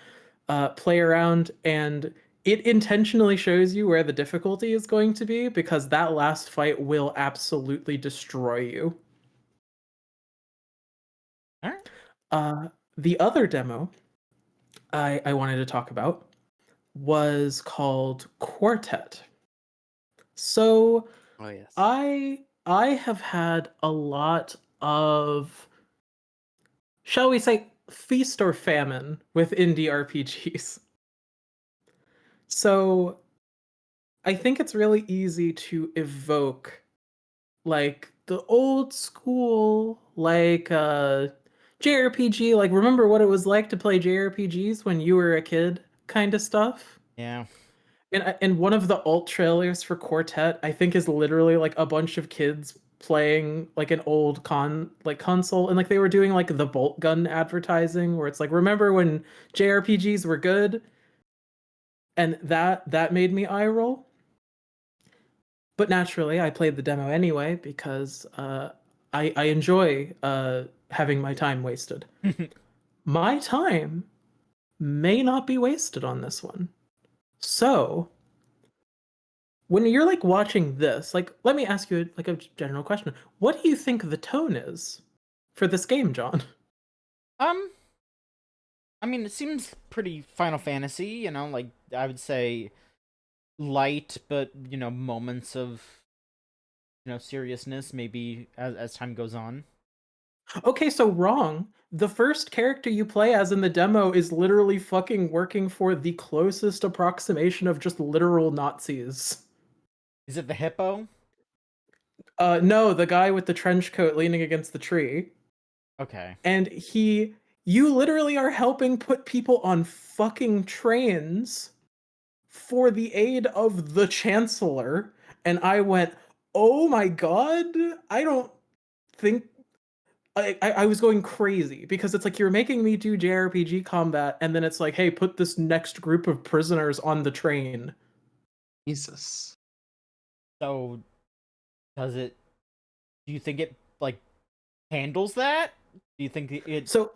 play around, and it intentionally shows you where the difficulty is going to be because that last fight will absolutely destroy you. All right. The other demo I wanted to talk about was called Quartet. So Oh yes. I have had a lot of, shall we say, feast or famine with indie RPGs. So I think it's really easy to evoke like the old school like JRPG, like remember what it was like to play JRPGs when you were a kid kind of stuff. Yeah. And one of the alt trailers for Quartet, I think, is literally like a bunch of kids playing like an old console, and like they were doing like the bolt gun advertising, where it's like, remember when JRPGs were good, and that made me eye roll. But naturally, I played the demo anyway because I enjoy having my time wasted. My time may not be wasted on this one, so. When you're like watching this, like let me ask you like a general question. What do you think the tone is for this game, John? Um, I mean, it seems pretty Final Fantasy, like I would say light, but moments of seriousness maybe as time goes on. Okay, so wrong. The first character you play as in the demo is literally fucking working for the closest approximation of just literal Nazis. Is it the hippo? No, the guy with the trench coat leaning against the tree. Okay. And you literally are helping put people on fucking trains for the aid of the Chancellor. And I went, oh my god, I don't think I was going crazy because it's like you're making me do JRPG combat, and then it's like, hey, put this next group of prisoners on the train. Jesus. So, do you think it like handles that? Do you think it? So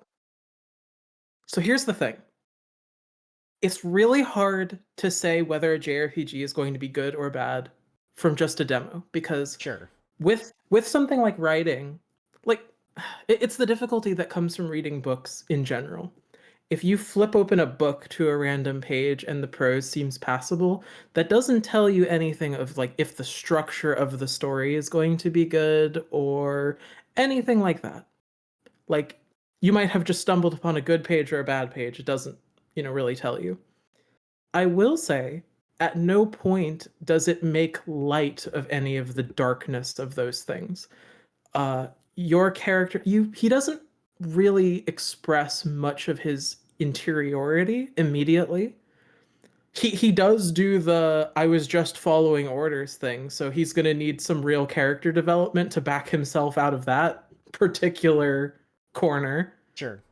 here's the thing. It's really hard to say whether a JRPG is going to be good or bad from just a demo because Sure. with something like writing, like it's the difficulty that comes from reading books in general. If you flip open a book to a random page and the prose seems passable, that doesn't tell you anything of like if the structure of the story is going to be good or anything like that. Like you might have just stumbled upon a good page or a bad page. It doesn't, really tell you. I will say at no point does it make light of any of the darkness of those things. Your character, he doesn't really express much of his interiority immediately. He does do the I was just following orders thing, so he's going to need some real character development to back himself out of that particular corner. Sure.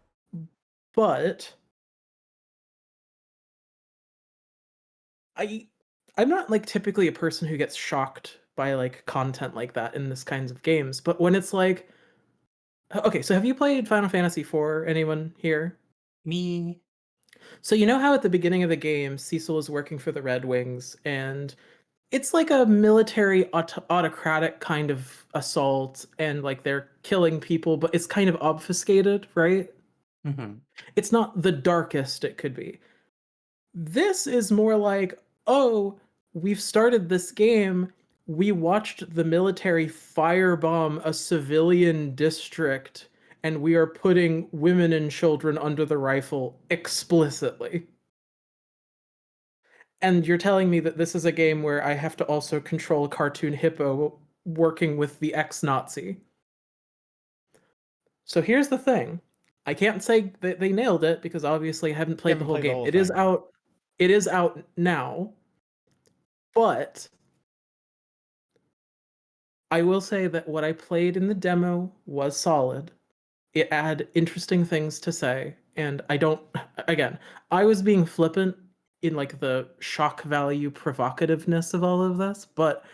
But I'm not like typically a person who gets shocked by like content like that in this kinds of games, but when it's like, okay, so have you played Final Fantasy IV? Anyone here? Me. So you know how at the beginning of the game, Cecil is working for the Red Wings, and it's like a military autocratic kind of assault, and like they're killing people, but it's kind of obfuscated, right? It's not the darkest it could be. This is more like, oh, we've started this game. We watched the military firebomb a civilian district, and we are putting women and children under the rifle explicitly. And you're telling me that this is a game where I have to also control a cartoon hippo working with the ex-Nazi. So here's the thing. I can't say that they nailed it because obviously I haven't played the whole game. It is out. It is out now. But I will say that what I played in the demo was solid. It had interesting things to say, and again, I was being flippant in like the shock value provocativeness of all of this, but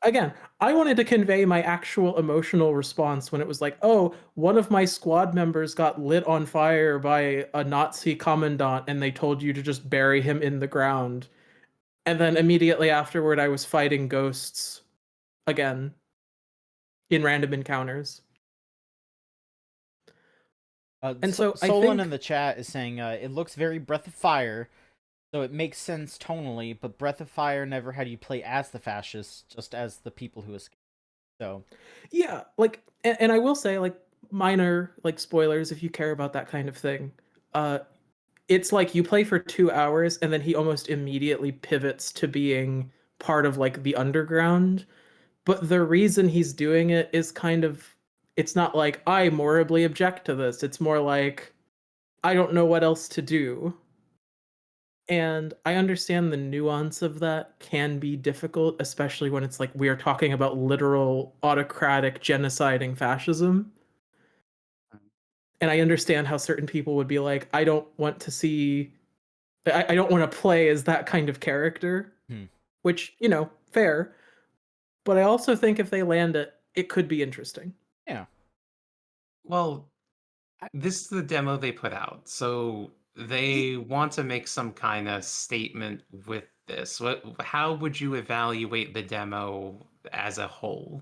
again, I wanted to convey my actual emotional response when it was like, oh, one of my squad members got lit on fire by a Nazi commandant and they told you to just bury him in the ground. And then immediately afterward, I was fighting ghosts again in random encounters. And so I Solon think in the chat is saying it looks very Breath of Fire, so it makes sense tonally, but Breath of Fire never had you play as the fascists, just as the people who escaped. So yeah, like, and I will say, like, minor like spoilers if you care about that kind of thing. It's like you play for 2 hours and then he almost immediately pivots to being part of like the underground. But the reason he's doing it is kind of, it's not like I morally object to this. It's more like I don't know what else to do. And I understand the nuance of that can be difficult, especially when it's like we are talking about literal autocratic genociding fascism. And I understand how certain people would be like, I don't want to see, I don't want to play as that kind of character, which, you know, fair. But I also think if they land it, it could be interesting. yeah. Well, this is the demo they put out, so they want to make some kind of statement with this. How would you evaluate the demo as a whole?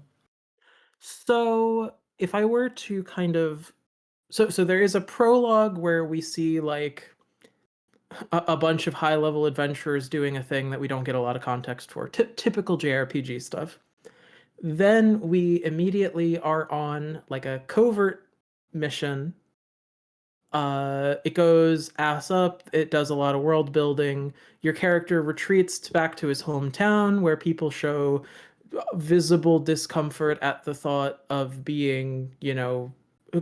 So if I were to kind of, so there is a prologue where we see like a bunch of high level adventurers doing a thing that we don't get a lot of context for. Typical JRPG stuff. Then we immediately are on like a covert mission. It goes ass up. It does a lot of world building. Your character retreats back to his hometown where people show visible discomfort at the thought of being, you know,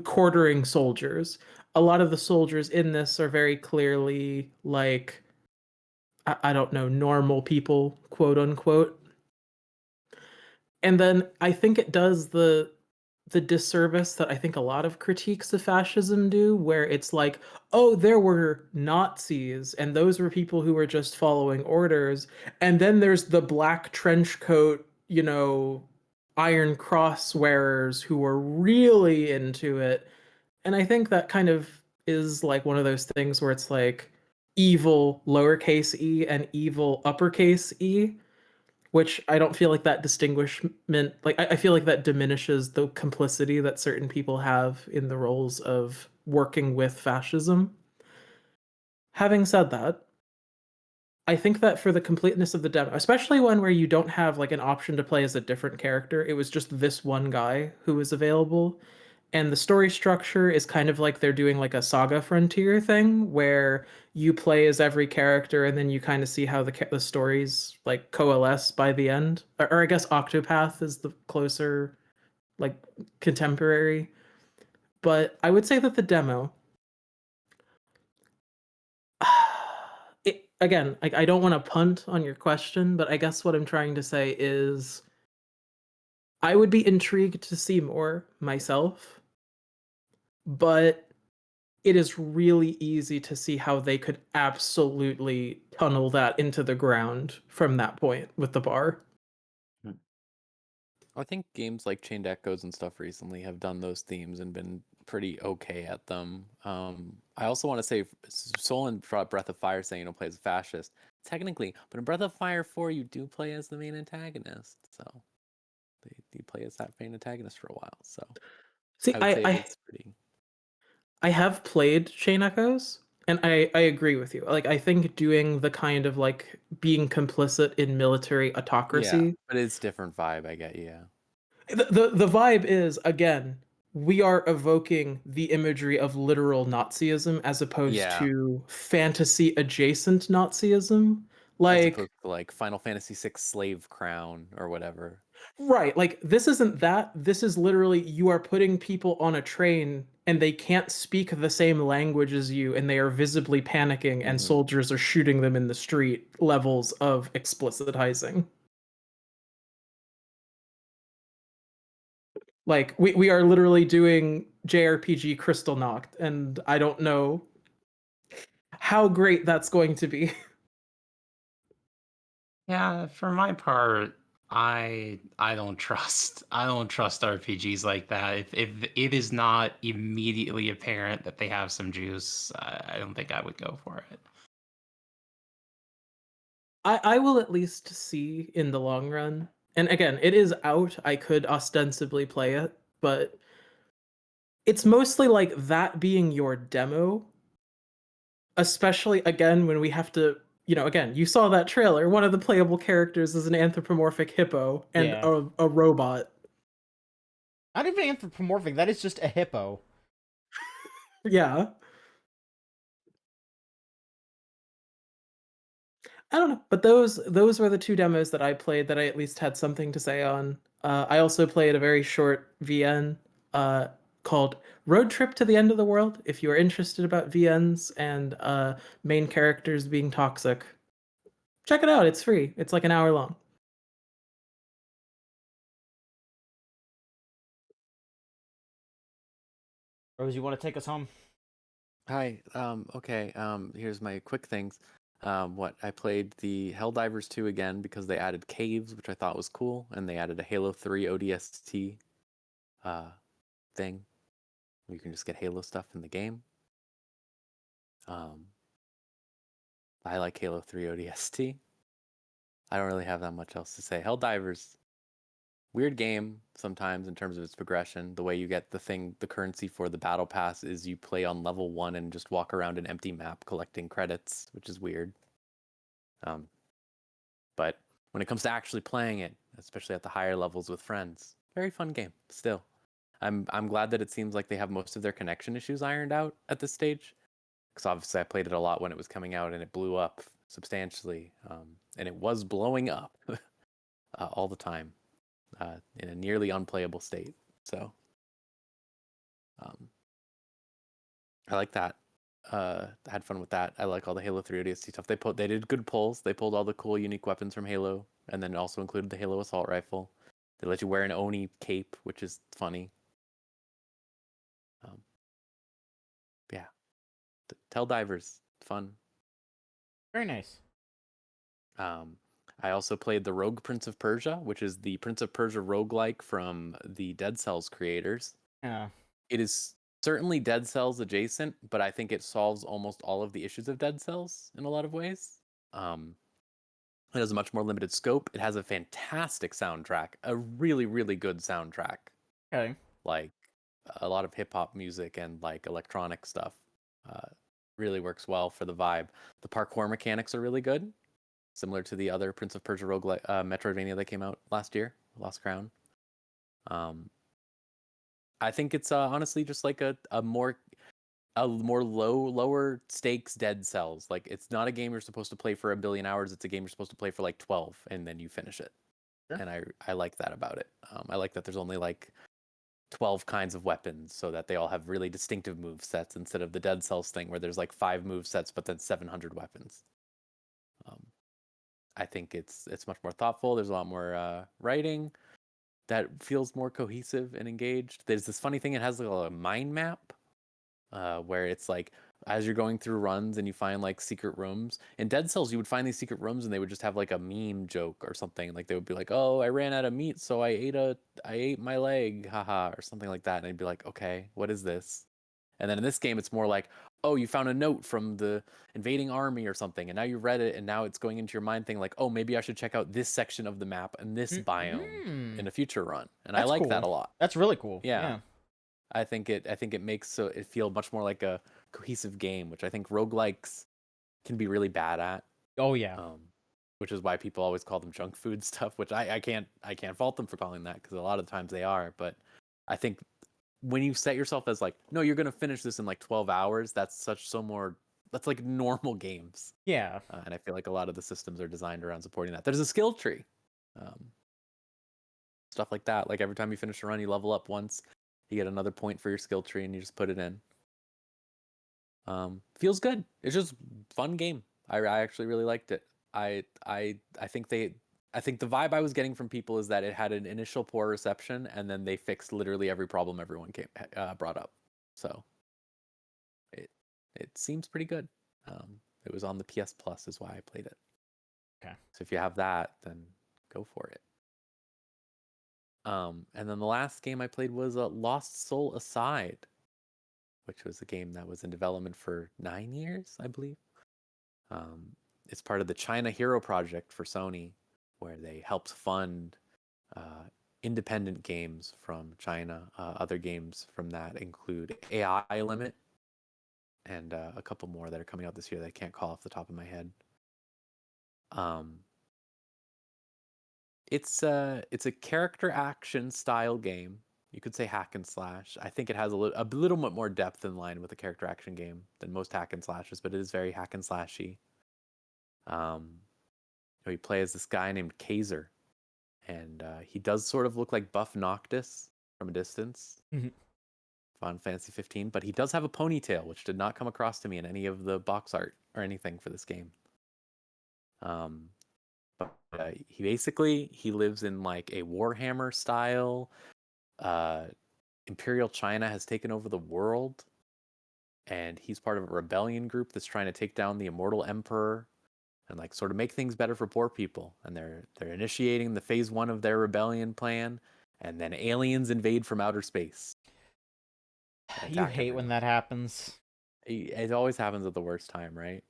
quartering soldiers. A lot of the soldiers in this are very clearly like, I don't know, normal people, quote unquote. And then I think it does the disservice that I think a lot of critiques of fascism do, where it's like, oh, there were Nazis, and those were people who were just following orders. And then there's the black trench coat, you know, Iron Cross wearers who were really into it. And I think that kind of is like one of those things where it's like evil lowercase e and evil uppercase e, which I don't feel like that distinguishment, like I feel like that diminishes the complicity that certain people have in the roles of working with fascism. Having said that, I think that for the completeness of the demo, especially one where you don't have like an option to play as a different character, it was just this one guy who was available. And the story structure is kind of like they're doing like a Saga Frontier thing where you play as every character and then you kind of see how the stories like coalesce by the end. Or I guess Octopath is the closer like contemporary. But I would say that the demo, it again, I don't want to punt on your question, but I guess what I'm trying to say is I would be intrigued to see more myself, but it is really easy to see how they could absolutely tunnel that into the ground from that point with the bar. I think games like Chained Echoes and stuff recently have done those themes and been pretty okay at them. I also want to say, Solon brought Breath of Fire saying you don't play as a fascist. Technically, but in Breath of Fire 4, you do play as the main antagonist. So you play as that main antagonist for a while. So See, I would say it's pretty. I have played Chain Echoes, and I agree with you. Like, I think doing the kind of like being complicit in military Yeah, autocracy, but it's different vibe. I get you. Yeah. the vibe is, again, we are evoking the imagery of literal Nazism as opposed Yeah. to fantasy adjacent Nazism. As Like, opposed to like Final Fantasy VI Slave Crown or whatever. right, like this isn't that. This is literally you are putting people on a train and they can't speak the same language as you and they are visibly panicking and Mhm. soldiers are shooting them in the street levels of explicitizing. Like we are literally doing JRPG Crystal Knocked, and I don't know how great that's going to be. Yeah, for my part, I don't trust RPGs like that. If it is not immediately apparent that they have some juice, I don't think I would go for it. I will at least see in the long run. And again, it is out. I could ostensibly play it, but it's mostly like that being your demo, especially again when we have to, again, you saw that trailer. One of the playable characters is an anthropomorphic hippo and Yeah. a robot. Not even anthropomorphic. That is just a hippo. Yeah. I don't know, but those were the two demos that I played that I at least had something to say on. I also played a very short VN called Road Trip to the End of the World. If you are interested about VNs and main characters being toxic, check it out. It's free. It's like an hour long. Rose, you want to take us home? Hi. Okay. Here's my quick things. I played the Helldivers 2 again because they added caves, which I thought was cool, and they added a Halo 3 ODST thing. You can just get Halo stuff in the game. I like Halo 3 ODST. I don't really have that much else to say. Helldivers, weird game sometimes in terms of its progression. The way you get the currency for the battle pass is you play on level 1 and just walk around an empty map collecting credits, which is weird. But when it comes to actually playing it, especially at the higher levels with friends, very fun game still. I'm glad that it seems like they have most of their connection issues ironed out at this stage, because obviously I played it a lot when it was coming out and it blew up substantially, and it was blowing up all the time in a nearly unplayable state. So I like that. Had fun with that. I like all the Halo 3 ODST stuff. They did good pulls. They pulled all the cool unique weapons from Halo, and then also included the Halo assault rifle. They let you wear an Oni cape, which is funny. Yeah, Helldivers, fun. Very nice. I also played the Rogue Prince of Persia, which is the Prince of Persia roguelike from the Dead Cells creators. Yeah. It is certainly Dead Cells adjacent, but I think it solves almost all of the issues of Dead Cells in a lot of ways. It has a much more limited scope. It has a fantastic soundtrack, a really, really good soundtrack. Okay. Like a lot of hip hop music and like electronic stuff. Really works well for the vibe. The parkour mechanics are really good, similar to the other Prince of Persia roguelike Metroidvania that came out last year, Lost Crown. I think it's honestly just like a more lower stakes Dead Cells. Like it's not a game you're supposed to play for 1 billion hours. It's a game you're supposed to play for like 12 and then you finish it. Sure. And I like that about it. I like that there's only like 12 kinds of weapons so that they all have really distinctive move sets instead of the Dead Cells thing where there's like 5 move sets but then 700 weapons. I think it's much more thoughtful. There's a lot more writing that feels more cohesive and engaged. There's this funny thing, it has like a mind map where it's like as you're going through runs and you find like secret rooms. In Dead Cells, you would find these secret rooms and they would just have like a meme joke or something. Like they would be like, "Oh, I ran out of meat, so I ate my leg, haha," or something like that. And I'd be like, "Okay, what is this?" And then in this game, it's more like, "Oh, you found a note from the invading army or something, and now you read it, and now it's going into your mind thing like, oh, maybe I should check out this section of the map and this biome in a future run." And I That's like cool. that a lot. That's really cool. Yeah. Yeah. I think it makes it feel much more like a cohesive game, which I think roguelikes can be really bad at. Oh yeah. Which is why people always call them junk food stuff, which I can't fault them for calling that, because a lot of the times they are. But I think when you set yourself as like, no, you're gonna finish this in like 12 hours, that's like normal games. Yeah. And I feel like a lot of the systems are designed around supporting that. There's a skill tree, stuff like that. Like every time you finish a run, you level up once, you get another point for your skill tree, and you just put it in. Feels good. It's just fun game. I actually really liked it. I think the vibe I was getting from people is that it had an initial poor reception, and then they fixed literally every problem everyone brought up. So it seems pretty good. It was on the PS Plus, is why I played it. Okay. So if you have that, then go for it. And then the last game I played was Lost Soul Aside, which was a game that was in development for 9 years, I believe. It's part of the China Hero Project for Sony, where they helped fund independent games from China. Other games from that include AI Limit and a couple more that are coming out this year that I can't call off the top of my head. It's a character action style game. You could say hack and slash. I think it has a little bit more depth in line with a character action game than most hack and slashes, but it is very hack and slashy. You play as this guy named Kaiser, and he does sort of look like Buff Noctis from a distance. Final Fantasy 15, but he does have a ponytail, which did not come across to me in any of the box art or anything for this game. But he lives in like a Warhammer style. Imperial China has taken over the world, and he's part of a rebellion group that's trying to take down the Immortal Emperor and like sort of make things better for poor people. And they're initiating the phase 1 of their rebellion plan, and then aliens invade from outer space. You hate when that happens. It always happens at the worst time, right?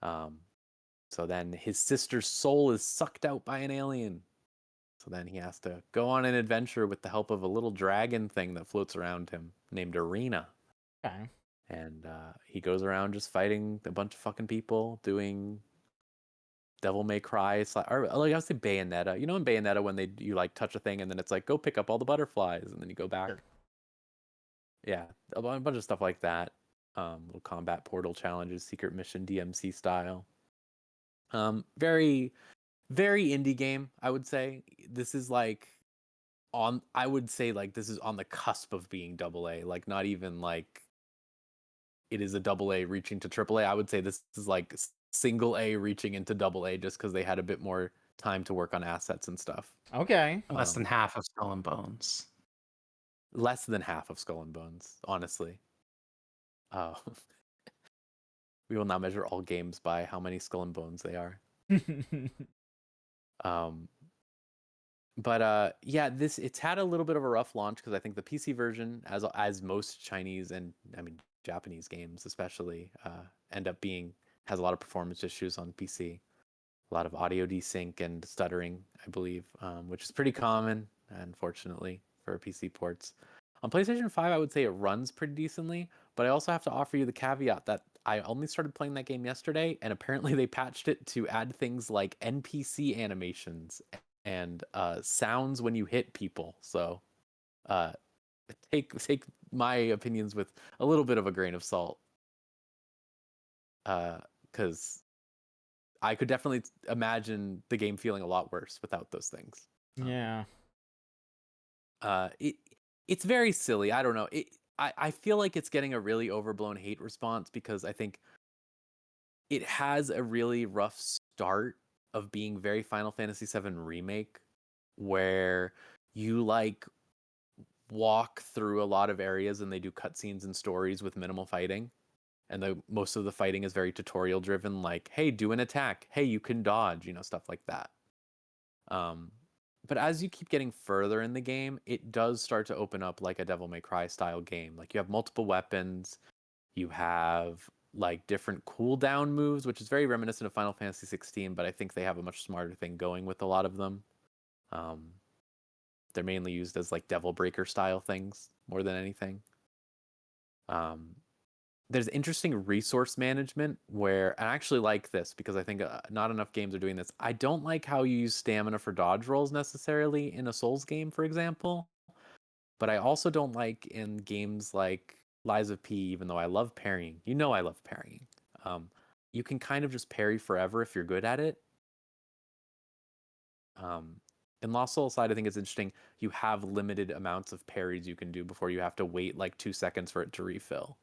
So then his sister's soul is sucked out by an alien. So then he has to go on an adventure with the help of a little dragon thing that floats around him named Arena. Okay. And he goes around just fighting a bunch of fucking people, doing Devil May Cry, or like I would say Bayonetta. You know in Bayonetta when you like touch a thing and then it's like, go pick up all the butterflies, and then you go back. Sure. Yeah, a bunch of stuff like that. Little combat portal challenges, secret mission DMC style. Very, very indie game, I would say. This is like this is on the cusp of being AA. Like not even like it is a AA reaching to AAA. I would say this is like single A reaching into AA, just because they had a bit more time to work on assets and stuff. Okay. Less than half of Skull and Bones. Less than half of Skull and Bones, honestly. We will not measure all games by how many Skull and Bones they are. But it's had a little bit of a rough launch, because I think the PC version, as most Chinese and Japanese games especially, has a lot of performance issues on PC. A lot of audio desync and stuttering, I believe, which is pretty common, unfortunately, for PC ports. On PlayStation 5, I would say it runs pretty decently, but I also have to offer you the caveat that I only started playing that game yesterday, and apparently they patched it to add things like NPC animations and sounds when you hit people. So take my opinions with a little bit of a grain of salt, because I could definitely imagine the game feeling a lot worse without those things. Yeah. It's very silly. I don't know. I feel like it's getting a really overblown hate response, because I think it has a really rough start of being very Final Fantasy VII Remake, where you like walk through a lot of areas and they do cutscenes and stories with minimal fighting. And most of the fighting is very tutorial driven, like, hey, do an attack. Hey, you can dodge, stuff like that. But as you keep getting further in the game, it does start to open up like a Devil May Cry style game. Like you have multiple weapons, you have like different cooldown moves, which is very reminiscent of Final Fantasy 16, but I think they have a much smarter thing going with a lot of them. They're mainly used as like Devil Breaker style things more than anything. There's interesting resource management where I actually like this because I think not enough games are doing this. I don't like how you use stamina for dodge rolls necessarily in a Souls game, for example. But I also don't like in games like Lies of P, even though I love parrying. You know I love parrying. You can kind of just parry forever if you're good at it. In Lost Soul side, I think it's interesting. You have limited amounts of parries you can do before you have to wait like 2 seconds for it to refill.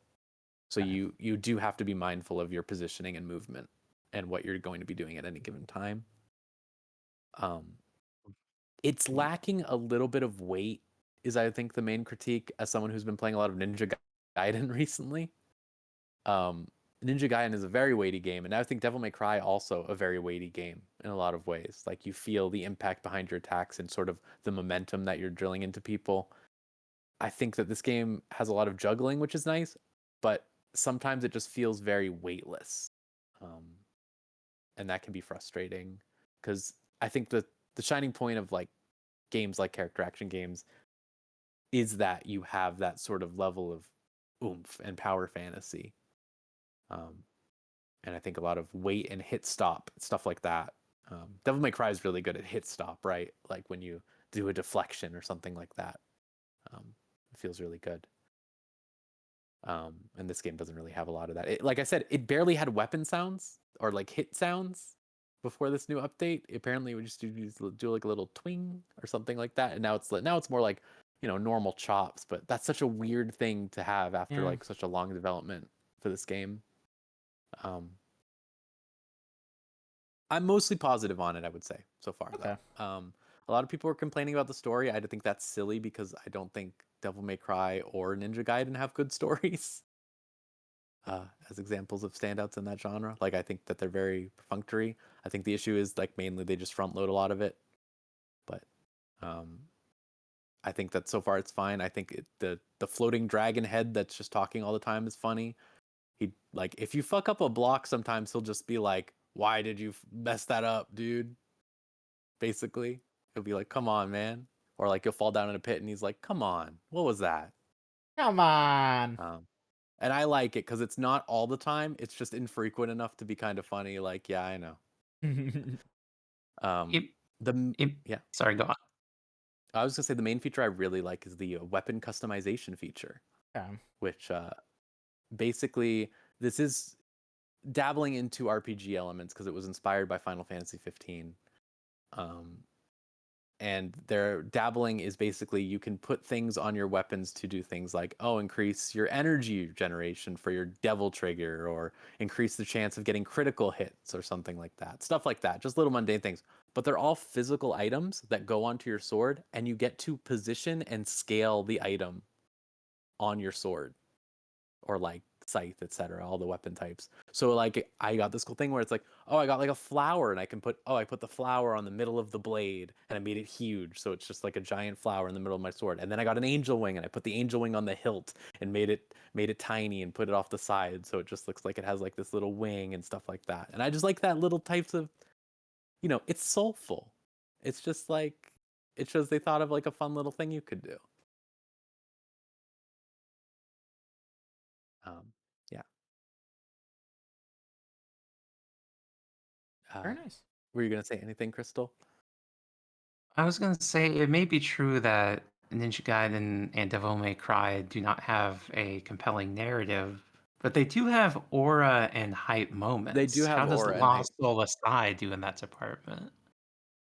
So you do have to be mindful of your positioning and movement and what you're going to be doing at any given time. It's lacking a little bit of weight is I think the main critique as someone who's been playing a lot of Ninja Gaiden recently. Ninja Gaiden is a very weighty game, and I think Devil May Cry also a very weighty game in a lot of ways. Like you feel the impact behind your attacks and sort of the momentum that you're drilling into people. I think that this game has a lot of juggling, which is nice, but sometimes it just feels very weightless. And that can be frustrating because I think the shining point of like games like character action games is that you have that sort of level of oomph and power fantasy. And I think a lot of weight and hit stop, stuff like that. Devil May Cry is really good at hit stop, right? Like when you do a deflection or something like that. It feels really good. And this game doesn't really have a lot of that. Like I said, it barely had weapon sounds or like hit sounds before this new update. Apparently, we just do like a little twing or something like that, and now it's more like normal chops. But that's such a weird thing to have after like such a long development for this game. I'm mostly positive on it, I would say, so far. Okay. Though. A lot of people were complaining about the story. I think that's silly because I don't think Devil May Cry or Ninja Gaiden have good stories as examples of standouts in that genre. Like, I think that they're very perfunctory. I think the issue is like mainly they just front load a lot of it. But I think that so far it's fine. I think the floating dragon head that's just talking all the time is funny. He like if you fuck up a block, sometimes he'll just be like, "Why did you mess that up, dude?" Basically, he'll be like, "Come on, man," or like you'll fall down in a pit and he's like, "Come on, what was that?" Come on. And I like it because it's not all the time. It's just infrequent enough to be kind of funny. Like, yeah, I know. Yeah. Sorry, go on. I was gonna say the main feature I really like is the weapon customization feature, which basically this is dabbling into RPG elements because it was inspired by Final Fantasy 15. And their dabbling is basically you can put things on your weapons to do things like, increase your energy generation for your devil trigger, or increase the chance of getting critical hits or something like that. Stuff like that, just little mundane things. But they're all physical items that go onto your sword, and you get to position and scale the item on your sword or like scythe, etc., all the weapon types. So like I got this cool thing where it's like, I got like a flower, and I put the flower on the middle of the blade, and I made it huge, so it's just like a giant flower in the middle of my sword. And then I got an angel wing, and I put the angel wing on the hilt and made it tiny and put it off the side, so it just looks like it has like this little wing and stuff like that. And I just like that little types of, it's soulful. It's just like it shows they thought of like a fun little thing you could do. Yeah. Very nice. Were you gonna say anything, Crystal? I was going to say it may be true that Ninja Gaiden and Devil May Cry do not have a compelling narrative, but they do have aura and hype moments. They do have How does aura and Lost Soul Aside do in that department?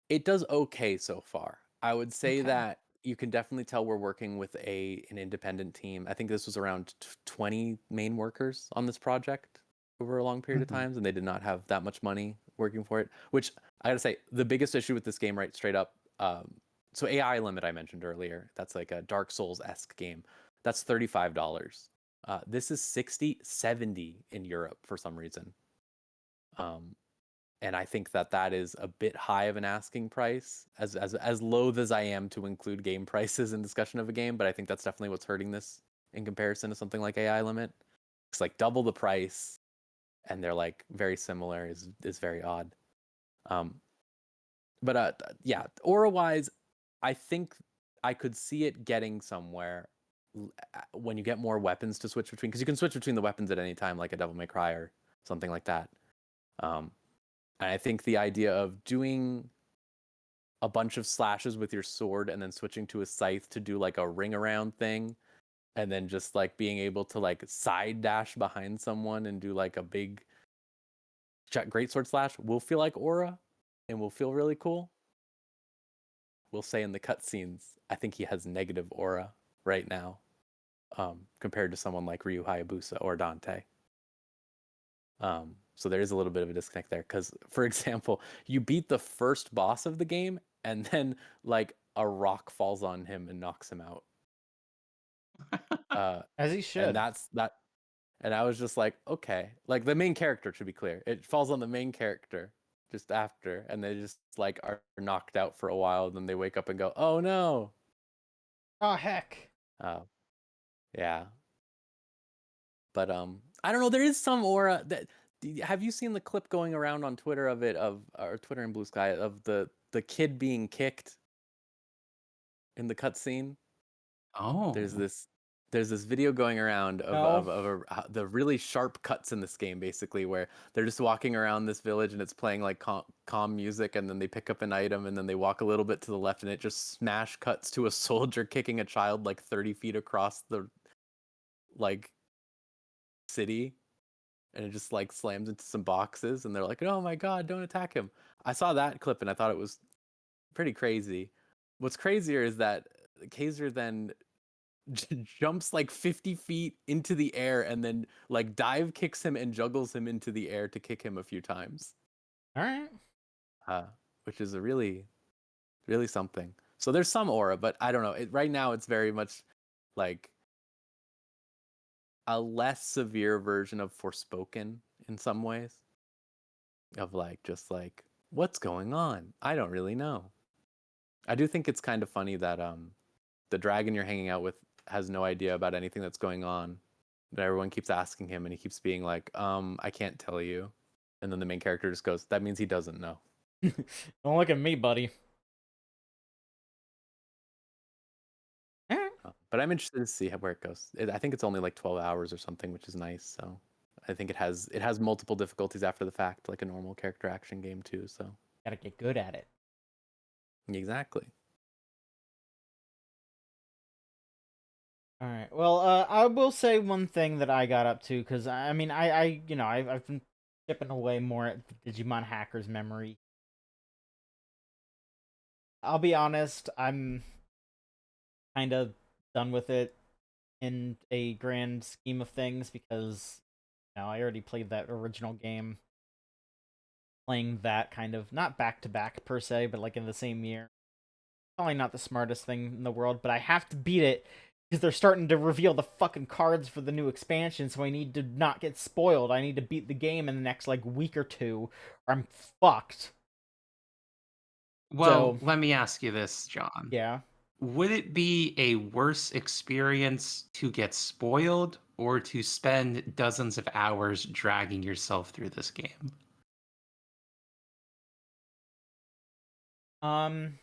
It does okay so far. I would say Okay. that you can definitely tell we're working with an independent team. I think this was around 20 main workers on this project over a long period of times, and they did not have that much money working for it, which I gotta say, the biggest issue with this game, right, straight up, so AI limit I mentioned earlier, that's like a Dark Souls-esque game. That's $35. This is 60, 70 in Europe for some reason. And I think that is a bit high of an asking price, as loath as I am to include game prices in discussion of a game, but I think that's definitely what's hurting this in comparison to something like AI Limit. It's like double the price, and they're like very similar is very odd. But yeah, aura-wise, I think I could see it getting somewhere when you get more weapons to switch between, because you can switch between the weapons at any time, like a Devil May Cry or something like that. And I think the idea of doing a bunch of slashes with your sword and then switching to a scythe to do like a ring around thing, and then just like being able to like side dash behind someone and do like a big great sword slash will feel like aura and will feel really cool. We'll say in the cutscenes, I think he has negative aura right now, compared to someone like Ryu Hayabusa or Dante. So there is a little bit of a disconnect there, because, for example, you beat the first boss of the game, and then like a rock falls on him and knocks him out. As he should. And that's that. And I was just like, okay, like the main character, to be clear, it falls on the main character just after, and they just like are knocked out for a while, and then they wake up and go, oh no. Oh heck. Yeah. But I don't know, there is some aura that, have you seen the clip going around on Twitter of it, or Twitter and Blue Sky, of the kid being kicked in the cutscene? Oh. There's this video going around of the really sharp cuts in this game, basically, where they're just walking around this village and it's playing like calm music, and then they pick up an item, and then they walk a little bit to the left, and it just smash cuts to a soldier kicking a child like 30 feet across the like city, and it just like slams into some boxes, and they're like, oh my god, don't attack him. I saw that clip and I thought it was pretty crazy. What's crazier is that Kaiser then jumps like 50 feet into the air and then like dive kicks him and juggles him into the air to kick him a few times. All right. Which is a really something. So there's some aura, but I don't know. Right now it's very much like a less severe version of Forspoken in some ways. Of like, just like, what's going on? I don't really know. I do think it's kind of funny that the dragon you're hanging out with has no idea about anything that's going on, but everyone keeps asking him, and he keeps being like, I can't tell you. And then the main character just goes, that means he doesn't know. Don't look at me, buddy. But I'm interested to see where it goes. I think it's only like 12 hours or something, which is nice. So I think it has multiple difficulties after the fact, like a normal character action game too. So Gotta get good at it. Exactly. All right. Well, I will say one thing that I got up to, because I mean, I've been chipping away more at the Digimon Hackers memory. I'll be honest, I'm kind of done with it in a grand scheme of things, because I already played that original game. Playing that kind of, not back to back per se, but like in the same year. Probably not the smartest thing in the world, but I have to beat it because they're starting to reveal the fucking cards for the new expansion, so I need to not get spoiled. I need to beat the game in the next like week or two, or I'm fucked. Well, So, let me ask you this, John. yeah. Would it be a worse experience to get spoiled or to spend dozens of hours dragging yourself through this game? I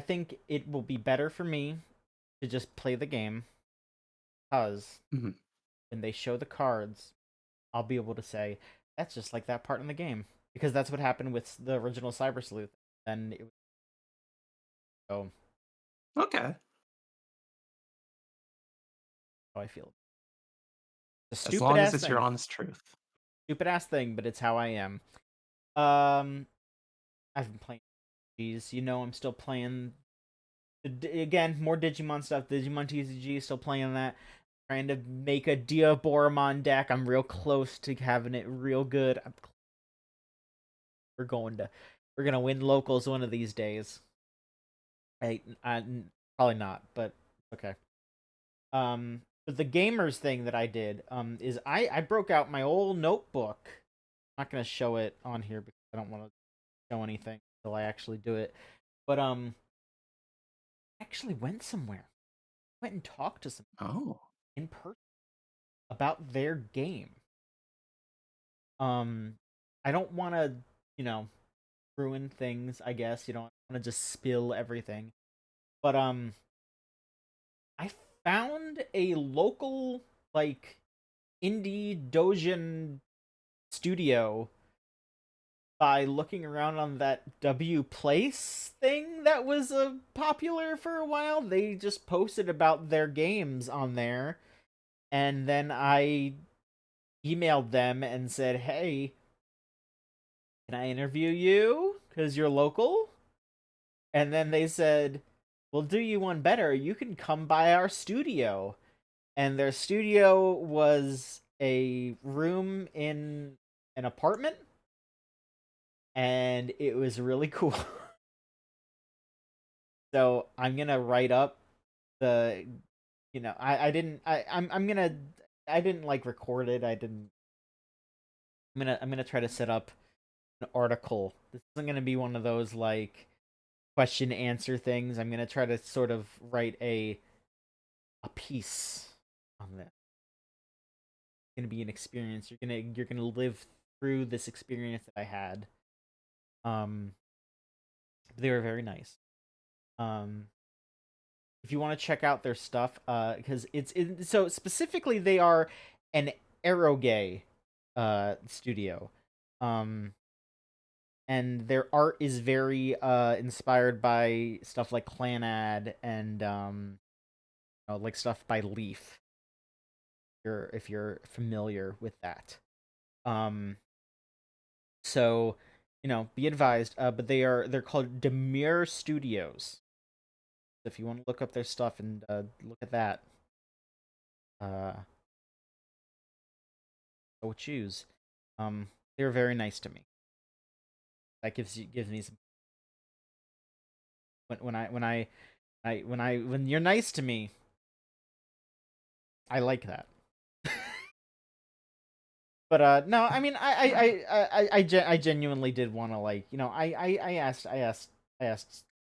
think it will be better for me to just play the game, because Mhm. when they show the cards, I'll be able to say, that's just like that part in the game. Because that's what happened with the original Cyber Sleuth. Then it was... So, Okay. how I feel. It's a As stupid long as ass it's your thing. honest truth. Stupid ass thing, but it's how I am. I've been playing G's. I'm still playing... Again, more Digimon stuff. Digimon TCG, still playing that. Trying to make a Diaboromon deck. I'm real close to having it real good. We're gonna win locals one of these days. I probably not, but okay. But the gamers thing that I did is I broke out my old notebook. I'm not gonna show it on here because I don't want to show anything until I actually do it. But I actually went somewhere. Went and talked to some Oh. in person about their game. I don't want to, ruin things, I guess. You don't want to just spill everything. But I found a local like indie doujin studio by looking around on that W Place thing that was popular for a while. They just posted about their games on there, and then I emailed them and said, "Hey, can I interview you? Because you're local?" And then they said, "We'll do you one better. You can come by our studio." And their studio was a room in an apartment, and it was really cool. So I'm gonna write up the, I didn't like record it. I'm gonna try to set up an article. This isn't gonna be one of those like question answer things. I'm gonna try to sort of write a piece on this. It's gonna be an experience. You're gonna live through this experience that I had. They were very nice. If you want to check out their stuff, because so specifically they are an eroge studio. And their art is very inspired by stuff like Clanad and like stuff by Leaf. If you're familiar with that. So, be advised, but they're called Demir Studios. If you want to look up their stuff and look at that, go choose. They were very nice to me. That gives me some. When you're nice to me, I like that. But no, I mean, I genuinely did want to, like, I asked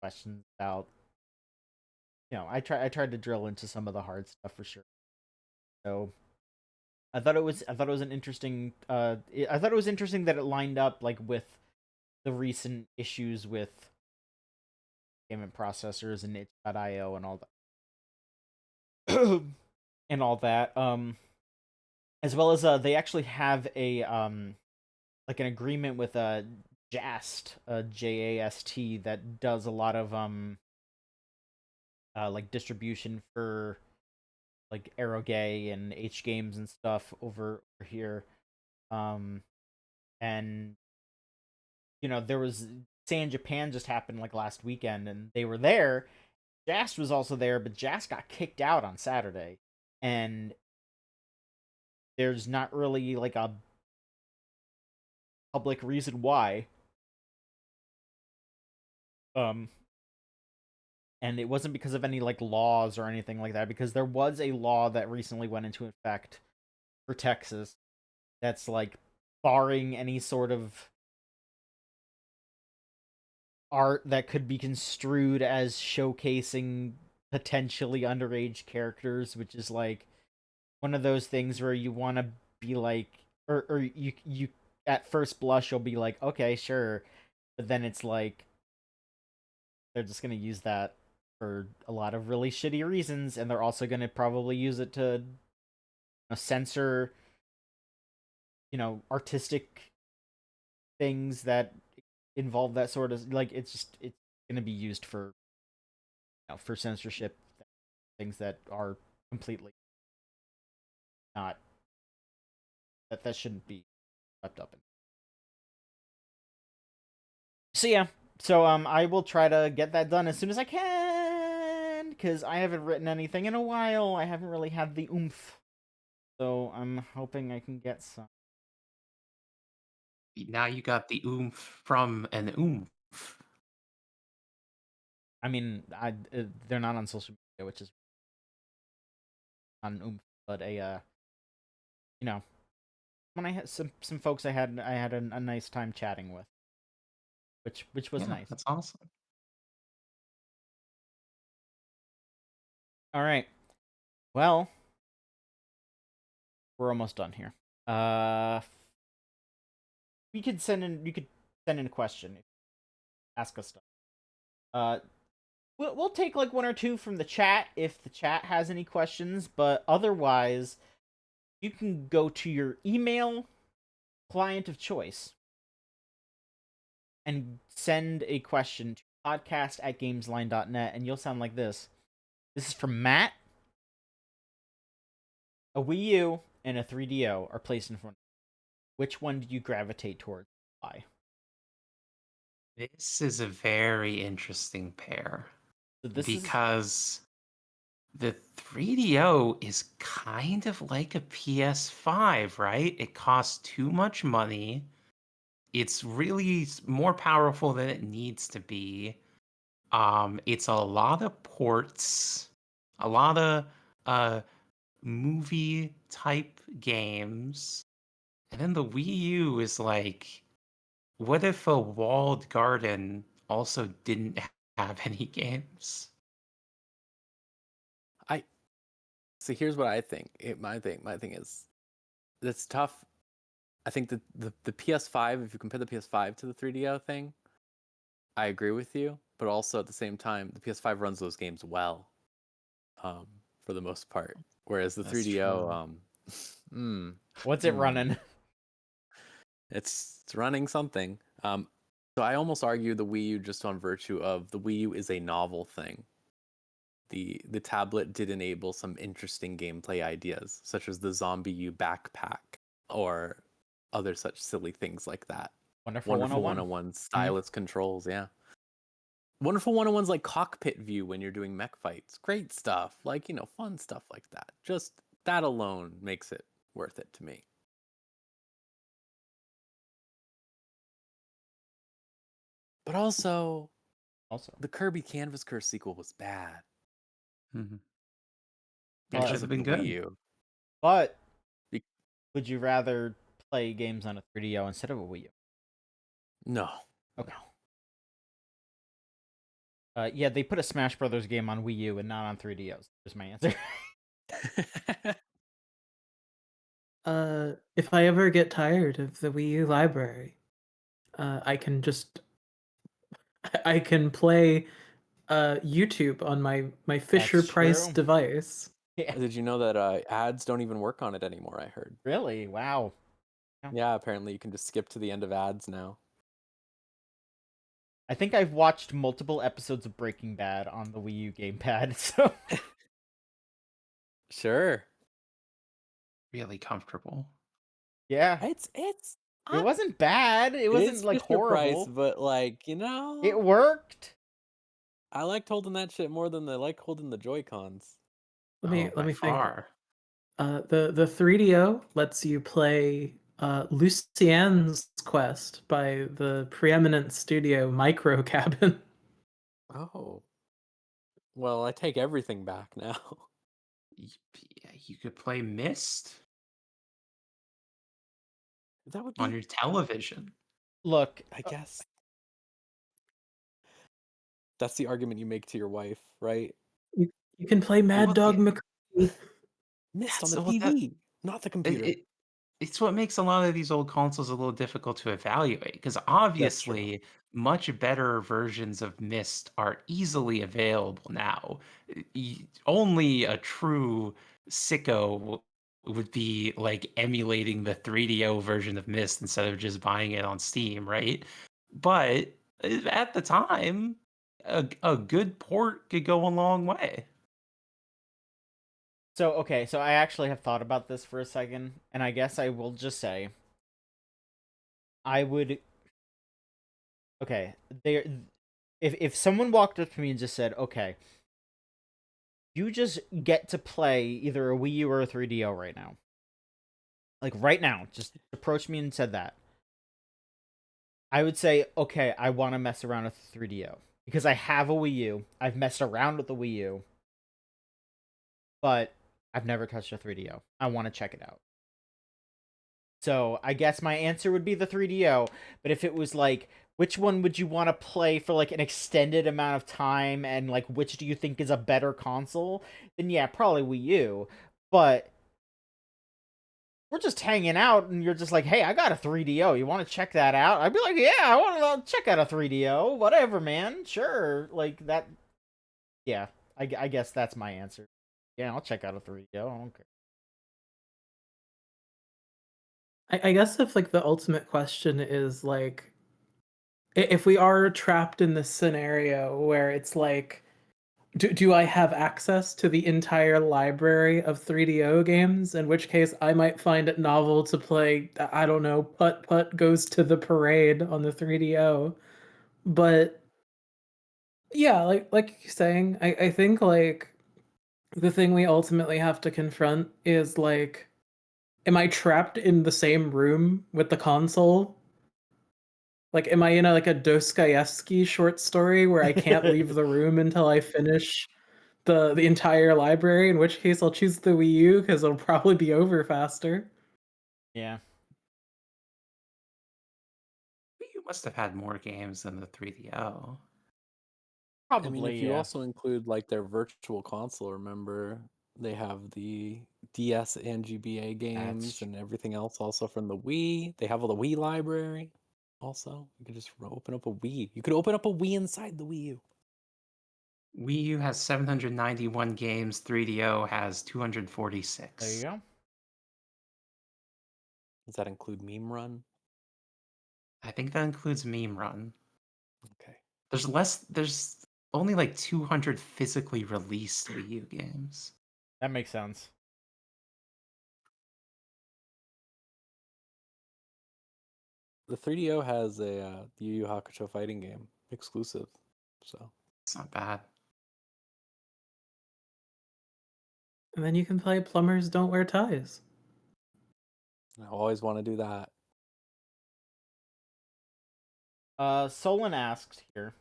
questions about, I tried to drill into some of the hard stuff for sure. So I thought it was an interesting I thought it was interesting that it lined up like with the recent issues with payment processors and itch.io and all that. And all that. As well as they actually have a like an agreement with JAST, JAST, that does a lot of like distribution for like Aerogay and H Games and stuff over here. And there was Say in Japan just happened like last weekend, and they were there. JAST was also there, but JAST got kicked out on Saturday, and there's not really like a public reason why. And it wasn't because of any like laws or anything like that, because there was a law that recently went into effect for Texas that's like barring any sort of art that could be construed as showcasing potentially underage characters, which is like one of those things where you want to be like, or you at first blush you'll be like, okay, sure, but then it's like they're just gonna use that for a lot of really shitty reasons, and they're also gonna probably use it to censor artistic things that involve that sort of, like, it's gonna be used for for censorship, things that are completely not, that shouldn't be swept up in. So yeah, so I will try to get that done as soon as I can, because I haven't written anything in a while. I haven't really had the oomph, so I'm hoping I can get some. Now you got the oomph from an oomph. I mean, they're not on social media, which is not an oomph, but a when I had some folks I had a nice time chatting with, which was nice. That's awesome. All right, well, we're almost done here. You could send in a question. ask us stuff. We'll take like one or two from the chat if the chat has any questions, but otherwise, you can go to your email client of choice and send a question to podcast@gamesline.net, and you'll sound like this. This is from Matt. A Wii U and a 3DO are placed in front of you. Which one do you gravitate towards? Why? This is a very interesting pair So this is because the 3DO is kind of like a PS5, right? It costs too much money. It's really more powerful than it needs to be. It's a lot of ports, a lot of movie type games. And then the Wii U is like, what if a walled garden also didn't have any games? So here's what I think. My thing is, it's tough. I think that the PS5, if you compare the PS5 to the 3DO thing, I agree with you. But also at the same time, the PS5 runs those games well, for the most part. Whereas the That's 3DO, what's it running? it's running something. So I almost argue the Wii U just on virtue of the Wii U is a novel thing. The tablet did enable some interesting gameplay ideas, such as the Zombie U backpack or other such silly things like that. Wonderful Wonderful 101. 101 stylus controls, yeah. Wonderful 101's like cockpit view when you're doing mech fights. Great stuff. Like, fun stuff like that. Just that alone makes it worth it to me. But also, the Kirby Canvas Curse sequel was bad. Mm-hmm. Well, It should have been good. Wii U. But Be- would you rather play games on a 3DO instead of a Wii U? No. Okay. Yeah, they put a Smash Brothers game on Wii U and not on 3DOs. There's my answer. If I ever get tired of the Wii U library, I can play YouTube on my Fisher Price true. device. Yeah. Did you know that ads don't even work on it anymore, I heard? Really? Wow. Yeah, apparently you can just skip to the end of ads now. I think I've watched multiple episodes of Breaking Bad on the Wii U gamepad, so Sure. Really comfortable. yeah. It wasn't bad. It wasn't like Fisher Price, horrible. but like, It worked. I liked holding that shit more than I like holding the Joy-Cons. Let me by think. far. The 3DO lets you play Lucien's Quest by the preeminent studio Micro Cabin. Oh. Well, I take everything back now. You could play Myst That would on be, your television. Look, I guess. That's the argument you make to your wife, right? You can play Mad Well, Dog yeah, McCree. Missed on that's the what that TV, not the computer. it's what makes a lot of these old consoles a little difficult to evaluate because That's true. obviously much better versions of Myst are easily available now. Only a true sicko would be like emulating the 3DO version of Myst instead of just buying it on Steam, right? But at the time, a good port could go a long way. so okay, so I actually have thought about this for a second, and I guess I will just say I would okay, there if someone walked up to me and just said, "Okay, you just get to play either a Wii U or a 3DO right now." Like right now, just approached me and said that. I would say, "Okay, I want to mess around with the 3DO because I have a Wii U. I've messed around with the Wii U, but I've never touched a 3DO. I want to check it out." So I guess my answer would be the 3DO. But if it was like, which one would you want to play for like an extended amount of time, and like which do you think is a better console? Then yeah, probably Wii U. But we're just hanging out, and you're just like, hey, I got a 3DO. You want to check that out? I'd be like, yeah, I want to check out a 3DO. Whatever, man. Sure. Like that. Yeah, I guess that's my answer. Yeah, I'll check out a 3DO. I don't care. I guess if like the ultimate question is like, if we are trapped in this scenario where it's like, do I have access to the entire library of 3DO games? In which case, I might find it novel to play, I don't know, Putt Putt Goes to the Parade on the 3DO. But yeah, like you're saying, I think like the thing we ultimately have to confront is like, am I trapped in the same room with the console? Like, am I in a Dostoevsky short story where I can't leave the room until I finish the entire library? In which case, I'll choose the Wii U because it'll probably be over faster. Yeah. You must have had more games than the 3DO. Probably. I mean, if you yeah. also include like their virtual console, remember they have the DS and GBA games and everything else also from the Wii. They have all the Wii library. Also, you could just open up a Wii. You could open up a Wii inside the Wii U. Wii U has 791 games. 3DO has There 246. you go. Does that include Meme Run? I think that includes Meme Run. Okay. There's only like 200 physically released Wii U games. That makes sense. The 3DO has a Yu Yu Hakusho fighting game exclusive, so It's not bad. And then you can play Plumbers Don't Wear Ties. I always want to do that. Solon asked here.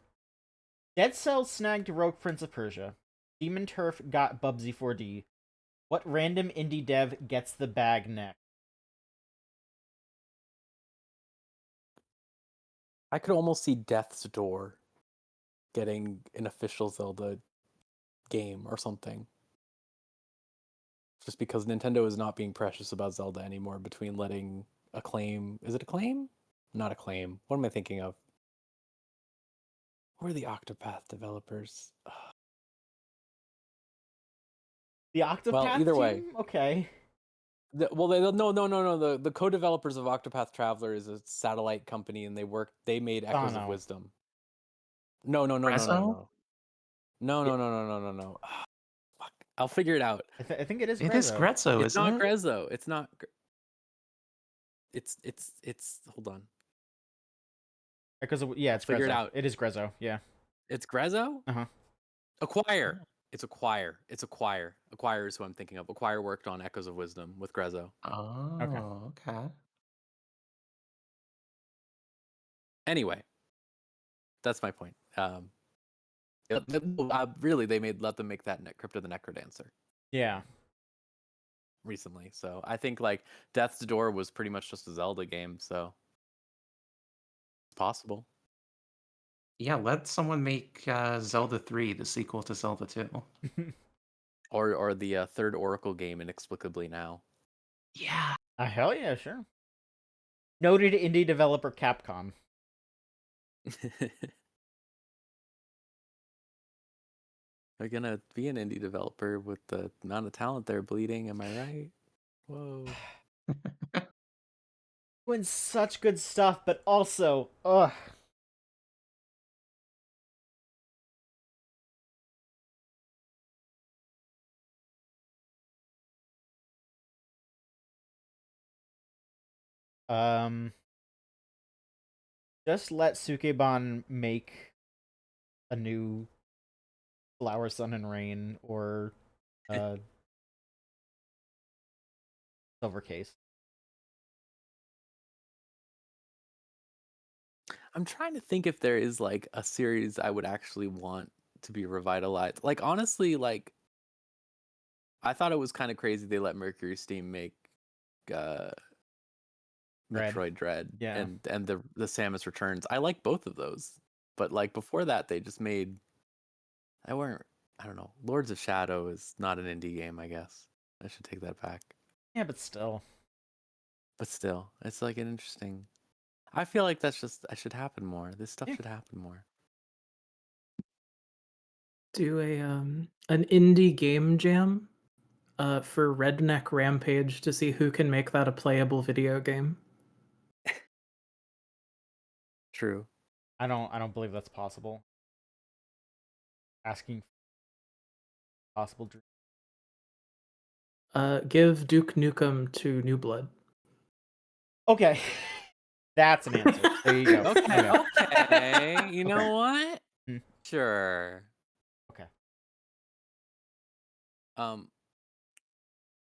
Dead Cells snagged Rogue Prince of Persia. Demon Turf got Bubsy 4D. What random indie dev gets the bag next? I could almost see Death's Door getting an official Zelda game or something. Just because Nintendo is not being precious about Zelda anymore between letting Acclaim... Is it Acclaim? Not Acclaim. What am I thinking of? Who are the Octopath developers? The Octopath Well, either team? way. Okay. No. The co-developers of Octopath Traveler is a satellite company, and they made Echoes of Sano. Wisdom. No. Grezzo? No. Fuck. I'll figure it out. I think it is It is Grezzo. Grezzo, It's isn't not it? Grezzo. It's not. It's. Hold on. Yeah, it's Figure Grezzo. it out. It is Grezzo, yeah. It's Grezzo? Uh-huh. Acquire. It's Acquire. It's Acquire. Acquire is who I'm thinking of. Acquire worked on Echoes of Wisdom with Grezzo. Oh, okay. Anyway, that's my point. Really, they let them make that Crypto the Necrodancer Yeah. recently. So I think like Death's Door was pretty much just a Zelda game. So it's possible. Yeah, let someone make Zelda 3, the sequel to Zelda 2. Or the third Oracle game, Inexplicably Now. Yeah. Hell yeah, sure. Noted indie developer Capcom. They're gonna be an indie developer with the amount of talent they're bleeding. Am I right? Whoa. Doing such good stuff, but also, ugh. Just let Sukeban make a new Flower, Sun, and Rain or Silver Case. I'm trying to think if there is like a series I would actually want to be revitalized. Like honestly, like I thought it was kind of crazy they let Mercury Steam make Dread. Metroid Dread Yeah. and the Samus Returns. I like both of those. But like before that they just made I don't know. Lords of Shadow is not an indie game, I guess. I should take that back. Yeah, but still. But still, it's like an interesting. I feel like that should happen more. This stuff Yeah. should happen more. Do an indie game jam for Redneck Rampage to see who can make that a playable video game. True. I don't believe that's possible. Asking for possible dream. Give Duke Nukem to New Blood. Okay. That's an answer. There you go. Okay. Okay. You know what? Hmm. Sure. Okay.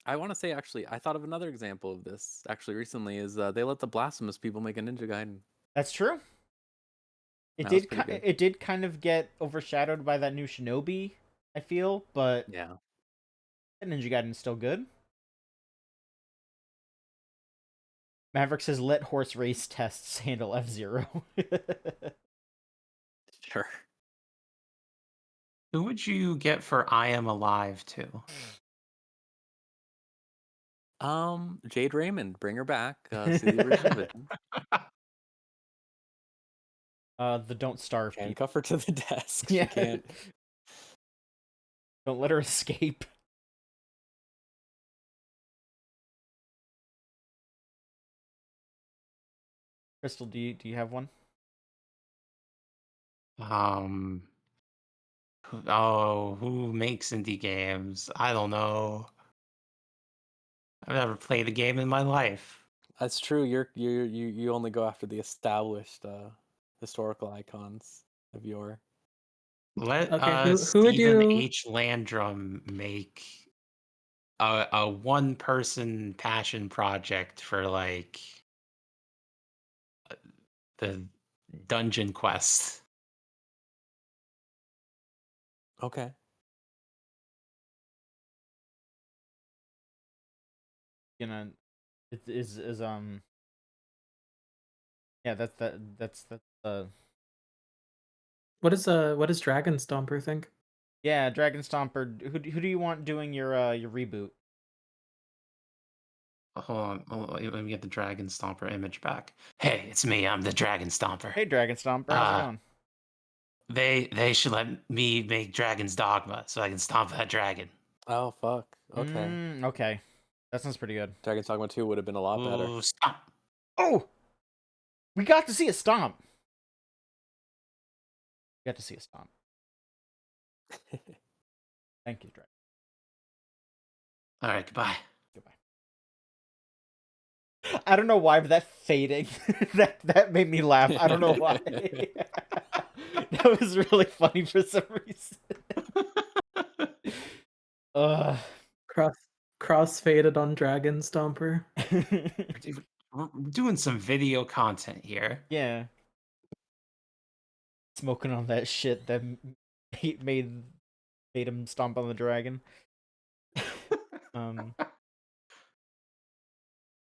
I want to say actually, I thought of another example of this actually recently. Is they let the blasphemous people make a Ninja Gaiden. That's true. It That was did pretty good. it did kind of get overshadowed by that new Shinobi, I feel, but Yeah. the Ninja Gaiden's still good. Maverick says let horse race tests handle F-Zero. Sure. Who would you get for I Am Alive too? Jade Raymond, bring her back. See the original vision. The don't starve people. Handcuff her to the desk. Yeah. She can't. Don't let her escape. Crystal, do you have one? Who makes indie games? I don't know. I've never played a game in my life. That's true. You only go after the established historical icons of your. Let Okay, who would Stephen you? H. Landrum make a one-person passion project for like the dungeon quest. Okay. Gonna is yeah, that's What does Dragon Stomper think? yeah, Dragon Stomper. Who do you want doing your reboot? Hold on, let me get the Dragon Stomper image back. Hey, it's me. I'm the Dragon Stomper. Hey, Dragon Stomper, how's it going? They should let me make Dragon's Dogma so I can stomp that dragon. Oh fuck. Okay. Okay, that sounds pretty good. Dragon's Dogma 2 would have been a lot better. Ooh, stomp. Oh, we got to see a stomp. We got to see a stomp. Thank you, Dragon. All right, goodbye. Goodbye. I don't know why, but that fading that made me laugh. I don't know why. That was really funny for some reason. Cross faded on Dragon Stomper. We're doing some video content here. Yeah. Smoking on that shit that made him stomp on the dragon. All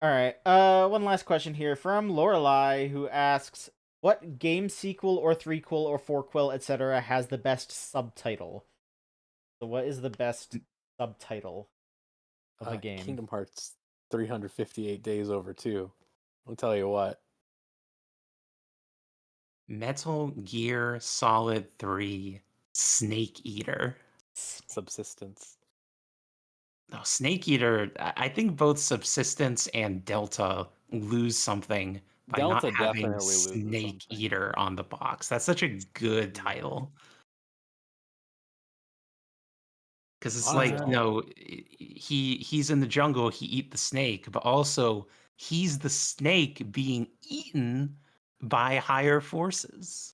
right. One last question here from Lorelai, who asks, "What game sequel or threequel or fourquel, etc., has the best subtitle?" So, what is the best subtitle of a game? Kingdom Hearts 358 Days Over 2. I'll tell you what. Metal Gear Solid 3 Snake Eater. Subsistence. No, Snake Eater, I think both Subsistence and Delta lose something by Delta not having definitely loses Snake something. Eater on the box. That's such a good title. Because it's like, he's in the jungle, he eat the snake, but also he's the snake being eaten by higher forces.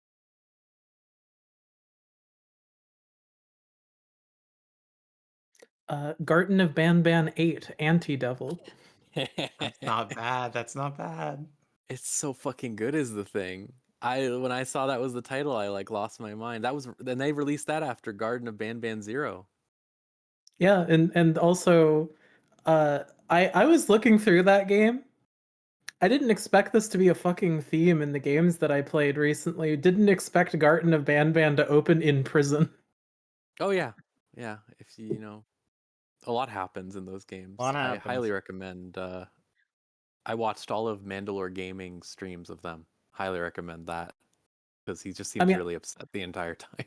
Garden of Banban 8, Anti-Devil. That's not bad. That's not bad. It's so fucking good is the thing. When I saw that was the title, I like lost my mind. Then they released that after Garden of Banban 0. Yeah, and also I was looking through that game. I didn't expect this to be a fucking theme in the games that I played recently. Didn't expect Garden of Banban to open in prison. Oh yeah. Yeah, if you know, a lot happens in those games. A lot I happens. highly recommend I watched all of Mandalore Gaming streams of them. Highly recommend that because he just seems mean- really upset the entire time.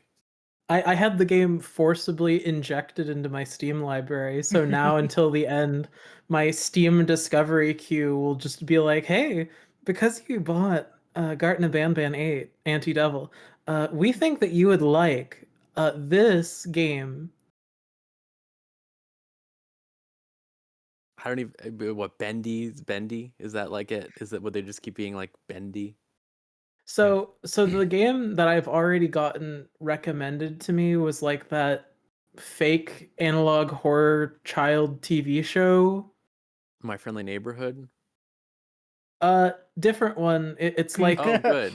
I had the game forcibly injected into my Steam library, so now until the end, my Steam discovery queue will just be like, hey, because you bought Gartna Banban 8 Anti-Devil, we think that you would like this game. I don't even what Bendy? Is that like it? Is that what they just keep being like Bendy? So the game that I've already gotten recommended to me was like that fake analog horror child TV show. My Friendly Neighborhood. Different one. It's like Oh, good.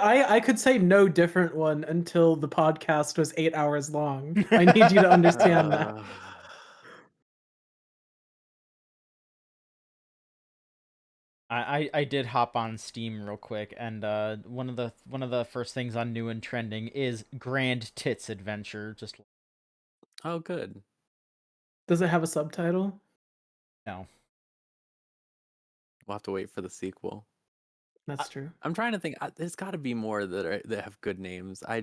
I could say no different one until the podcast was 8 hours long. I need you to understand that. I did hop on Steam real quick, and one of the first things on new and trending is Grand Tits Adventure. Just Oh, good. Does it have a subtitle? no. We'll have to wait for the sequel. That's true. I'm trying to think. There's got to be more that have good names. I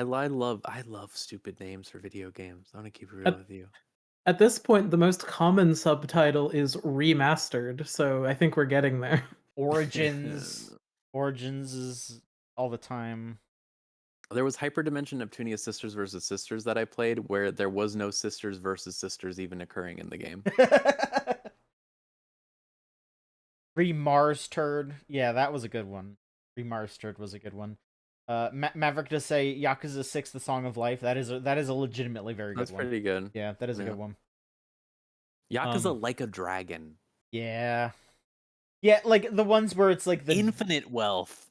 love stupid names for video games. I'm gonna keep it real with you. At this point, the most common subtitle is remastered, so I think we're getting there. Origins is all the time. There was Hyperdimension Neptunia Sisters vs. Sisters that I played where there was no sisters versus sisters even occurring in the game. Remastered. Yeah, that was a good one. Remastered was a good one. Maverick does say Yakuza 6 The Song of Life. That is a legitimately very good That's one. pretty good. Yeah, that is a good one. Yakuza Like a Dragon. Yeah. Yeah, like the ones where it's like the Infinite Wealth.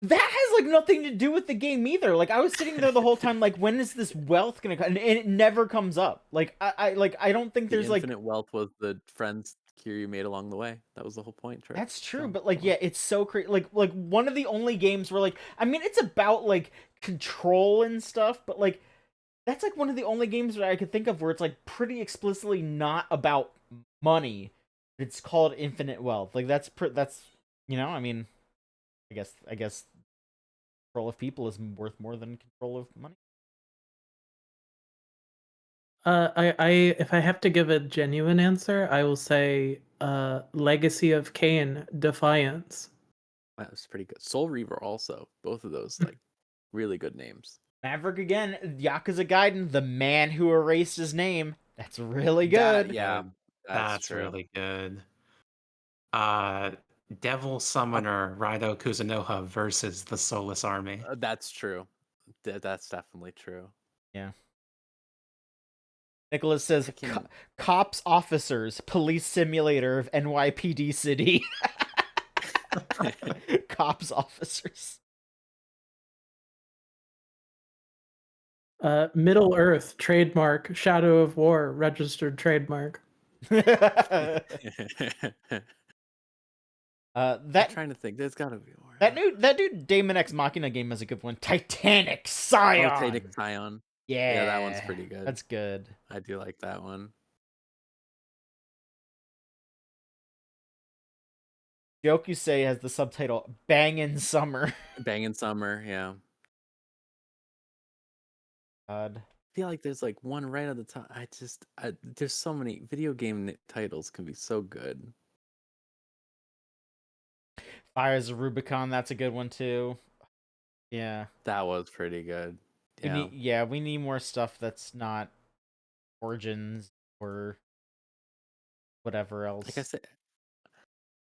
That has like nothing to do with the game either. Like I was sitting there the whole time, like when is this wealth gonna come? And it never comes up. Like I don't think there's like Infinite Wealth was the friends Kiryu made along the way. That was the whole point. Trip. That's true, but like yeah, it's so crazy. Like one of the only games where like I mean it's about like control and stuff, but like that's like one of the only games that I could think of where it's like pretty explicitly not about money. It's called Infinite Wealth. Like that's you know, I mean, I guess control of people is worth more than control of money. I if I have to give a genuine answer, I will say Legacy of Kain Defiance. That was pretty good. Soul Reaver also. Both of those like really good names. Maverick again, Yakuza Gaiden, the man who erased his name. That's really good. That's really good. Devil Summoner Raido Kuzunoha versus the Soulless Army. That's true. That's definitely true. Yeah. Nicholas says, cops officers, police simulator of NYPD City. Cops officers. Middle Earth trademark, Shadow of War registered trademark. I'm trying to think. There's gotta be more. That dude Daemon X Machina game is a good one. Titanic Scion. Oh, Titanic Scion. Yeah, that one's pretty good. That's good. I do like that one. Yokusei has the subtitle Bangin' Summer. Bangin' Summer, yeah. God. I feel like there's like one right at the top. There's so many video game titles can be so good. Fires of Rubicon, that's a good one too. Yeah. That was pretty good. Yeah. We need more stuff that's not Origins or whatever else. Like I said,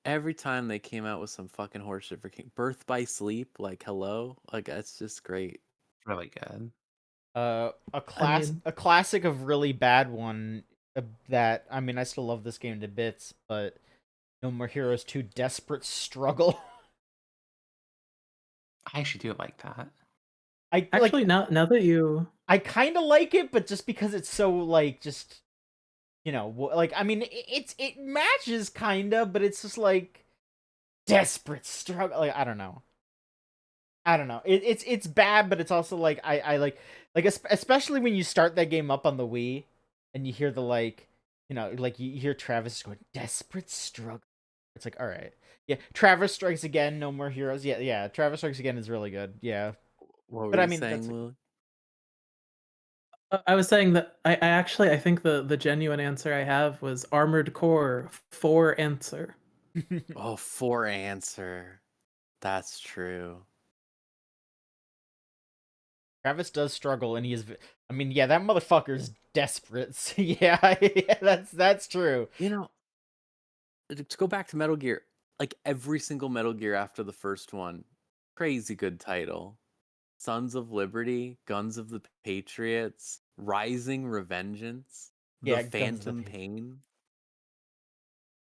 every time they came out with some fucking horseshit for Birth by Sleep, like hello, like that's just great. Really good. A classic of really bad one that I mean I still love this game to bits, but No More Heroes 2 Desperate Struggle. I actually do like that. I actually now that you I kind of like it, but just because it's so like just you know like I mean it matches kind of, but it's just like Desperate Struggle. Like I don't know. It's bad, but it's also like I like especially when you start that game up on the Wii and you hear the like you know, like you hear Travis going, "Desperate struggle." It's like, all right, yeah. Travis Strikes Again, No More Heroes. Yeah, yeah. Travis Strikes Again is really good. Yeah, What were but I you mean, saying, Lily? I was saying that I think the genuine answer I have was Armored Core 4 answer. Oh, 4 answer. That's true. Travis does struggle, and he is. I mean, yeah, that motherfucker's desperate. So yeah, yeah, that's true. You know, to go back to Metal Gear, like every single Metal Gear after the first one, crazy good title. Sons of Liberty, Guns of the Patriots, Rising Revengeance, The Yeah, Guns of the Phantom Pain.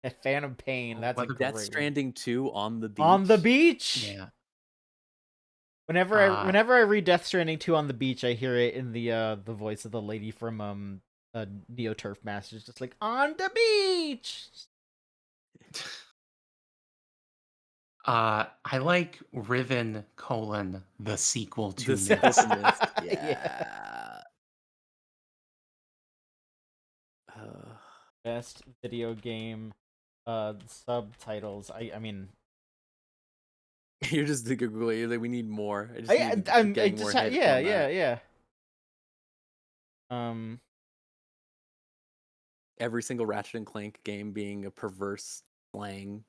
Pain, Phantom Pain. Oh, That's a what great Death one. Stranding 2 on the beach. On the beach. Yeah. Whenever I read Death Stranding 2 on the beach, I hear it in the voice of the lady from Neo Turf Masters, just like on the beach. I like Riven: the sequel to The Myst. sequel to Myst. Yeah. Yeah. Uh, Best video game subtitles. I mean, you're just Google. You're like, we need more. I just need to I'm keep getting more hits yeah, on that. yeah. Every single Ratchet and Clank game being a perverse slang.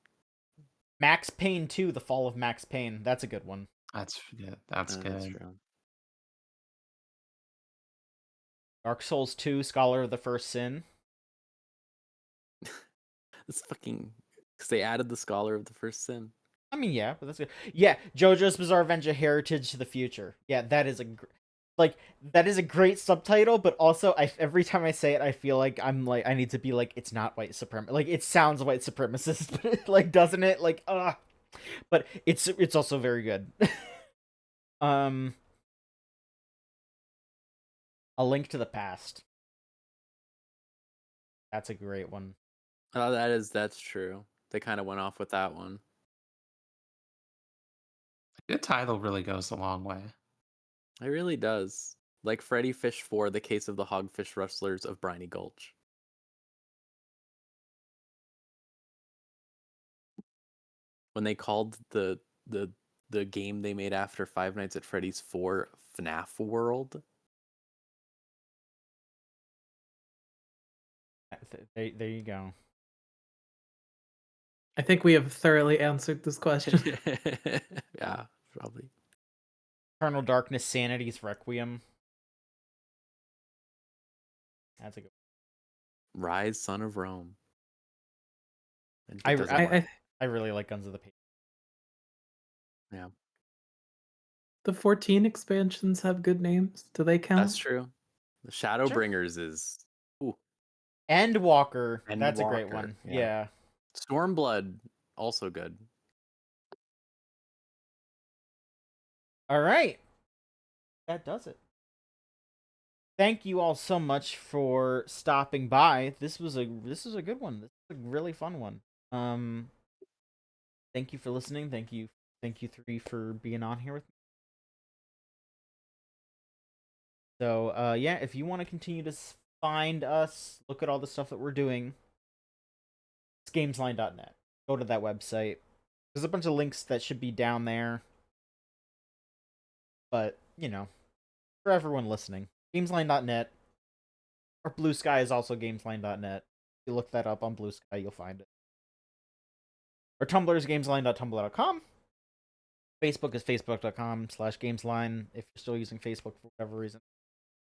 Max Payne 2, The Fall of Max Payne. That's a good one. That's good. That's Good. true. Dark Souls 2, Scholar of the First Sin. It's fucking because they added the Scholar of the First Sin. I mean, yeah, but that's good. Yeah, JoJo's Bizarre Adventure: Heritage to the Future. Yeah, that is that is a great subtitle, but also every time I say it, I feel like I need to be like, it's not white supremacist. Like, it sounds white supremacist, but like, doesn't it? Like, but it's also very good. um, A Link to the Past. That's a great one. Oh, that's true. They kind of went off with that one. A good title really goes a long way. It really does. Like Freddy Fish 4, The Case of the Hogfish Rustlers of Briny Gulch. When they called the game they made after Five Nights at Freddy's 4 FNAF World. There you go. I think we have thoroughly answered this question. Yeah, probably. Eternal Darkness, Sanity's Requiem. That's a good one. Rise, Son of Rome. I really like Guns of the Patriots. Yeah, The 14 expansions have good names. Do they count? that's true. The Shadowbringers is Endwalker. That's a great Endwalker, one. yeah. Yeah. Stormblood, also good. All right. That does it. Thank you all so much for stopping by. This was a good one. This was a really fun one. Thank you for listening. Thank you 3 for being on here with me. So yeah, if you want to continue to find us, look at all the stuff that we're doing, it's gamesline.net. Go to that website. There's a bunch of links that should be down there. But, you know, for everyone listening, gamesline.net, or Blue Sky is also gamesline.net. If you look that up on Blue Sky, you'll find it. Our Tumblr is gamesline.tumblr.com. Facebook is facebook.com/gamesline if you're still using Facebook for whatever reason.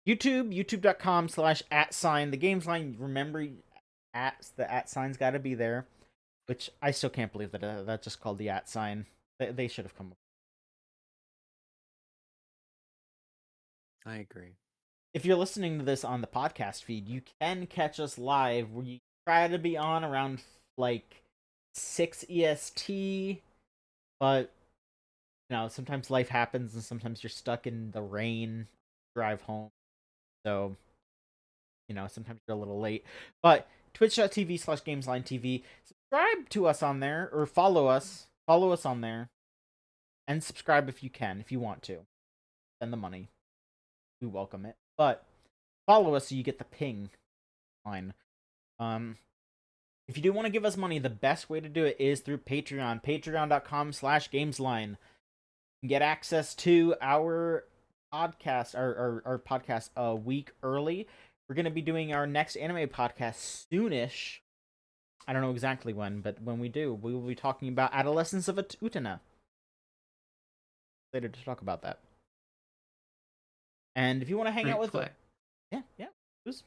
youtube.com/@sign the gamesline. Remember, the @ sign's got to be there, which I still can't believe that that's just called the @ sign. They should have come up. I agree. If you're listening to this on the podcast feed, you can catch us live. We try to be on around like 6 EST, but you know, sometimes life happens and sometimes you're stuck in the rain, drive home. So, you know, sometimes you're a little late. But twitch.tv/GameslineTV. Subscribe to us on there, or follow us. Follow us on there. And subscribe if you can, if you want to. Send the money. We welcome it. But follow us so you get the ping line. If you do want to give us money, the best way to do it is through Patreon. Patreon.com/Gamesline. You can get access to our podcast, our podcast a week early. We're going to be doing our next anime podcast soonish. I don't know exactly when, but when we do, we will be talking about Adolescence of Utena. Later to talk about that. And if you want to hang out with us, yeah, who's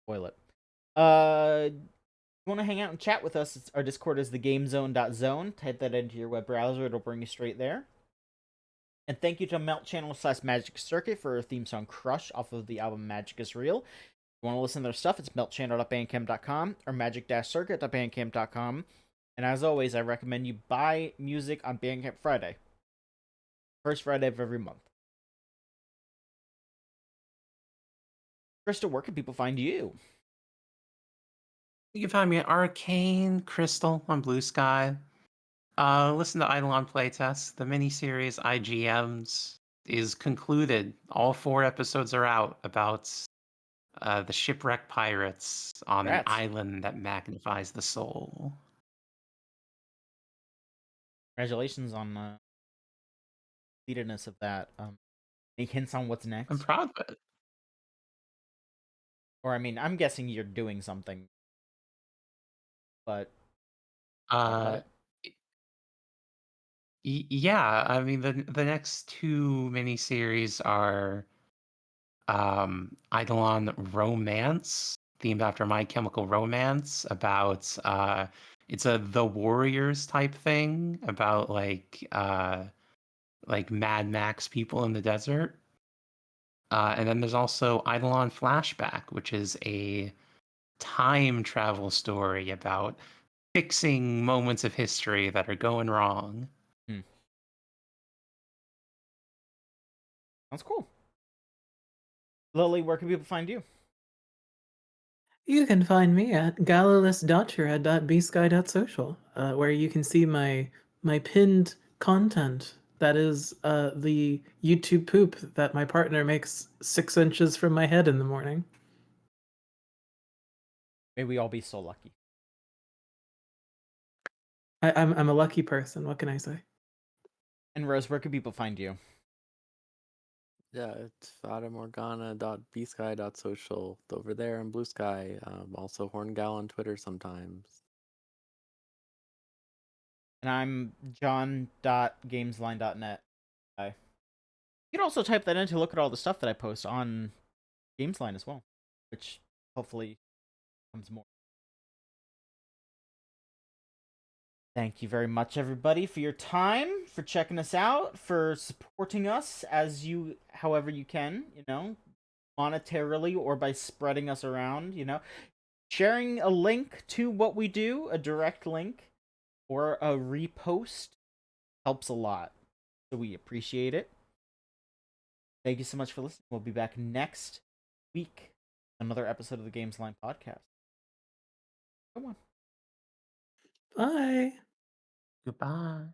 spoil it. You want to hang out and chat with us? Our Discord is thegamezone.zone. Type that into your web browser; it'll bring you straight there. And thank you to Melt Channel / Magic Circuit for our theme song "Crush" off of the album Magic is Real. If you want to listen to their stuff, it's meltchannel.bandcamp.com or magic-circuit.bandcamp.com. And as always, I recommend you buy music on Bandcamp Friday. First Friday of every month. Krista, where can people find you? You can find me at Arcane Crystal on Blue Sky. Listen to Eidolon Playtest. The miniseries IGMs is concluded. All 4 episodes are out about the shipwrecked pirates on an island that magnifies the soul. Congratulations on the completedness of that. Any hints on what's next? I'm proud of it. Or, I mean, I'm guessing you're doing something. But... yeah, I mean, the next 2 miniseries are Eidolon Romance, themed after My Chemical Romance, about it's a The Warriors type thing about like Mad Max people in the desert. And then there's also Eidolon Flashback, which is a time travel story about fixing moments of history that are going wrong. Sounds cool. Lily, where can people find you? You can find me at galilis.bsky.social, where you can see my pinned content. That is the YouTube poop that my partner makes 6 inches from my head in the morning. May we all be so lucky. I'm a lucky person. What can I say? And Rose, where can people find you? Yeah, it's fatamorgana.bsky.social over there in Blue Sky. Also Horngal on Twitter sometimes. And I'm john.gamesline.net. You can also type that in to look at all the stuff that I post on Gamesline as well, which hopefully comes more. Thank you very much, everybody, for your time, for checking us out, for supporting us however you can, monetarily or by spreading us around, sharing a link to what we do, a direct link, or a repost helps a lot. So we appreciate it. Thank you so much for listening. We'll be back next week. Another episode of the Gamesline podcast. Come on. Bye. Goodbye.